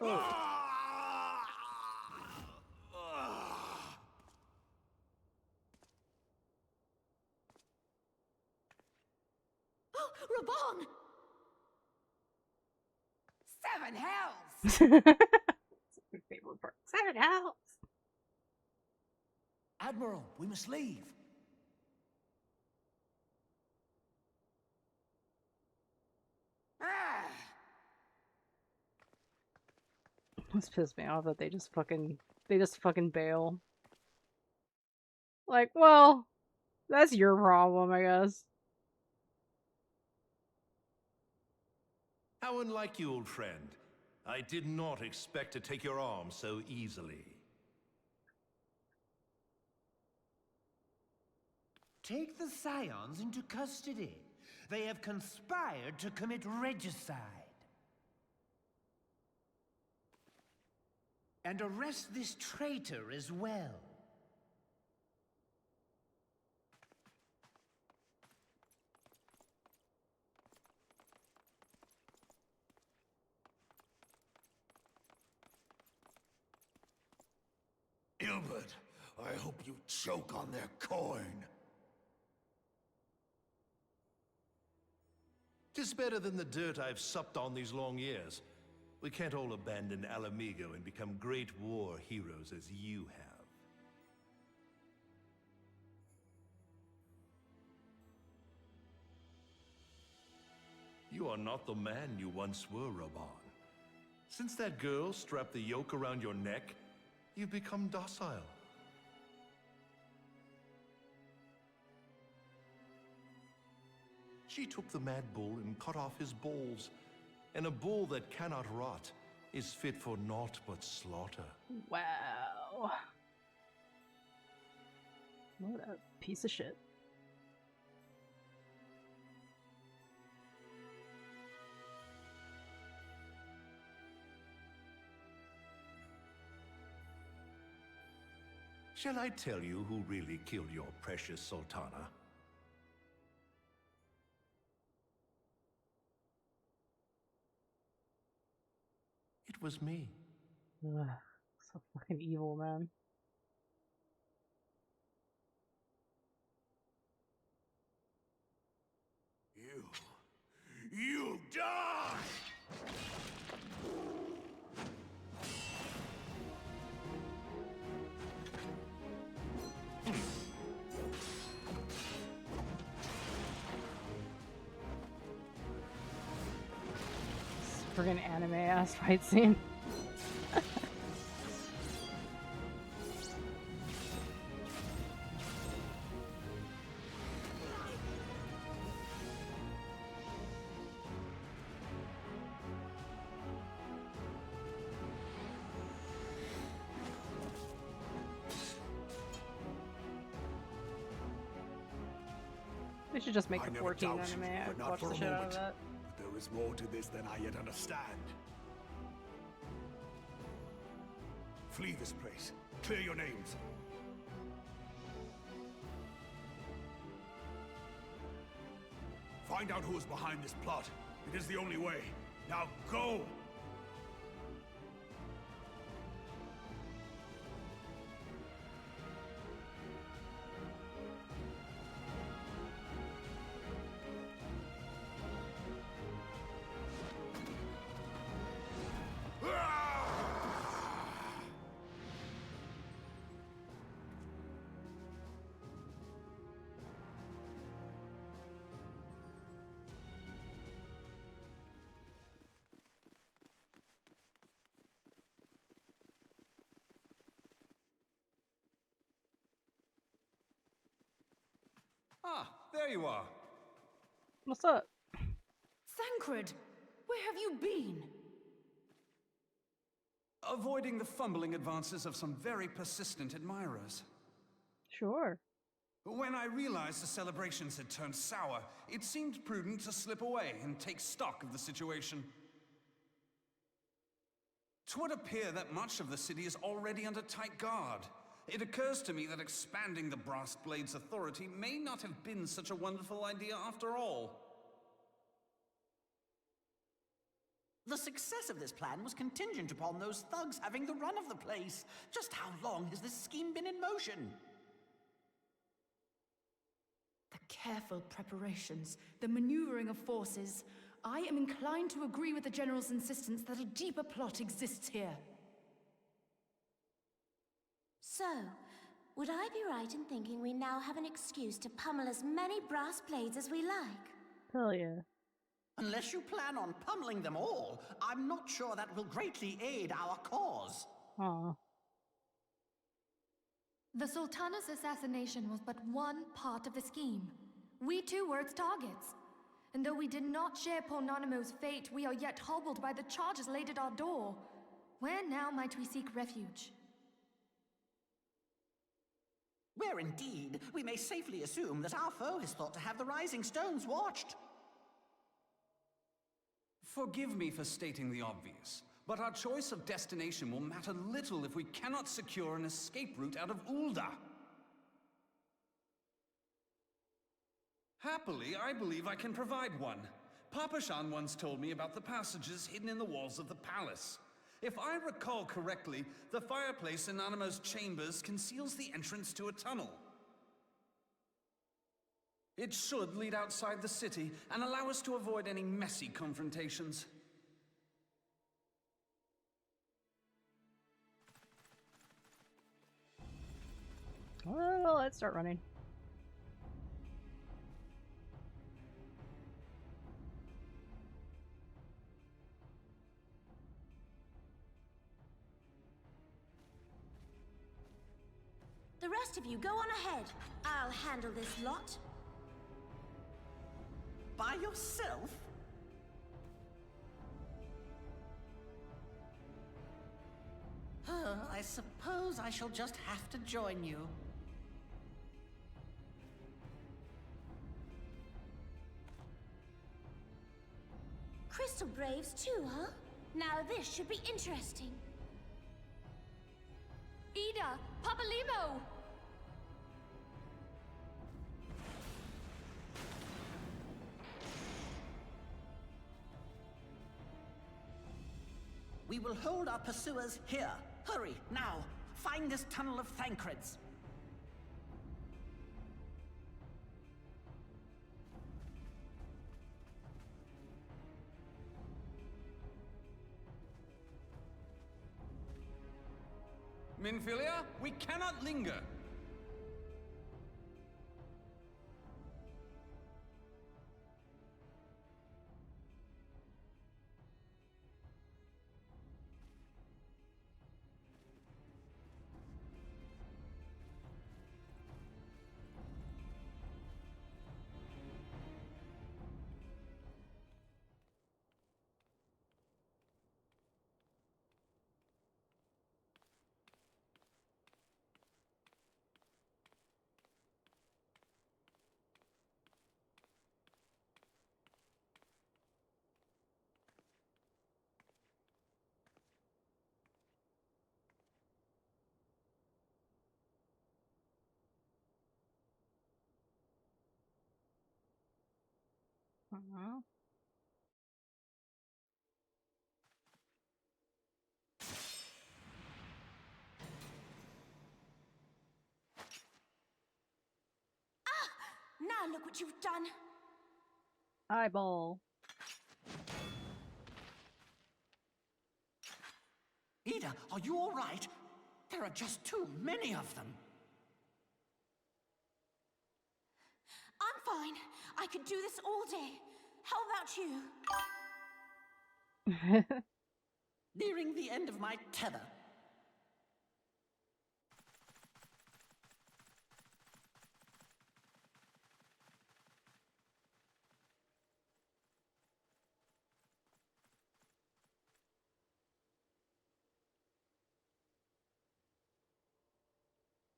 Oh. Oh, Raban! 7 hells! My favorite part. 7 hells! Admiral, we must leave. This pissed me off that they just fucking bail. Like, well, that's your problem, I guess. How unlike you, old friend. I did not expect to take your arm so easily. Take the Scions into custody. They have conspired to commit regicide. And arrest this traitor as well. Ilbert, I hope you choke on their coin. 'Tis better than the dirt I've supped on these long years. We can't all abandon Alamigo and become great war heroes as you have. You are not the man you once were, Raban. Since that girl strapped the yoke around your neck, you've become docile. She took the mad bull and cut off his balls. And a bull that cannot rot is fit for naught but slaughter. Wow. What a piece of shit. Shall I tell you who really killed your precious Sultana? It was me. Ugh, so fucking evil, man. You die! Friggin' anime ass fight scene. They should just make I the never 14 doubted anime. you, I'd but not watch for the a shit out of moment. that. But there is more to this than I yet understand. Flee this place. Clear your names. Find out who is behind this plot. It is the only way. Now go! Ah, there you are. What's up? Thancred, where have you been? Avoiding the fumbling advances of some very persistent admirers. Sure. When I realized the celebrations had turned sour, it seemed prudent to slip away and take stock of the situation. 'Twould appear that much of the city is already under tight guard. It occurs to me that expanding the Brass Blade's authority may not have been such a wonderful idea after all. The success of this plan was contingent upon those thugs having the run of the place. Just how long has this scheme been in motion? The careful preparations, the maneuvering of forces. I am inclined to agree with the General's insistence that a deeper plot exists here. So, would I be right in thinking we now have an excuse to pummel as many brass blades as we like? Hell yeah. Unless you plan on pummeling them all, I'm not sure that will greatly aid our cause. Aw. The Sultana's assassination was but one part of the scheme. We too were its targets. And though we did not share Ponanamo's fate, we are yet hobbled by the charges laid at our door. Where now might we seek refuge? Where indeed, we may safely assume that our foe is thought to have the Rising Stones watched. Forgive me for stating the obvious, but our choice of destination will matter little if we cannot secure an escape route out of Ul'dah. Happily, I believe I can provide one. Papashan once told me about the passages hidden in the walls of the palace. If I recall correctly, the fireplace in Animo's chambers conceals the entrance to a tunnel. It should lead outside the city and allow us to avoid any messy confrontations. Well, let's start running. The rest of you go on ahead. I'll handle this lot. By yourself? I suppose I shall just have to join you. Crystal Braves too, huh? Now this should be interesting. Ida! Papalimo! We will hold our pursuers here. Hurry, now! Find this tunnel of Thancred's. Minfilia, we cannot linger. Uh-huh. Now look what you've done. Eyeball. Ida, are you all right? There are just too many of them. I'm fine. I could do this all day. How about you? Nearing the end of my tether.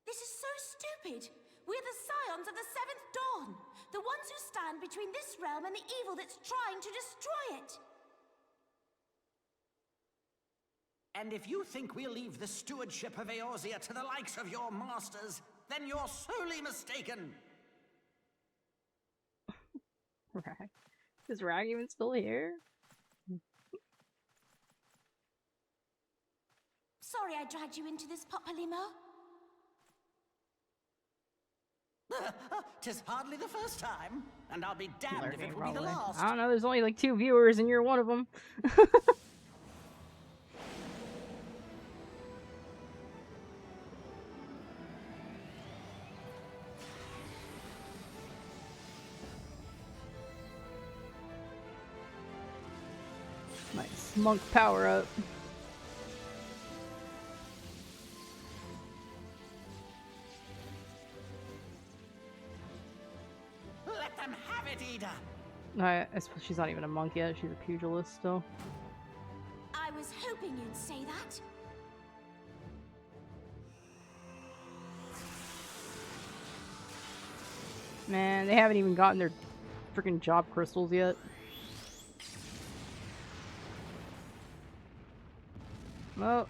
This is so stupid. We're the scions of the Seventh Dawn. The ones who stand between this realm and the evil that's trying to destroy it. And if you think we'll leave the stewardship of Eorzea to the likes of your masters, then you're sorely mistaken. Rag. Is Rag even still here? Sorry I dragged you into this, Papalymo. 'Tis hardly the first time, and I'll be damned if it will be the Probably. last. I don't know, there's only like 2 viewers and you're one of them. Nice monk power up. Let them have it, Ida. I suppose she's not even a monk yet, she's a pugilist still. I was hoping you'd say that. Man, they haven't even gotten their freaking job crystals yet. Well,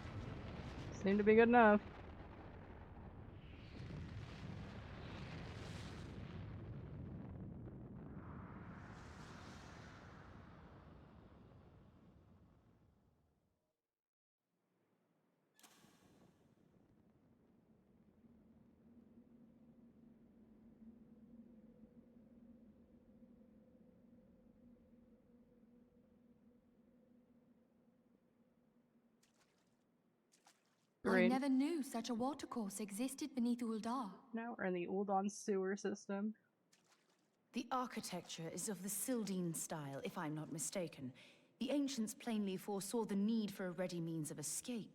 seemed to be good enough. I never knew such a watercourse existed beneath Uldar. Now we're in the Uldon sewer system. The architecture is of the Sildine style, if I'm not mistaken. The ancients plainly foresaw the need for a ready means of escape.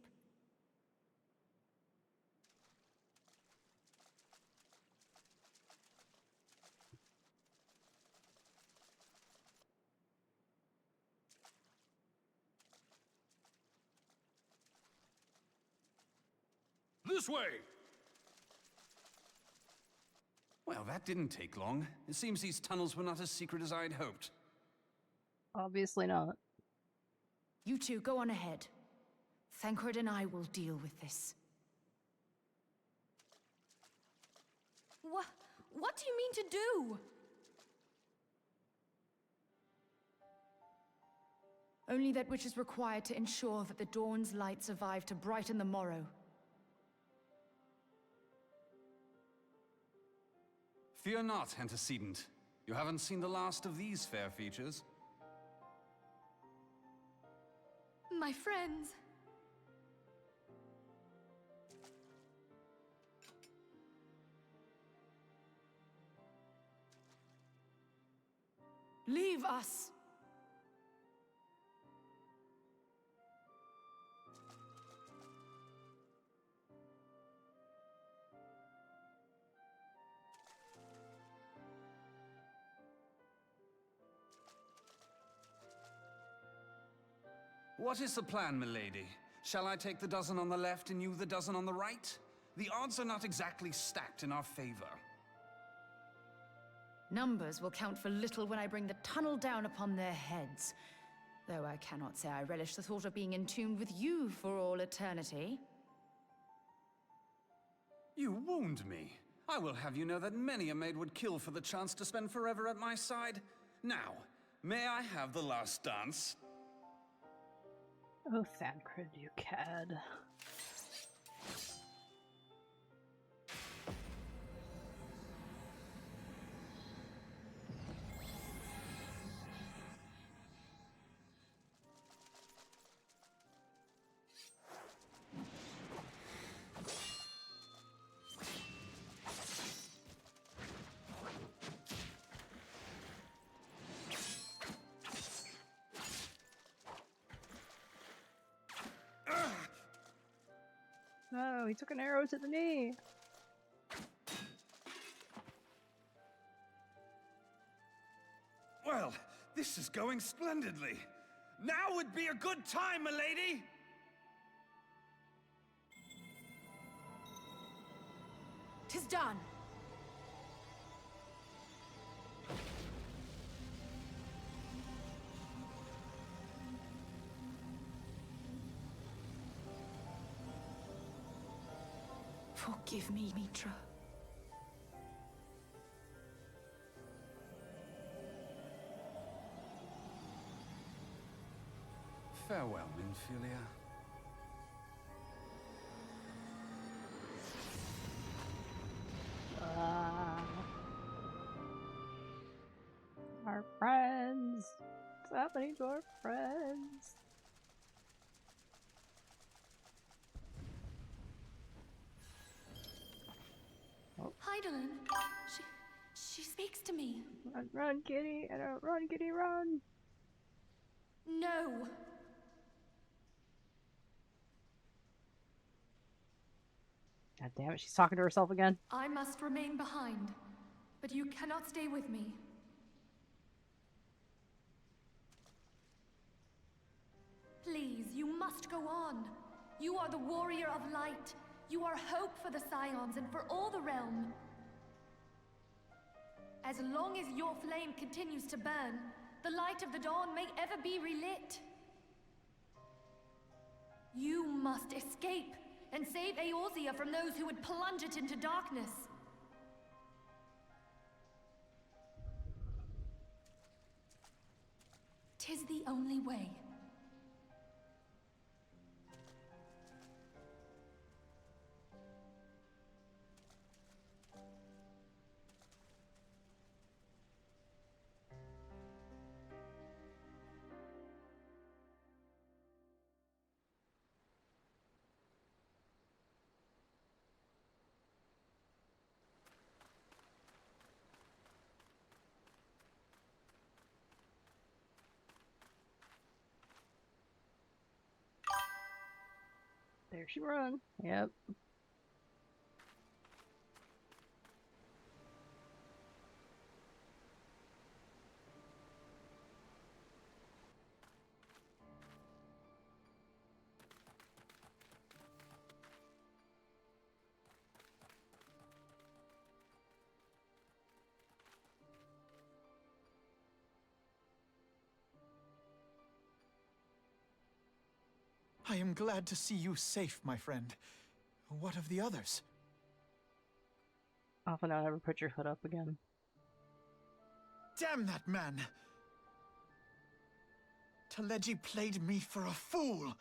This way! Well, that didn't take long. It seems these tunnels were not as secret as I'd hoped. Obviously not. You two go on ahead. Thancred and I will deal with this. What do you mean to do? Only that which is required to ensure that the dawn's light survive to brighten the morrow. Fear not, antecedent. You haven't seen the last of these fair features. My friends. Leave us! What is the plan, milady? Shall I take the dozen on the left and you the dozen on the right? The odds are not exactly stacked in our favor. Numbers will count for little when I bring the tunnel down upon their heads. Though I cannot say I relish the thought of being entombed with you for all eternity. You wound me. I will have you know that many a maid would kill for the chance to spend forever at my side. Now, may I have the last dance? Oh, Thancred, you cad. No, he took an arrow to the knee. Well, this is going splendidly. Now would be a good time, milady! "'Tis done." Forgive me, Mitra. Farewell, Minfilia. Our friends. What's happening to our friends? Oh. Heidelin, she speaks to me. Run, run, kitty, and run, kitty, run. No. God damn it, she's talking to herself again. I must remain behind, but you cannot stay with me. Please, you must go on. You are the warrior of light. You are hope for the Scions and for all the realm. As long as your flame continues to burn, the light of the dawn may ever be relit. You must escape and save Eorzea from those who would plunge it into darkness. "'Tis the only way." There she run. Yep. I am glad to see you safe, my friend. What of the others? Often I'll never put your hood up again. Damn that man! Teleji played me for a fool!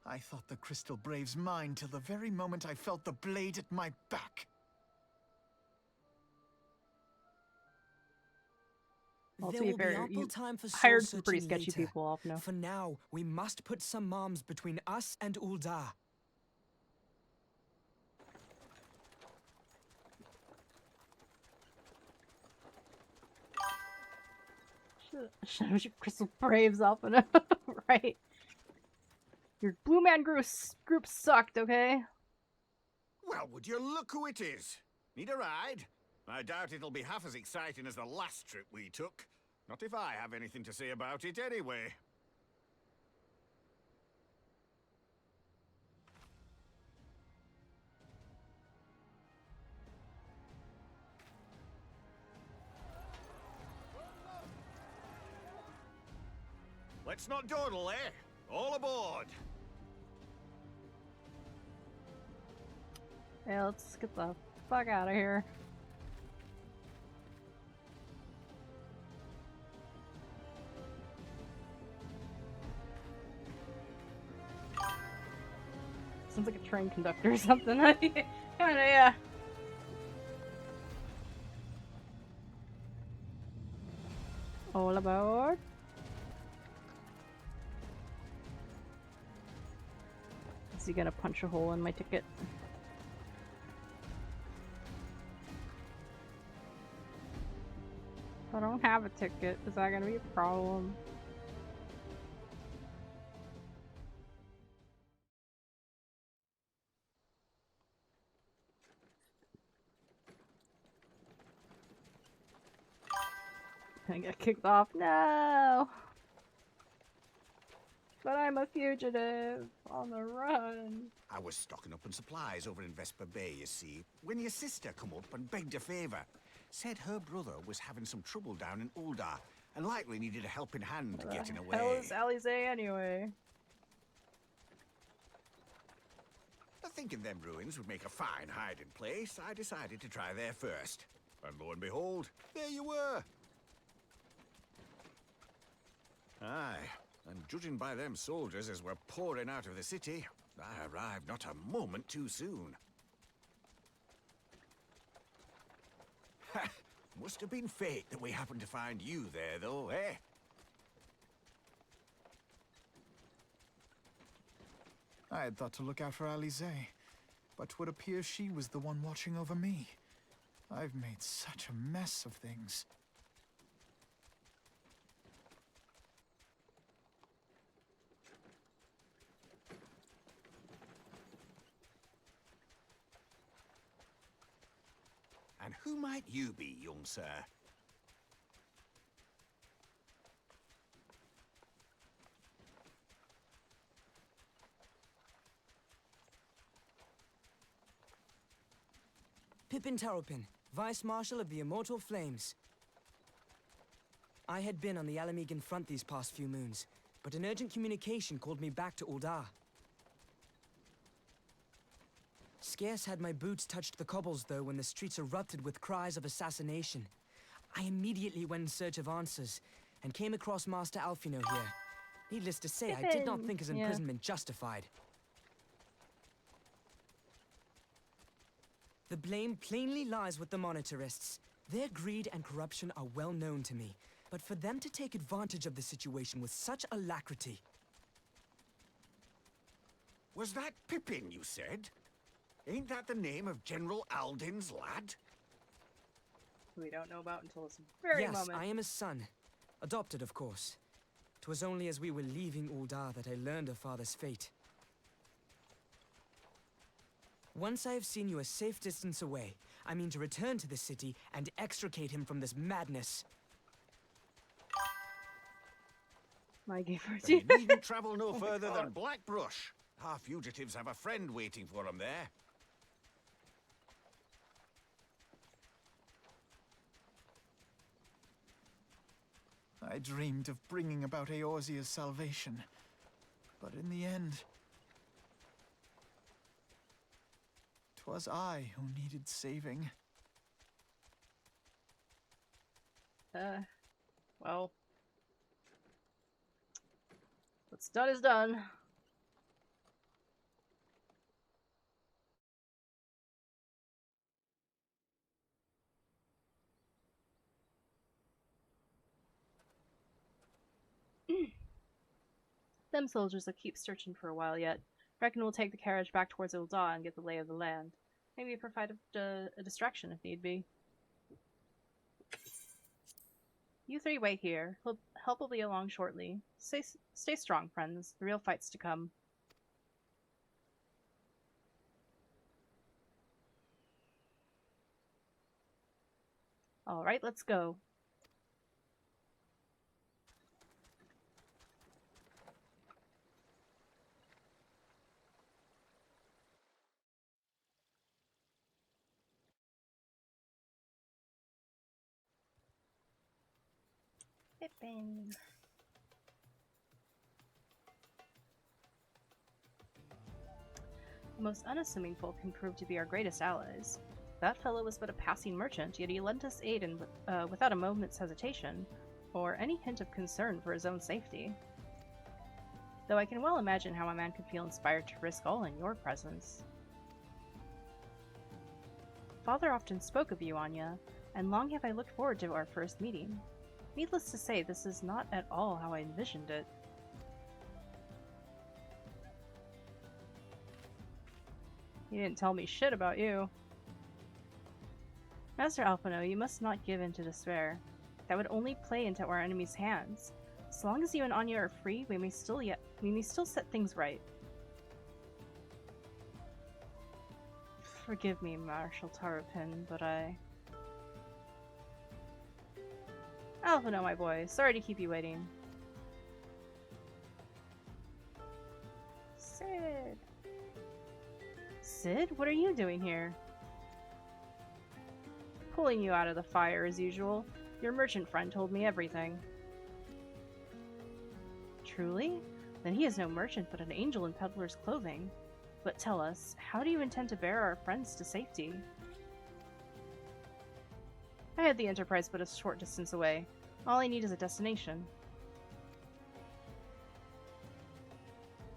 I thought the Crystal Brave's mine till the very moment I felt the blade at my back. There will be ample time for hired some pretty sketchy people off now. For now, we must put some arms between us and Ul'dah. Should have your Crystal Braves up and right. Your Blue Man group sucked, okay? Well, would you look who it is? Need a ride? I doubt it'll be half as exciting as the last trip we took. Not if I have anything to say about it anyway. Let's not dawdle, eh? All aboard! Yeah, let's get the fuck out of here. Sounds like a train conductor or something. Kinda, yeah. All aboard. Is he gonna punch a hole in my ticket? If I don't have a ticket, is that gonna be a problem? I get kicked off. No! But I'm a fugitive on the run. I was stocking up on supplies over in Vesper Bay, you see, when your sister come up and begged a favour. Said her brother was having some trouble down in Uldar and likely needed a helping hand getting away. Hell is Alize anyway? Thinking them ruins would make a fine hiding place, I decided to try there first. And lo and behold, there you were. Aye, and judging by them soldiers as were pouring out of the city, I arrived not a moment too soon. Ha! Must have been fate that we happened to find you there, though, eh? I had thought to look out for Alize, but would appear she was the one watching over me. I've made such a mess of things. And who might you be, young sir? Pippin Taropin, Vice Marshal of the Immortal Flames. I had been on the Alamegan front these past few moons, but an urgent communication called me back to Uldar. Scarce had my boots touched the cobbles, though, when the streets erupted with cries of assassination. I immediately went in search of answers, and came across Master Alfino here. Needless to say, I did not think his imprisonment justified. The blame plainly lies with the Monitarists. Their greed and corruption are well known to me, but for them to take advantage of the situation with such alacrity... Was that Pippin, you said? Ain't that the name of General Alden's lad? We don't know about until this very moment. Yes, I am his son. Adopted, of course. 'Twas only as we were leaving Uldar that I learned of father's fate. Once I have seen you a safe distance away, I mean to return to the city and extricate him from this madness. My game You needn't travel no further than Blackbrush. Our fugitives have a friend waiting for them there. I dreamed of bringing about Eorzea's salvation, but in the end, 'twas I who needed saving. Well, what's done is done. Them soldiers will keep searching for a while yet. Reckon we'll take the carriage back towards Uldar and get the lay of the land. Maybe provide a distraction if need be. You three wait here. Help will be along shortly. Stay strong, friends. The real fight's to come. Alright, let's go. Pippin. The most unassuming folk can prove to be our greatest allies. That fellow was but a passing merchant, yet he lent us aid without a moment's hesitation, or any hint of concern for his own safety. though I can well imagine how a man could feel inspired to risk all in your presence. Father often spoke of you, Anya, and long have I looked forward to our first meeting. Needless to say, this is not at all how I envisioned it. He didn't tell me shit about you. Master Alphino, you must not give in to despair. That would only play into our enemy's hands. As long as you and Anya are free, we may still set things right. Forgive me, Marshal Tarapin, but Alphino, my boy, sorry to keep you waiting. Sid! Sid, what are you doing here? Pulling you out of the fire as usual. Your merchant friend told me everything. Truly? Then he is no merchant but an angel in peddler's clothing. But tell us, how do you intend to bear our friends to safety? I had the Enterprise but a short distance away. All I need is a destination.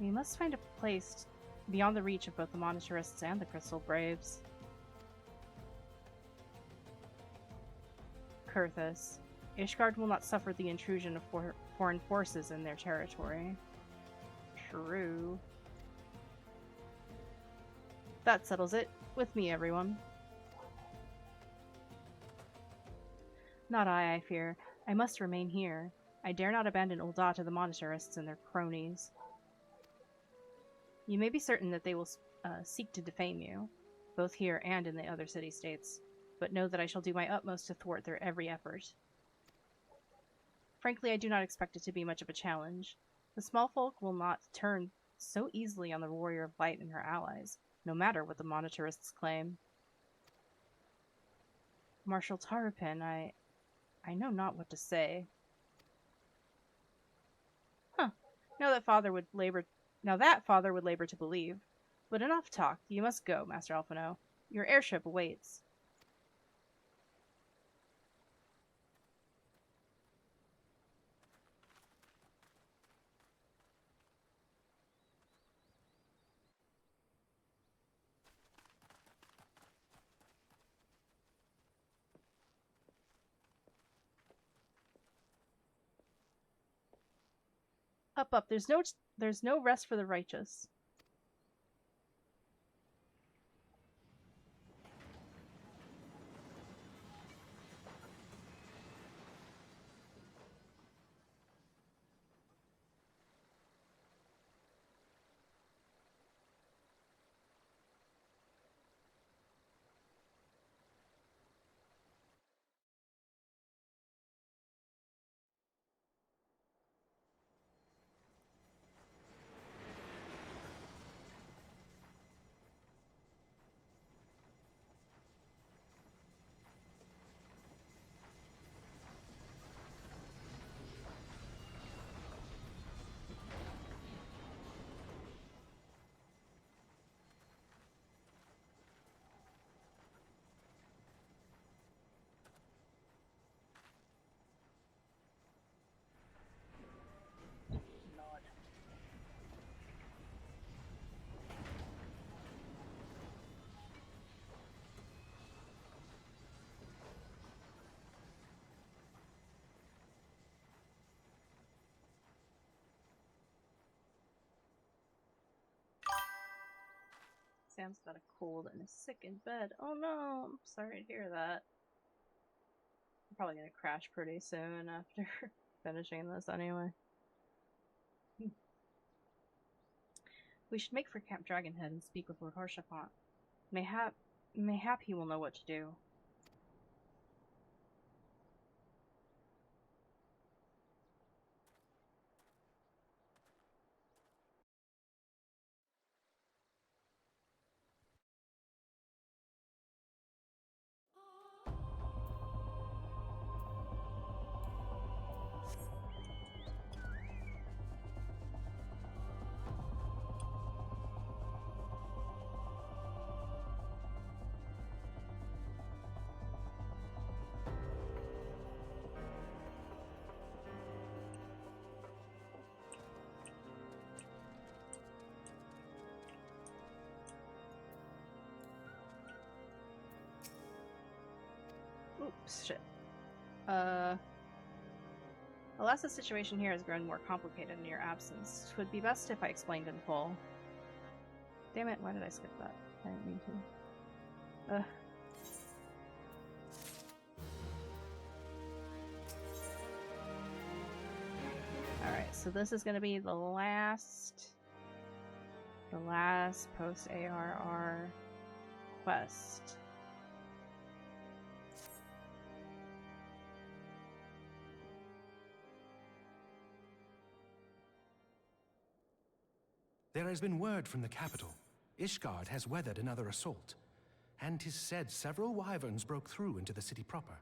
We must find a place beyond the reach of both the Monetarists and the Crystal Braves. Kurthus. Ishgard will not suffer the intrusion of foreign forces in their territory. True. That settles it. With me, everyone. Not I fear. I must remain here. I dare not abandon Ul'dah to the Monetarists and their cronies. You may be certain that they will seek to defame you, both here and in the other city-states, but know that I shall do my utmost to thwart their every effort. Frankly, I do not expect it to be much of a challenge. The small folk will not turn so easily on the Warrior of Light and her allies, no matter what the Monetarists claim. Marshal Tarapin, I know not what to say. Huh. Now that father would labor to believe. But enough talk. You must go, Master Alphino. Your airship awaits. Up, up. There's no rest for the righteous. Sam's got a cold and is sick in bed. Oh no, I'm sorry to hear that. I'm probably gonna crash pretty soon after finishing this anyway. We should make for Camp Dragonhead and speak with Lord Horshafont. Mayhap he will know what to do. Shit. Alas, the situation here has grown more complicated in your absence. It would be best if I explained in full. Damn it, why did I skip that? I didn't mean to. Alright, so this is gonna be the last post-ARR quest. There has been word from the capital. Ishgard has weathered another assault, and 'tis said several wyverns broke through into the city proper.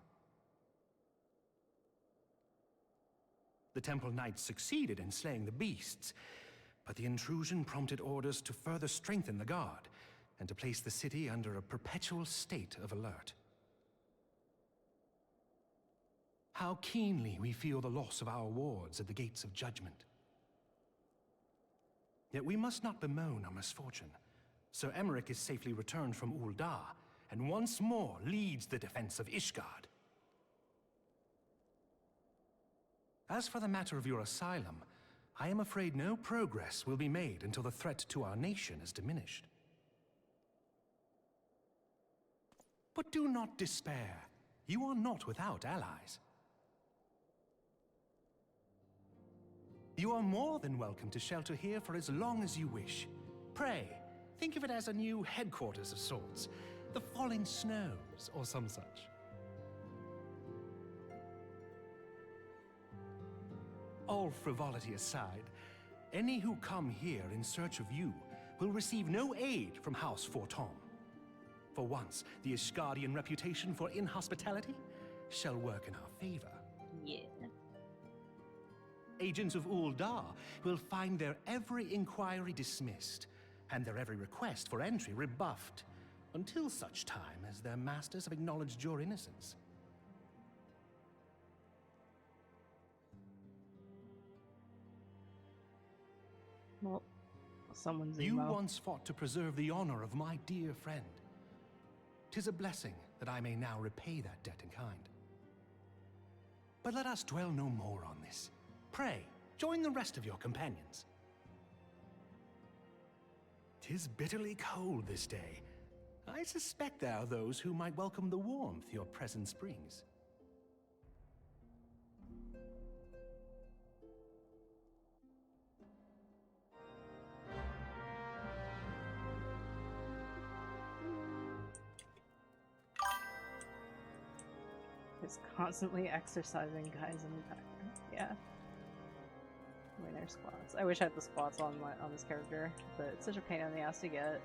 The Temple Knights succeeded in slaying the beasts, but the intrusion prompted orders to further strengthen the guard, and to place the city under a perpetual state of alert. How keenly we feel the loss of our wards at the gates of judgment. Yet we must not bemoan our misfortune. Sir Emmerich is safely returned from Ul'dah, and once more leads the defense of Ishgard. As for the matter of your asylum, I am afraid no progress will be made until the threat to our nation is diminished. But do not despair. You are not without allies. You are more than welcome to shelter here for as long as you wish. Pray, think of it as a new headquarters of sorts. The Falling Snows, or some such. All frivolity aside, any who come here in search of you will receive no aid from House Fortom. For once, the Ishgardian reputation for inhospitality shall work in our favor. Yeah. Agents of Ul'dah will find their every inquiry dismissed, and their every request for entry rebuffed, until such time as their masters have acknowledged your innocence. Well, someone's You emo. once fought to preserve the honor of my dear friend. 'Tis a blessing that I may now repay that debt in kind. But let us dwell no more on this. Pray, join the rest of your companions. 'Tis bitterly cold this day. I suspect there are those who might welcome the warmth your presence brings. Is constantly exercising guys in the background. Yeah. I mean, there's squats. I wish I had the squats on this character, but it's such a pain in the ass to get.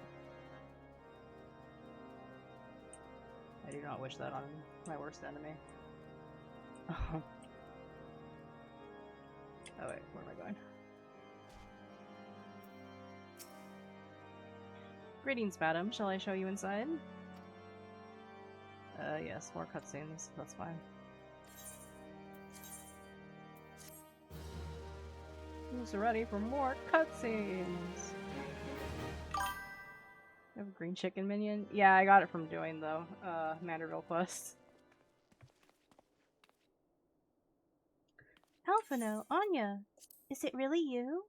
I do not wish that on my worst enemy. Oh wait, where am I going? Greetings, madam. Shall I show you inside? Yes, more cutscenes. That's fine. Who's ready for more cutscenes? I have a green chicken minion? Yeah, I got it from doing the Manderville quest. Alphino, Anya, is it really you?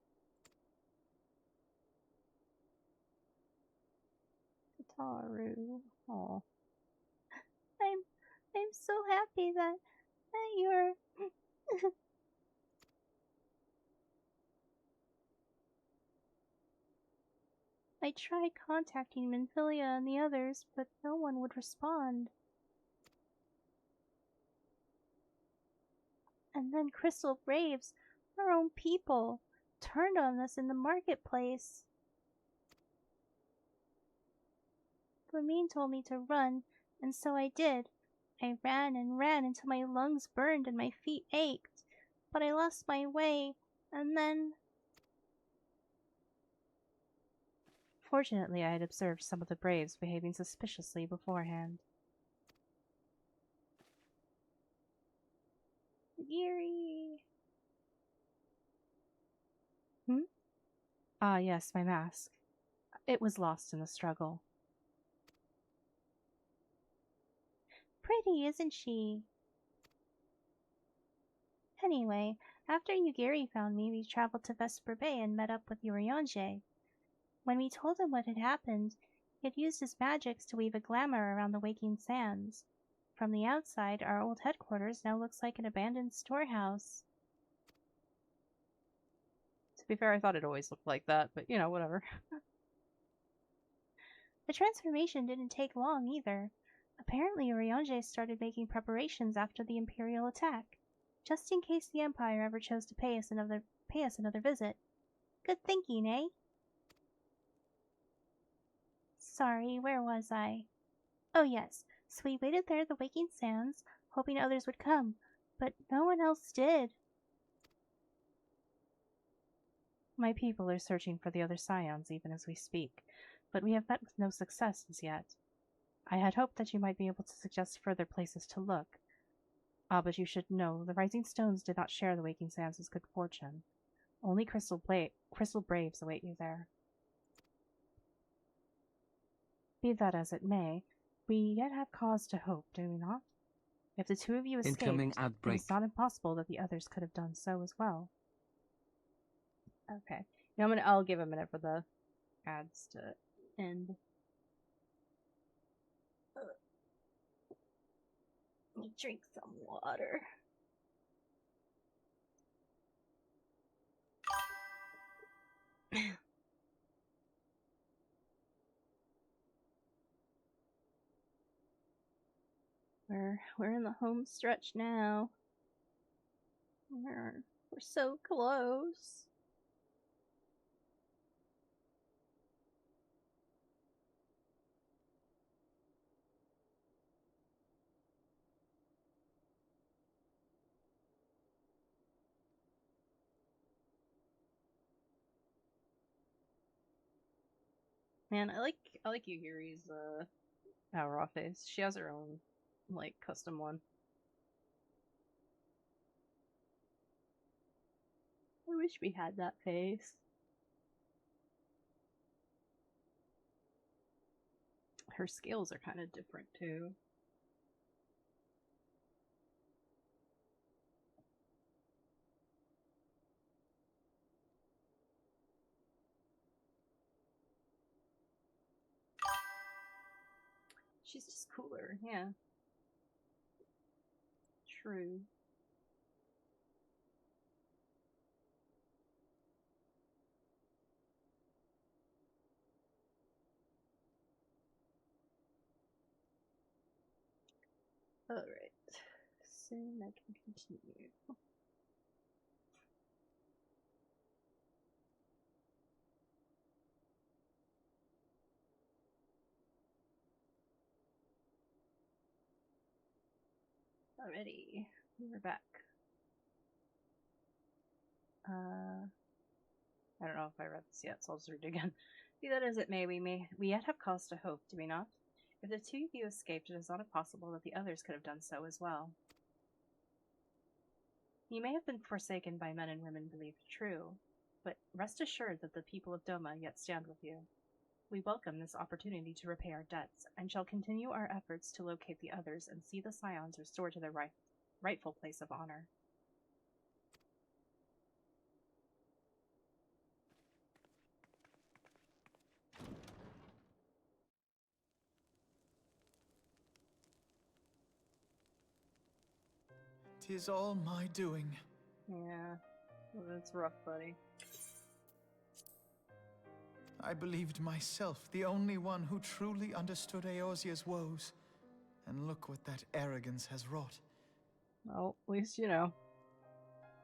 Taru. Aw. I'm so happy that you're... I tried contacting Minfilia and the others, but no one would respond. And then Crystal Braves, our own people, turned on us in the marketplace. Flamine told me to run, and so I did. I ran and ran until my lungs burned and my feet ached, but I lost my way, and then... Fortunately, I had observed some of the Braves behaving suspiciously beforehand. Geary. Ah, yes, my mask. It was lost in the struggle. Pray pretty, isn't she? Anyway, after Yugiri found me, we traveled to Vesper Bay and met up with Urianger. When we told him what had happened, he had used his magics to weave a glamour around the Waking Sands. From the outside, our old headquarters now looks like an abandoned storehouse. To be fair, I thought it always looked like that, but you know, whatever. The transformation didn't take long either. Apparently, Urianger started making preparations after the Imperial attack, just in case the Empire ever chose to pay us another visit. Good thinking, eh? Sorry, where was I? Oh yes, so we waited there at the Waking Sands, hoping others would come, but no one else did. My people are searching for the other scions even as we speak, but we have met with no success as yet. I had hoped that you might be able to suggest further places to look. But you should know, the Rising Stones did not share the Waking Sands' good fortune. Only Crystal Braves await you there. Be that as it may, we yet have cause to hope, do we not? If the two of you escaped, it is not impossible that the others could have done so as well. Okay. Now I'll give a minute for the ads to end. Let me drink some water. We're in the home stretch now. We're so close. Man, I like Yugiri's raw face. She has her own like custom one. I wish we had that face. Her scales are kind of different too. She's just cooler, yeah. True. Alright. Soon I can continue. Alrighty. We're back. I don't know if I read this yet, so I'll just read it again. Be that as it may, we yet have cause to hope, do we not? If the two of you escaped, it is not impossible that the others could have done so as well. You may have been forsaken by men and women believed true, but rest assured that the people of Doma yet stand with you. We welcome this opportunity to repay our debts, and shall continue our efforts to locate the others and see the Scions restored to their rightful place of honor. "'Tis all my doing." Yeah, well, that's rough, buddy. I believed myself the only one who truly understood Eorzea's woes. And look what that arrogance has wrought. Well, at least you know.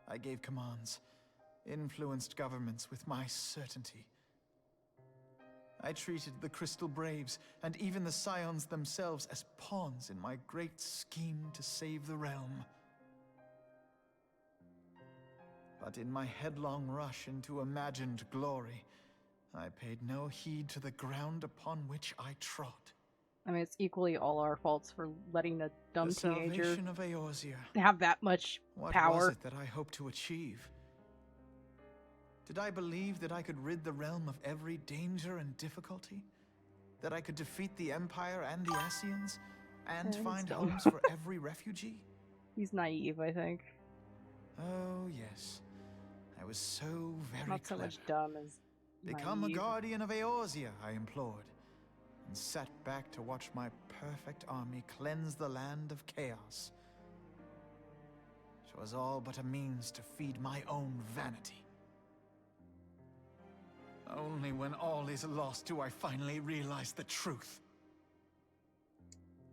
I gave commands, influenced governments with my certainty. I treated the Crystal Braves, and even the Scions themselves, as pawns in my great scheme to save the realm. But in my headlong rush into imagined glory, I paid no heed to the ground upon which I trod. I mean, it's equally all our faults for letting a dumb The teenager salvation of Eorzea. have that much power. What was it that I hoped to achieve? Did I believe that I could rid the realm of every danger and difficulty? That I could defeat the Empire and the Ascians? And Yeah, find he's dumb. homes for every refugee? He's naive, I think. Oh, yes. I was so very Not so clever. much dumb as Become naive. a guardian of Eorzea, I implored, and sat back to watch my perfect army cleanse the land of chaos. 'Twas all but a means to feed my own vanity. Only when all is lost do I finally realize the truth.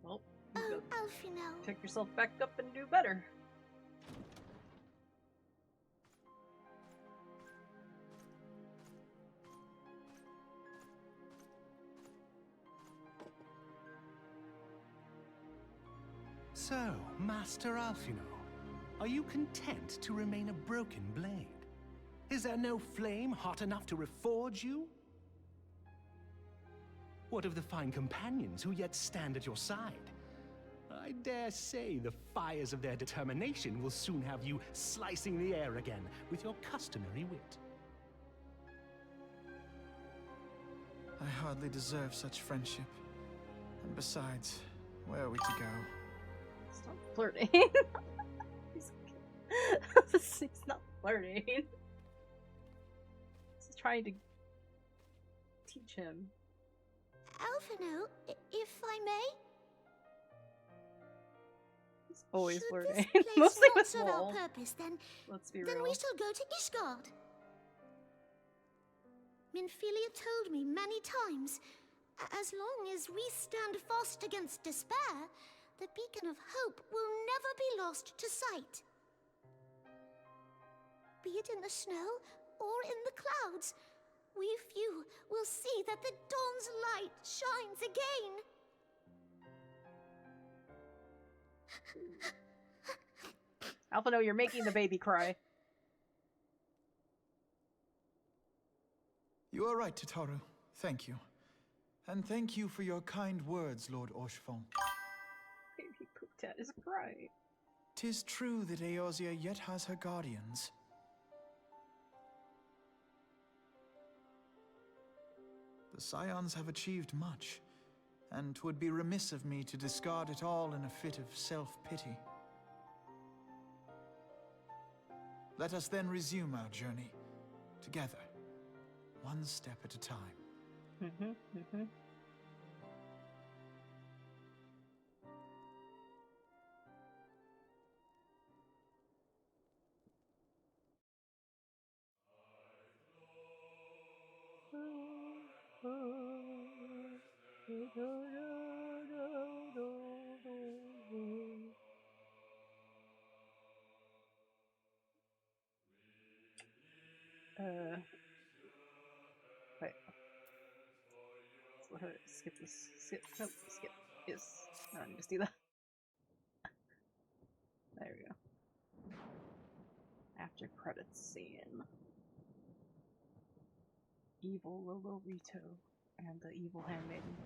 Well, Oh, Alfino. pick yourself back up and do better. So, Master Alfino, are you content to remain a broken blade? Is there no flame hot enough to reforge you? What of the fine companions who yet stand at your side? I dare say the fires of their determination will soon have you slicing the air again with your customary wit. I hardly deserve such friendship. And besides, where are we to go? Stop flirting. he's not flirting. He's trying to teach him. Alfino, if I may? He's always Should flirting. this place Mostly not with serve our Wall. purpose, then Let's be then real. we shall go to Ishgard. Minfilia told me many times, as long as we stand fast against despair, the beacon of hope will never be lost to sight. Be it in the snow or in the clouds, we few will see that the dawn's light shines again. Alphino, you're making the baby cry. You are right, Tataru. Thank you. And thank you for your kind words, Lord Orchefon. Baby Pooptat is crying. 'Tis true that Eorzea yet has her guardians. The Scions have achieved much, and 'twould be remiss of me to discard it all in a fit of self-pity. Let us then resume our journey, together, one step at a time. Wait. Let's let her skip this. Skip. Nope. Skip. Yes. I don't need to see that. There we go. After credits scene. Evil Lolorito and the evil handmaiden.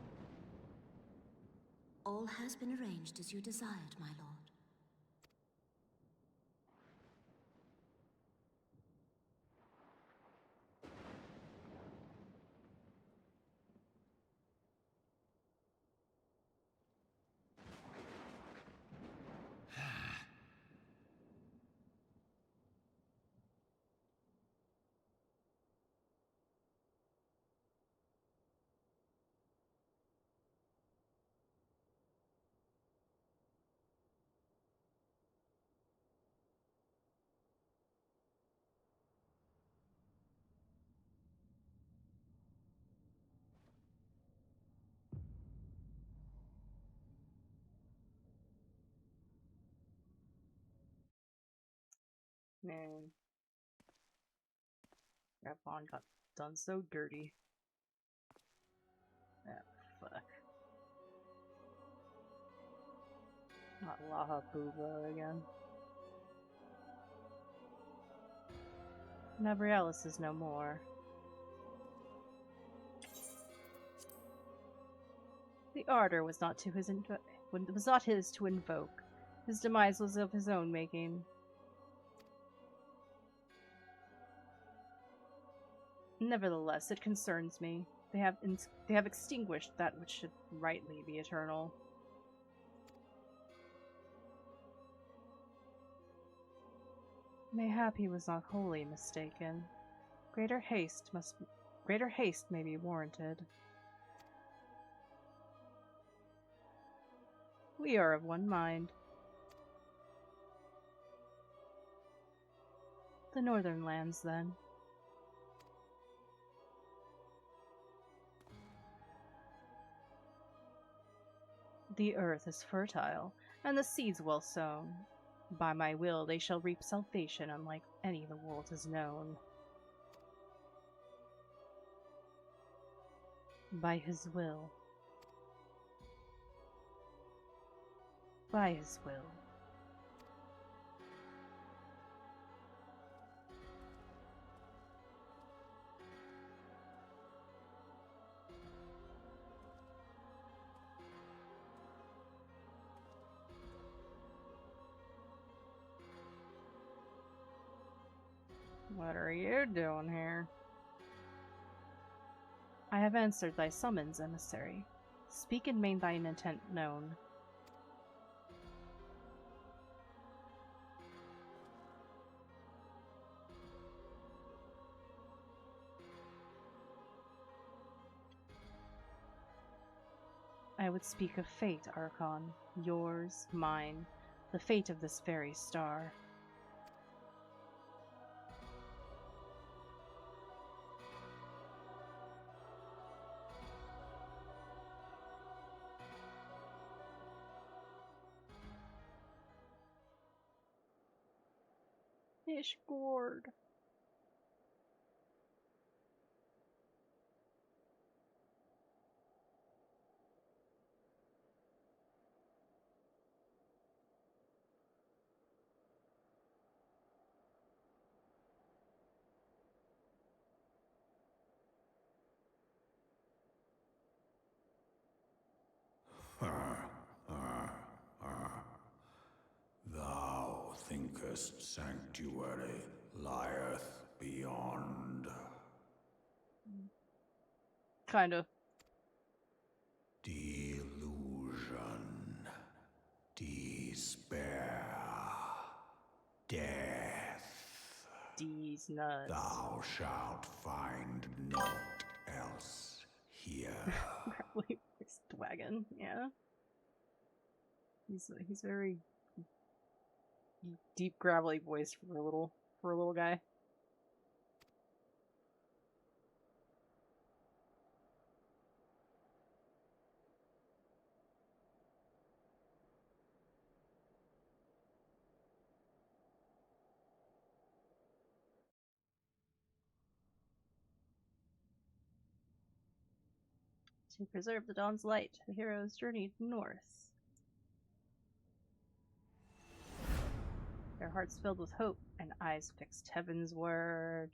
All has been arranged as you desired, my lord. Man. That bond got done so dirty. Ah, fuck. Not Laha Booba again. Nabrialis is no more. The ardor was not his to invoke. His demise was of his own making. Nevertheless, it concerns me. They have extinguished that which should rightly be eternal. Mayhap he was not wholly mistaken. Greater haste may be warranted. We are of one mind. The northern lands, then. The earth is fertile, and the seeds well sown. By my will they shall reap salvation unlike any the world has known. By his will. By his will. What are you doing here? I have answered thy summons, emissary. Speak and make thine intent known. I would speak of fate, Archon. Yours, mine, the fate of this very star. Ishgord. Thou thinkest sanctuary lieth beyond. Kind of. Delusion. Despair. Death. These nuts. Thou shalt find naught else here. Gravelly voiced wagon, yeah. He's very deep gravelly voice for a little guy. To preserve the dawn's light, the heroes journeyed north. Their hearts filled with hope and eyes fixed heavenward.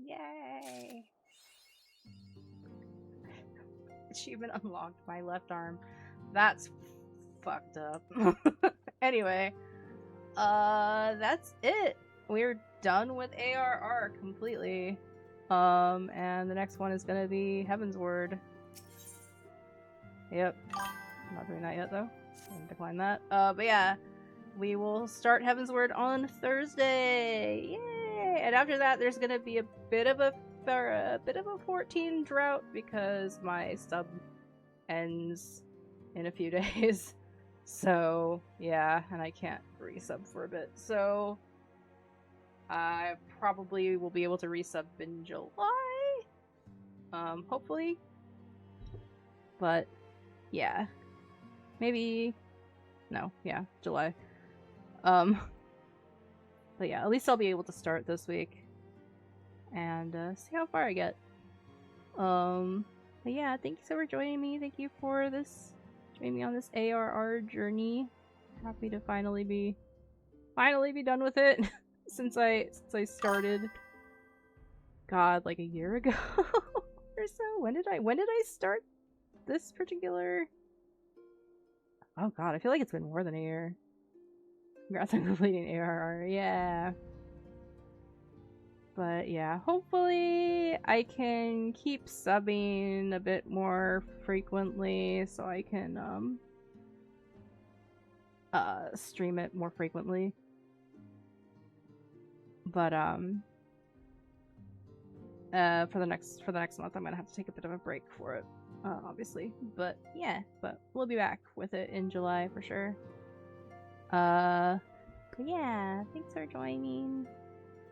Yay! Achievement unlocked, my left arm. That's fucked up. Anyway, that's it. We're done with ARR completely. And the next one is gonna be Heavensward. Yep. I'm not doing that yet, though. I'm gonna decline that. But yeah, we will start Heavensward on Thursday. Yay! And after that, there's gonna be a bit of a 14 drought because my sub ends in a few days. So yeah, and I can't resub for a bit. So I probably will be able to resub in July. Hopefully. But yeah. Maybe no, yeah, July. But yeah, at least I'll be able to start this week. And see how far I get. But yeah, thank you so much for joining me. Thank you for joining me on this ARR journey. Happy to finally be done with it. since I started. God, like a year ago or so. When did I start this particular? Oh god, I feel like it's been more than a year. Congrats on completing ARR, yeah. But yeah, hopefully I can keep subbing a bit more frequently so I can stream it more frequently. But for the next month, I'm gonna have to take a bit of a break for it, obviously. But yeah, but we'll be back with it in July for sure. But yeah, thanks for joining.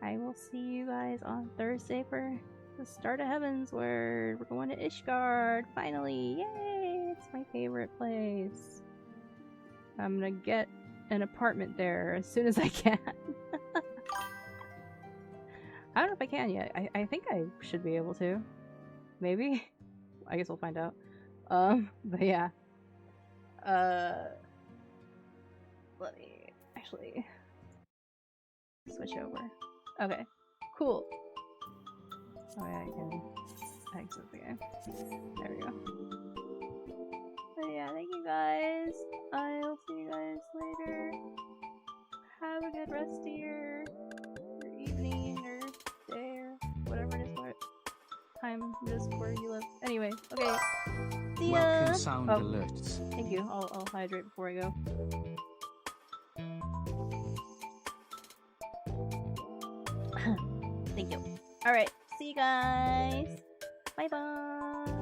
I will see you guys on Thursday for the start of Heaven's Word. We're going to Ishgard finally! Yay! It's my favorite place. I'm gonna get an apartment there as soon as I can. I don't know if I can yet. I think I should be able to. Maybe? I guess we'll find out. But yeah. Let me actually switch over. Okay. Cool. Oh yeah, I can exit the game. There we go. But yeah, thank you guys. I'll see you guys later. Have a good rest of your evening or day or whatever it is, what time it is where you live. Anyway, okay. See ya! Welcome sound alerts. Thank you. I'll hydrate before I go. Thank you. Alright, see you guys. Bye bye.